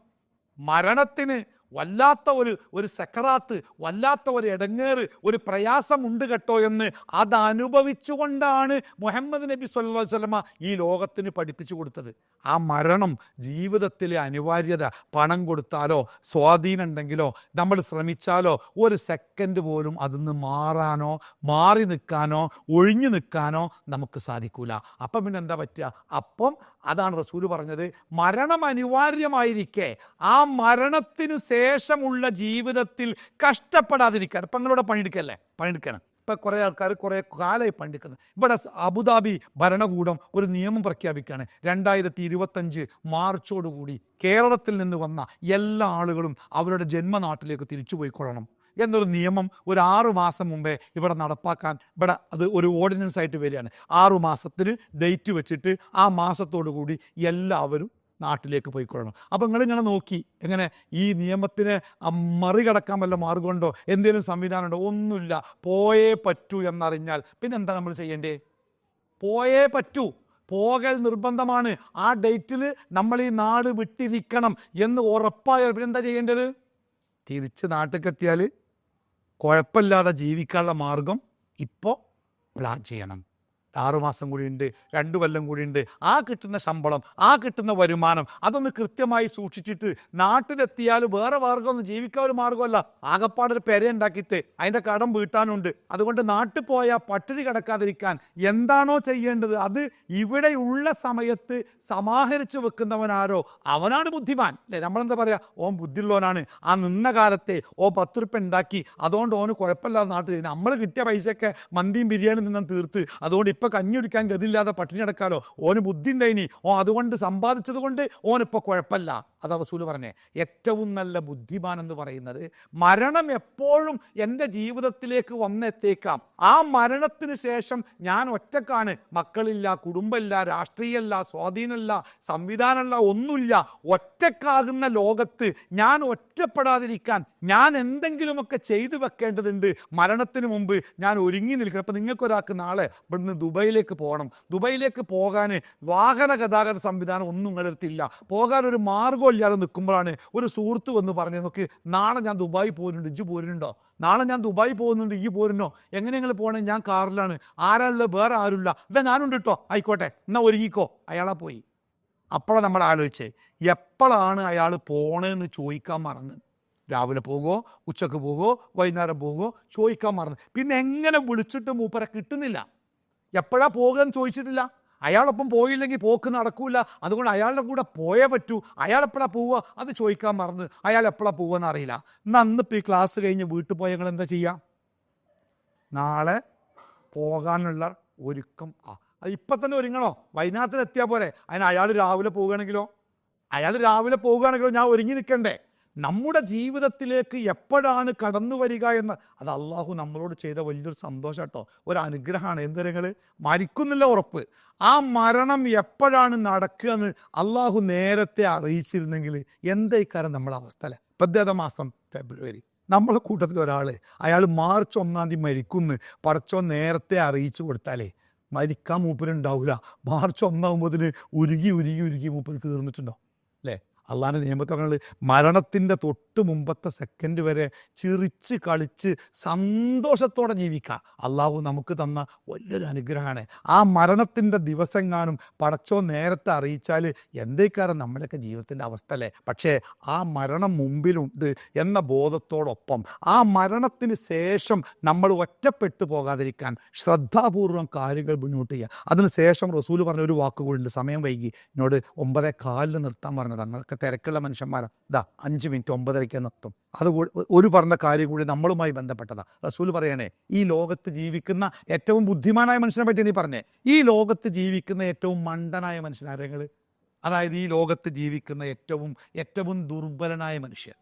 മരണത്തിന് വല്ലാത്ത ഒരു സക്കറാത്ത്, വല്ലാത്ത ഒരു എടങ്ങേറ്, ഒരു പ്രയാസമുണ്ട് കേട്ടോ എന്ന് അതനുഭവിച്ചുകൊണ്ടാണ് മുഹമ്മദ് നബി സല്ലല്ലാഹു അലൈഹി വസല്ലമ ഈ ലോകത്തിന് പഠിപ്പിച്ചു കൊടുത്തത്. ആ മരണം ജീവിതത്തിലെ അനിവാര്യത. പണം കൊടുത്താലോ സ്വാധീനം ഉണ്ടെങ്കിലോ നമ്മൾ ശ്രമിച്ചാലോ ഒരു സെക്കൻഡ് പോലും അതിന്ന് മാറാനോ മാറി നിൽക്കാനോ ഒഴിഞ്ഞു നിൽക്കാനോ നമുക്ക് സാധിക്കൂല. അപ്പം പിന്നെ എന്താ പറ്റുക? അപ്പം അതാണ് റസൂല് പറഞ്ഞത്, മരണം അനിവാര്യമായിരിക്കെ ആ മരണത്തിനു ശേഷമുള്ള ജീവിതത്തിൽ കഷ്ടപ്പെടാതിരിക്കാൻ. ഇപ്പം നിങ്ങളുടെ പണിയെടുക്കണം. ഇപ്പം കുറേ ആൾക്കാർ കുറേ കാലമായി പണിയെടുക്കുന്നത്. ഇവിടെ അബുദാബി ഭരണകൂടം ഒരു നിയമം പ്രഖ്യാപിക്കുകയാണ്. 2025 മാർച്ചോടുകൂടി കേരളത്തിൽ നിന്ന് വന്ന എല്ലാ ആളുകളും അവരുടെ ജന്മനാട്ടിലേക്ക് തിരിച്ചു പോയിക്കൊള്ളണം എന്നൊരു നിയമം ഒരു 6 മാസം മുമ്പേ ഇവിടെ നടപ്പാക്കാൻ ഇവിടെ അത് ഒരു ഓർഡിനൻസ് ആയിട്ട് വരികയാണ്. 6 മാസത്തിന് ഡേറ്റ് വെച്ചിട്ട് ആ മാസത്തോടു കൂടി എല്ലാവരും നാട്ടിലേക്ക് പോയിക്കൊള്ളണം. അപ്പം നിങ്ങളിങ്ങനെ നോക്കി എങ്ങനെ ഈ നിയമത്തിനെ മറികടക്കാൻ വല്ല മാർഗമുണ്ടോ, എന്തെങ്കിലും സംവിധാനമുണ്ടോ? ഒന്നുമില്ല. പോയേ പറ്റൂ എന്നറിഞ്ഞാൽ പിന്നെ എന്താ നമ്മൾ ചെയ്യേണ്ടേ? പോയേ പറ്റൂ, പോകൽ നിർബന്ധമാണ്. ആ ഡേറ്റിൽ നമ്മൾ ഈ നാട് വിട്ടിരിക്കണം എന്ന് ഉറപ്പായാൽ പിന്നെ എന്താ ചെയ്യേണ്ടത്? തിരിച്ച് നാട്ടിലെത്തിയാൽ കുഴപ്പമില്ലാതെ ജീവിക്കാനുള്ള മാർഗം ഇപ്പോൾ പ്ലാൻ ചെയ്യണം. 6 മാസം കൂടിയുണ്ട്, 2 കൊല്ലം കൂടിയുണ്ട്. ആ കിട്ടുന്ന ശമ്പളം, ആ കിട്ടുന്ന വരുമാനം അതൊന്ന് കൃത്യമായി സൂക്ഷിച്ചിട്ട് നാട്ടിലെത്തിയാൽ വേറെ മാർഗ്ഗമൊന്നും ജീവിക്കാൻ ഒരു മാർഗ്ഗമല്ല, ആകപ്പാടൊരു പെര ഉണ്ടാക്കിയിട്ട് അതിൻ്റെ കടം വീട്ടാനുണ്ട്. അതുകൊണ്ട് നാട്ടിൽ പോയാൽ പട്ടിണി കിടക്കാതിരിക്കാൻ എന്താണോ ചെയ്യേണ്ടത് അത് ഇവിടെയുള്ള സമയത്ത് സമാഹരിച്ച് വെക്കുന്നവനാരോ അവനാണ് ബുദ്ധിമാൻ അല്ലേ. നമ്മളെന്താ പറയുക, ഓൻ ബുദ്ധിയുള്ളവനാണ്, ആ നിന്ന കാലത്തെ 10 ഉറുപ്പ്യ ഉണ്ടാക്കി അതുകൊണ്ട് ഓന് കുഴപ്പമില്ലാതെ നാട്ടിൽ നമ്മൾ കിട്ടിയ പൈസയൊക്കെ മന്തിയും ബിരിയാണി നിന്നും തീർത്ത് അതുകൊണ്ട് ഇപ്പം കഞ്ഞി കുടിക്കാൻ ഗതിയില്ലാതെ പട്ടിണി കിടക്കാലോ, ഓന് ബുദ്ധി ഉണ്ടായിനി, അതുകൊണ്ട് സമ്പാദിച്ചത് കൊണ്ട് ഓനിപ്പോൾ കുഴപ്പമില്ല. അതാ റസൂല് പറഞ്ഞേ, ഏറ്റവും നല്ല ബുദ്ധിമാൻ എന്ന് പറയുന്നത് മരണം എപ്പോഴും എൻ്റെ ജീവിതത്തിലേക്ക് വന്നെത്തേക്കാം, ആ മരണത്തിന് ശേഷം ഞാൻ ഒറ്റക്കാണ്, മക്കളില്ല, കുടുംബമില്ല, രാഷ്ട്രീയമല്ല, സ്വാധീനമില്ല, സംവിധാനമല്ല, ഒന്നുമില്ല, ഒറ്റക്കാകുന്ന ലോകത്ത് ഞാൻ ഒറ്റപ്പെടാതിരിക്കാൻ ഞാൻ എന്തെങ്കിലുമൊക്കെ ചെയ്തു വെക്കേണ്ടതുണ്ട്. മരണത്തിന് മുമ്പ് ഞാൻ ഒരുങ്ങി നിൽക്കണം. അപ്പം നിങ്ങൾക്കൊരാൾക്ക് നാളെ ഇവിടുന്ന് ദുബൈയിലേക്ക് പോകണം, ദുബൈയിലേക്ക് പോകാൻ വാഹന ഗതാഗത സംവിധാനം ഒന്നും നിങ്ങളെടുത്തില്ല, പോകാൻ ഒരു മാർഗ്ഗം ഇല്ലാതെ നിൽക്കുമ്പോഴാണ് ഒരു സുഹൃത്ത് വന്ന് പറഞ്ഞു, നോക്ക് നാളെ ഞാൻ ദുബായി പോകുന്നുണ്ട്, ഇജ്ജ് പോരുന്നുണ്ടോ? നാളെ ഞാൻ ദുബായി പോകുന്നുണ്ട്, ഈ പോരുന്നോ? എങ്ങനെ നിങ്ങൾ പോകണേ? ഞാൻ കാറിലാണ്. ആരല്ല, വേറെ ആരുമില്ല. ഇതാ ഞാനുണ്ട് കേട്ടോ, ആയിക്കോട്ടെ എന്നാ ഒരുങ്ങിക്കോ. അയാളാ പോയി. അപ്പോഴാണ് നമ്മൾ ആലോചിച്ചേ, എപ്പോഴാണ് അയാൾ പോണേന്ന് ചോദിക്കാൻ മറന്ന്. രാവിലെ പോകുമോ, ഉച്ചക്ക് പോകുമോ, വൈകുന്നേരം പോകുമോ ചോദിക്കാൻ മറന്ന്. പിന്നെ എങ്ങനെ വിളിച്ചിട്ട് മൂപ്പരെ കിട്ടുന്നില്ല. എപ്പോഴാ പോകുകയെന്ന് ചോദിച്ചിട്ടില്ല. അയാളൊപ്പം പോയില്ലെങ്കിൽ പോക്ക് നടക്കൂല, അതുകൊണ്ട് അയാളുടെ കൂടെ പോയേ പറ്റൂ. അയാൾ എപ്പോഴാണ് പോവുക അത് ചോദിക്കാൻ മറന്ന്. അയാൾ എപ്പോഴാണ് പോവുകയെന്ന് അറിയില്ല. എന്നാൽ അന്നിപ്പോൾ ഈ ക്ലാസ് കഴിഞ്ഞ് വീട്ടിൽ പോയാൽ ഞങ്ങൾ എന്താ ചെയ്യുക? നാളെ പോകാനുള്ള ഒരുക്കം അത് ഇപ്പം തന്നെ ഒരുങ്ങണോ? വൈകുന്നേരത്തിൽ എത്തിയാൽ പോരെ? അതിന് അയാൾ രാവിലെ പോവുകയാണെങ്കിലോ ഞാൻ ഒരുങ്ങി നിൽക്കണ്ടേ? നമ്മുടെ ജീവിതത്തിലേക്ക് എപ്പോഴാണ് കടന്നു വരിക എന്ന് അത് അള്ളാഹു നമ്മളോട് ചെയ്ത വലിയൊരു സന്തോഷം കേട്ടോ, ഒരു അനുഗ്രഹമാണ്. എന്തെങ്കിലും മരിക്കുന്നില്ല ഉറപ്പ്, ആ മരണം എപ്പോഴാണ് നടക്കുക എന്ന് അള്ളാഹു നേരത്തെ അറിയിച്ചിരുന്നെങ്കിൽ എന്തായിക്കാരം നമ്മളെ അവസ്ഥ അല്ലേ. 10 മാസം ഫെബ്രുവരി, നമ്മളെ കൂട്ടത്തിൽ ഒരാൾ അയാൾ മാർച്ച് 1-ാം തീയതി മരിക്കുന്നു, പടച്ചോ നേരത്തെ അറിയിച്ചു കൊടുത്താലേ മരിക്കാൻ മൂപ്പരുണ്ടാവില്ല. മാർച്ച് 1 ഉരുകി മൂപ്പര് തീർന്നിട്ടുണ്ടോ അല്ലേ? അള്ളാഹിൻ്റെ നിയമത്തെ മരണത്തിൻ്റെ തൊട്ട് മുമ്പത്തെ സെക്കൻഡ് വരെ ചിരിച്ച് കളിച്ച് സന്തോഷത്തോടെ ജീവിക്കുക അള്ളാഹു നമുക്ക് തന്ന വലിയൊരു അനുഗ്രഹമാണ്. ആ മരണത്തിൻ്റെ ദിവസങ്ങാനും പടച്ചോ നേരത്തെ അറിയിച്ചാൽ എന്തേക്കാരം നമ്മുടെയൊക്കെ ജീവിതത്തിൻ്റെ അവസ്ഥ അല്ലേ. പക്ഷേ ആ മരണം മുമ്പിലുണ്ട് എന്ന ബോധത്തോടൊപ്പം ആ മരണത്തിന് ശേഷം നമ്മൾ ഒറ്റപ്പെട്ടു പോകാതിരിക്കാൻ ശ്രദ്ധാപൂർവം കാര്യങ്ങൾ മുന്നോട്ട് ചെയ്യുക. അതിന് ശേഷം റസൂല് പറഞ്ഞ ഒരു വാക്കുകൂടുണ്ട്, സമയം വൈകി എന്നോട് 9:15 നിർത്താൻ പറഞ്ഞത്. അങ്ങനൊക്കെ തിരക്കുള്ള മനുഷ്യന്മാരാ, 5 മിനിറ്റ് 9:30 നിർത്തും. അതുകൂടി ഒരു പറഞ്ഞ കാര്യം കൂടി നമ്മളുമായി ബന്ധപ്പെട്ടതാണ്. റസൂൽ പറയണേ, ഈ ലോകത്ത് ജീവിക്കുന്ന ഏറ്റവും ബുദ്ധിമാനായ മനുഷ്യനെ പറ്റി നീ പറഞ്ഞേ, ഈ ലോകത്ത് ജീവിക്കുന്ന ഏറ്റവും മണ്ടനായ മനുഷ്യനാരങ്ങൾ, അതായത് ഈ ലോകത്ത് ജീവിക്കുന്ന ഏറ്റവും ദുർബലനായ മനുഷ്യൻ,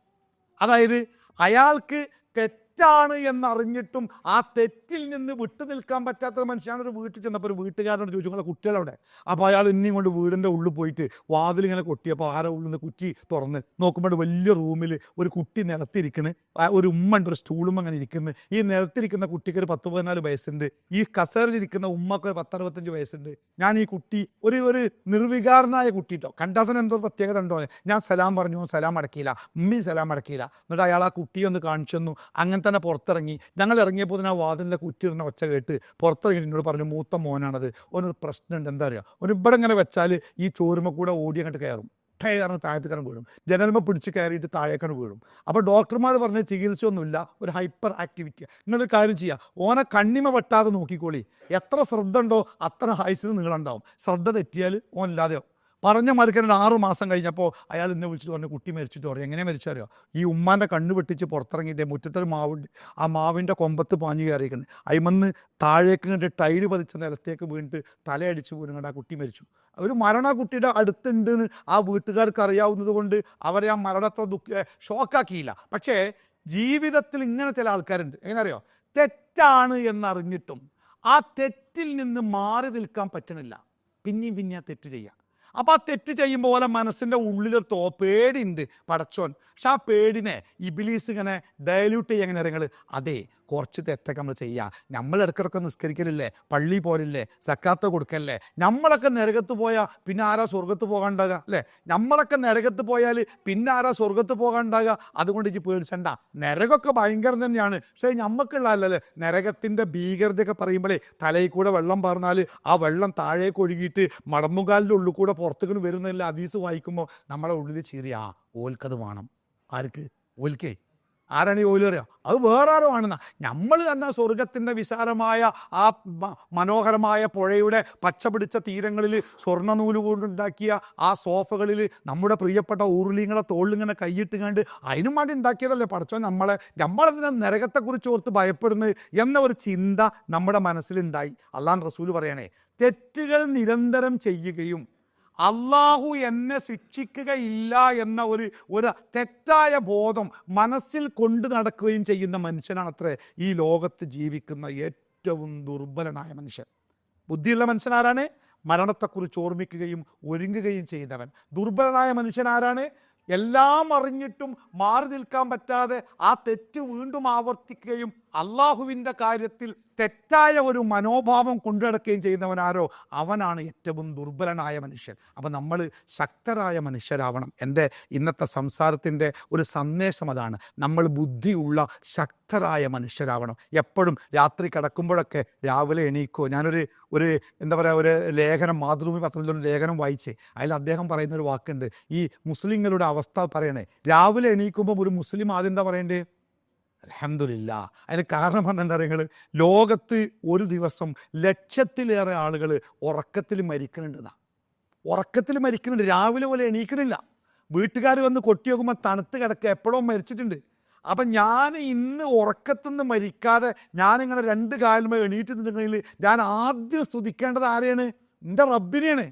അതായത് അയാൾക്ക് തെറ്റാണ് എന്നറിഞ്ഞിട്ടും ആ തെറ്റിൽ നിന്ന് വിട്ടു നിൽക്കാൻ പറ്റാത്ത മനുഷ്യനാണ്. ഒരു വീട്ടിൽ ചെന്നപ്പോൾ ഒരു വീട്ടുകാരനോട് ചോദിച്ചു, നിങ്ങളെ കുട്ടികളവിടെ? അപ്പോൾ അയാൾ ഇനിയും കൊണ്ട് വീടിൻ്റെ ഉള്ളിൽ പോയിട്ട് വാതിലിങ്ങനെ കൊട്ടിയപ്പോൾ ആരെ ഉള്ളിൽ നിന്ന് കുറ്റി തുറന്ന് നോക്കുമ്പോൾ വലിയ റൂമിൽ ഒരു കുട്ടി നിലത്തിരിക്കുന്നു, ഒരു ഉമ്മ ഉണ്ട്, ഒരു സ്റ്റൂളും അങ്ങനെ ഇരിക്കുന്നു. ഈ നിലത്തിരിക്കുന്ന കുട്ടിക്ക് ഒരു 10-14 വയസ്സുണ്ട്, ഈ കസേരയിലിരിക്കുന്ന ഉമ്മക്ക് ഒരു 10-65 വയസ്സുണ്ട്. ഞാൻ ഈ കുട്ടി ഒരു നിർവികാരനായ കുട്ടിട്ടോ, കണ്ടാൽ തന്നെ എന്തോ പ്രത്യേകത ഉണ്ടോ? ഞാൻ സലാം പറഞ്ഞു, സലാം അടക്കിയില്ല, ഉമ്മി സലാം അടക്കിയില്ല. എന്നിട്ട് അയാൾ ആ കുട്ടിയെ ഒന്ന് കാണിച്ചു തന്നു. അങ്ങനെ തന്നെ പുറത്തിറങ്ങി. ഞങ്ങൾ ഇറങ്ങിയപ്പോൾ തന്നെ ആ വാതിലിൻ്റെ കുറ്റിയിരുന്ന ഒച്ച കേട്ട് പുറത്തിറങ്ങി എന്നോട് പറഞ്ഞു, മൂത്ത മോനാണത്, ഓനൊരു പ്രശ്നമുണ്ട്, എന്താ പറയുക, ഒരു ഇവിടെ ഇങ്ങനെ വെച്ചാൽ ഈ ചോരുമ കൂടെ ഓടി അങ്ങോട്ട് കയറും, കാരണം താഴത്തേക്കാണ് വീഴും, ജനൽമ പിടിച്ച് കയറിയിട്ട് താഴേക്കാണ് വീഴും. അപ്പോൾ ഡോക്ടർമാർ പറഞ്ഞ ചികിത്സ ഒന്നുമില്ല, ഒരു ഹൈപ്പർ ആക്ടിവിറ്റി. നിങ്ങളൊരു കാര്യം ചെയ്യുക, ഓനെ കണ്ണിമ വെട്ടാതെ നോക്കിക്കോളി, എത്ര ശ്രദ്ധ ഉണ്ടോ അത്ര ഹൈസിന് നിങ്ങളുണ്ടാവും. ശ്രദ്ധ തെറ്റിയാൽ ഓൻ ഇല്ലാതെയോ. പറഞ്ഞ മരുക്കൻ 6 മാസം കഴിഞ്ഞപ്പോൾ അയാൾ എന്നെ വിളിച്ചിട്ട് പറഞ്ഞു, കുട്ടി മരിച്ചിട്ട് പറയും. എങ്ങനെ മരിച്ചറിയോ? ഈ ഉമ്മാൻ്റെ കണ്ണ് വെട്ടിച്ച് പുറത്തിറങ്ങിയിട്ട് മുറ്റത്തൊരു മാവുണ്ട്, ആ മാവിൻ്റെ കൊമ്പത്ത് പാഞ്ഞു കയറിയിരിക്കുന്നത്, അയിമന്ന് താഴേക്ക് കണ്ട് ടൈല് പതിച്ച നിലത്തേക്ക് വീണിട്ട് തലയടിച്ച് വീണുകൊണ്ട് ആ കുട്ടി മരിച്ചു. ഒരു മരണ കുട്ടിയുടെ അടുത്തുണ്ടെന്ന് ആ വീട്ടുകാർക്ക് അറിയാവുന്നത് കൊണ്ട് അവരെ ആ മരണത്തെ ഷോക്കാക്കിയില്ല. പക്ഷേ ജീവിതത്തിൽ ഇങ്ങനെ ചില ആൾക്കാരുണ്ട്, എങ്ങനെ അറിയോ? തെറ്റാണ് എന്നറിഞ്ഞിട്ടും ആ തെറ്റിൽ നിന്ന് മാറി നിൽക്കാൻ പറ്റണില്ല, പിന്നെയും ആ തെറ്റ് ചെയ്യാം. അപ്പോൾ ആ തെറ്റ് ചെയ്യുമ്പോൾ പോലെ മനസ്സിൻ്റെ ഉള്ളിലൊരു പേടിയുണ്ട് പടച്ചോൻ. പക്ഷെ ആ പേടിനെ ഇബിലീസ് ഇങ്ങനെ ഡയല്യൂട്ട് ചെയ്യുക. എങ്ങനെ അറിയങ്ങൾ? അതെ, കുറച്ച് തെറ്റൊക്കെ നമ്മൾ ചെയ്യുക. നമ്മൾ ഇടയ്ക്കിടയ്ക്ക് നിസ്കരിക്കലില്ലേ, പള്ളി പോലില്ലേ, സക്കാത്ത് കൊടുക്കല്ലേ. നമ്മളൊക്കെ നരകത്ത് പോയാൽ പിന്നെ ആരാ സ്വർഗത്ത് പോകാണ്ടാകുക അല്ലേ? നമ്മളൊക്കെ നരകത്ത് പോയാൽ പിന്നെ ആരാ സ്വർഗത്ത് പോകാണ്ടാകുക? അതുകൊണ്ട് ഇജ്ജ് പേടിച്ചണ്ട. നരകമൊക്കെ ഭയങ്കരം തന്നെയാണ്, പക്ഷേ നമുക്കുള്ളതല്ലേ. നരകത്തിൻ്റെ ഭീകരതയൊക്കെ പറയുമ്പോഴേ തലയിൽ കൂടെ വെള്ളം പറഞ്ഞാൽ ആ വെള്ളം താഴേക്ക് ഒഴുകിയിട്ട് മടമ്പുകാലിൻ്റെ ഉള്ളിൽ കൂടെ പുറത്തേക്ക് വരുന്നതിൽ ഹദീസ് വായിക്കുമ്പോൾ നമ്മുടെ ഉള്ളിൽ ചീറിയ ഓൽക്കത് വേണം. ആർക്ക്? ഓൽക്കേ. ആരാണ് ഈ ഓല് അറിയാം? അത് വേറെ ആരോ ആണെന്നാ. നമ്മൾ തന്നെ സ്വർഗത്തിൻ്റെ വിശാലമായ ആ മനോഹരമായ പുഴയുടെ പച്ച പിടിച്ച തീരങ്ങളിൽ സ്വർണ്ണ നൂല് കൊണ്ടുണ്ടാക്കിയ ആ സോഫകളിൽ നമ്മുടെ പ്രിയപ്പെട്ട ഊർലിങ്ങളെ തോളിലിങ്ങനെ കൈയിട്ട് കണ്ട് അതിനും വേണ്ടി ഉണ്ടാക്കിയതല്ലേ പഠിച്ചോ നമ്മളതിനെ നരകത്തെക്കുറിച്ച് ഓർത്ത് ഭയപ്പെടുന്നത് എന്ന ഒരു ചിന്ത നമ്മുടെ മനസ്സിലുണ്ടായി. അള്ളാഹ് റസൂൽ പറയണേ, തെറ്റുകൾ നിരന്തരം ചെയ്യുകയും അള്ളാഹു എന്നെ ശിക്ഷിക്കുകയില്ല എന്ന ഒരു തെറ്റായ ബോധം മനസ്സിൽ കൊണ്ടു നടക്കുകയും ചെയ്യുന്ന മനുഷ്യനാണത്രേ ഈ ലോകത്ത് ജീവിക്കുന്ന ഏറ്റവും ദുർബലനായ മനുഷ്യൻ. ബുദ്ധിയുള്ള മനുഷ്യൻ ആരാണ്? മരണത്തെക്കുറിച്ച് ഓർമ്മിക്കുകയും ഒരുങ്ങുകയും ചെയ്യുന്നവൻ. ദുർബലനായ മനുഷ്യൻ ആരാണ്? എല്ലാം അറിഞ്ഞിട്ടും മാറി നിൽക്കാൻ പറ്റാതെ ആ തെറ്റ് വീണ്ടും ആവർത്തിക്കുകയും അള്ളാഹുവിൻ്റെ കാര്യത്തിൽ തെറ്റായ ഒരു മനോഭാവം കൊണ്ടുനടക്കുകയും ചെയ്യുന്നവനാരോ അവനാണ് ഏറ്റവും ദുർബലനായ മനുഷ്യൻ. അപ്പം നമ്മൾ ശക്തരായ മനുഷ്യരാവണം. എൻ്റെ ഇന്നത്തെ സംസാരത്തിൻ്റെ ഒരു സന്ദേശം അതാണ്. നമ്മൾ ബുദ്ധിയുള്ള ശക്തരായ മനുഷ്യരാവണം. എപ്പോഴും രാത്രി കിടക്കുമ്പോഴൊക്കെ രാവിലെ എണീക്കോ. ഞാനൊരു എന്താ പറയുക, ഒരു ലേഖനം, മാതൃഭൂമി പത്രത്തിലൊരു ലേഖനം വായിച്ചേ. അതിൽ അദ്ദേഹം പറയുന്നൊരു വാക്കുണ്ട്. ഈ മുസ്ലിങ്ങളുടെ അവസ്ഥ പറയണേ, രാവിലെ എണീക്കുമ്പോൾ ഒരു മുസ്ലിം ആദ്യം എന്താ പറയണ്ടേ? അൽഹംദുലില്ലാ. അതിന് കാരണം എന്താ പറയുക, ലോകത്ത് ഒരു ദിവസം ലക്ഷത്തിലേറെ ആളുകൾ ഉറക്കത്തിൽ മരിക്കുന്നുണ്ടെന്നാ. ഉറക്കത്തിൽ മരിക്കുന്നുണ്ട്, രാവിലെ പോലെ എണീക്കുന്നില്ല. വീട്ടുകാർ വന്ന് കൊട്ടി നോക്കുമ്പോൾ തണുത്ത് കിടക്കുക, എപ്പോഴോ മരിച്ചിട്ടുണ്ട്. അപ്പം ഞാൻ ഇന്ന് ഉറക്കത്തുനിന്ന് മരിക്കാതെ ഞാനിങ്ങനെ രണ്ട് കാലുമേ എണീറ്റിട്ടുണ്ടെങ്കിൽ ഞാൻ ആദ്യം സ്തുതിക്കേണ്ടത് ആരെയാണ്? എൻ്റെ റബ്ബിനെയാണ്.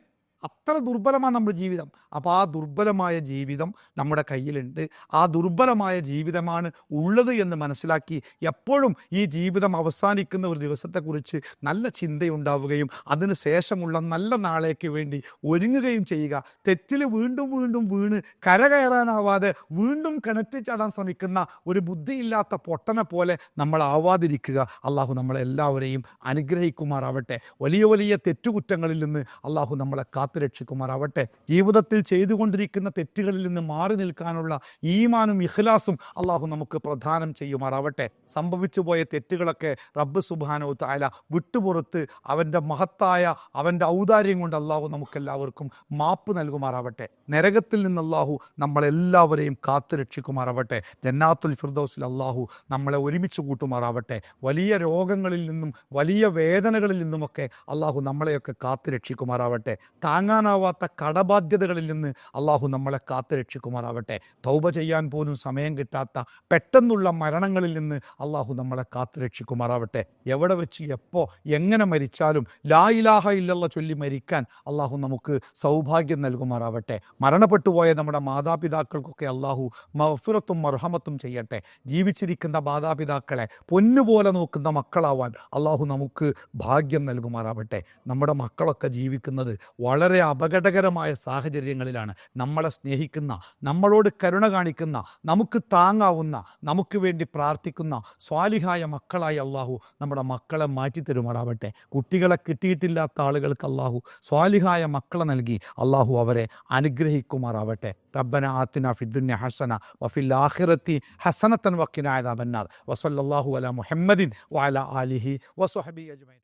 അത്ര ദുർബലമാണ് നമ്മുടെ ജീവിതം. അപ്പോൾ ആ ദുർബലമായ ജീവിതം നമ്മുടെ കയ്യിലുണ്ട്. ആ ദുർബലമായ ജീവിതമാണ് ഉള്ളത് എന്ന് മനസ്സിലാക്കി എപ്പോഴും ഈ ജീവിതം അവസാനിക്കുന്ന ഒരു ദിവസത്തെക്കുറിച്ച് നല്ല ചിന്തയുണ്ടാവുകയും അതിന് ശേഷമുള്ള നല്ല നാളേക്ക് വേണ്ടി ഒരുങ്ങുകയും ചെയ്യുക. തെറ്റിൽ വീണ്ടും വീണ്ടും വീണ് കരകയറാനാവാതെ വീണ്ടും കിണറ്റിൽ ചാടാൻ ശ്രമിക്കുന്ന ഒരു ബുദ്ധിയില്ലാത്ത പൊട്ടനെ പോലെ നമ്മൾ ആവാതിരിക്കുക. അള്ളാഹു നമ്മളെല്ലാവരെയും അനുഗ്രഹിക്കുമാറാവട്ടെ. വലിയ വലിയ തെറ്റുകുറ്റങ്ങളിൽ നിന്ന് അള്ളാഹു നമ്മളെ രക്ഷിക്കുമാറാവട്ടെ. ജീവിതത്തിൽ ചെയ്തുകൊണ്ടിരിക്കുന്ന തെറ്റുകളിൽ നിന്ന് മാറി നിൽക്കാനുള്ള ഈമാനും ഇഖ്ലാസും അള്ളാഹു നമുക്ക് പ്രദാനം ചെയ്യുമാറാവട്ടെ. സംഭവിച്ചു പോയ തെറ്റുകളൊക്കെ റബ്ബ് സുബ്ഹാനഹു വ തആല വിട്ടുപുറത്ത് അവൻ്റെ മഹത്തായ അവൻ്റെ ഔദാര്യം കൊണ്ട് അള്ളാഹു നമുക്കെല്ലാവർക്കും മാപ്പ് നൽകുമാറാവട്ടെ. നരകത്തിൽ നിന്ന് അള്ളാഹു നമ്മളെല്ലാവരെയും കാത്തു രക്ഷിക്കുമാറാവട്ടെ. ജന്നാത്തുൽ ഫിർദൗസിൽ അള്ളാഹു നമ്മളെ ഒരുമിച്ച് കൂട്ടുമാറാവട്ടെ. വലിയ രോഗങ്ങളിൽ നിന്നും വലിയ വേദനകളിൽ നിന്നുമൊക്കെ അള്ളാഹു നമ്മളെയൊക്കെ കാത്തു രക്ഷിക്കുമാറാവട്ടെ. താങ്ങാനാവാത്ത കടബാധ്യതകളിൽ നിന്ന് അള്ളാഹു നമ്മളെ കാത്തു രക്ഷിക്കുമാറാവട്ടെ. തൗബ ചെയ്യാൻ പോലും സമയം കിട്ടാത്ത പെട്ടെന്നുള്ള മരണങ്ങളിൽ നിന്ന് അള്ളാഹു നമ്മളെ കാത്തു രക്ഷിക്കുമാറാവട്ടെ. എവിടെ വെച്ച് എപ്പോൾ എങ്ങനെ മരിച്ചാലും ലാ ഇലാഹ ഇല്ലല്ലാഹ് ചൊല്ലി മരിക്കാൻ അള്ളാഹു നമുക്ക് സൗഭാഗ്യം നൽകുമാറാവട്ടെ. മരണപ്പെട്ടു പോയ നമ്മുടെ മാതാപിതാക്കൾക്കൊക്കെ അള്ളാഹു മഗ്ഫിറത്തും മർഹമത്തും ചെയ്യട്ടെ. ജീവിച്ചിരിക്കുന്ന മാതാപിതാക്കളെ പൊന്നുപോലെ നോക്കുന്ന മക്കളാവാൻ അള്ളാഹു നമുക്ക് ഭാഗ്യം നൽകുമാറാവട്ടെ. നമ്മുടെ മക്കളൊക്കെ ജീവിക്കുന്നത് വളരെ അപകടകരമായ സാഹചര്യങ്ങളിലാണ്. നമ്മളെ സ്നേഹിക്കുന്ന, നമ്മളോട് കരുണ കാണിക്കുന്ന, നമുക്ക് താങ്ങാവുന്ന, നമുക്ക് വേണ്ടി പ്രാർത്ഥിക്കുന്ന സ്വാലിഹായ മക്കളായി അള്ളാഹു നമ്മുടെ മക്കളെ മാറ്റിത്തരുമാറാവട്ടെ. കുട്ടികളെ കിട്ടിയിട്ടില്ലാത്ത ആളുകൾക്ക് അള്ളാഹു സ്വാലിഹായ മക്കളെ നൽകി അള്ളാഹു അവരെ അനുഗ്രഹിക്കുമാറാവട്ടെ. റബ്ബന ആതിന ഫിദ്ദുനിയ ഹസന വഫിൽ ആഖിറതി ഹസനതൻ വഖിനാ അദാബന്നാർ. വസല്ലല്ലാഹു അലാ മുഹമ്മദിൻ വഅലാ ആലിഹി വസ്വഹ്ബിഹി അജ്മഈൻ.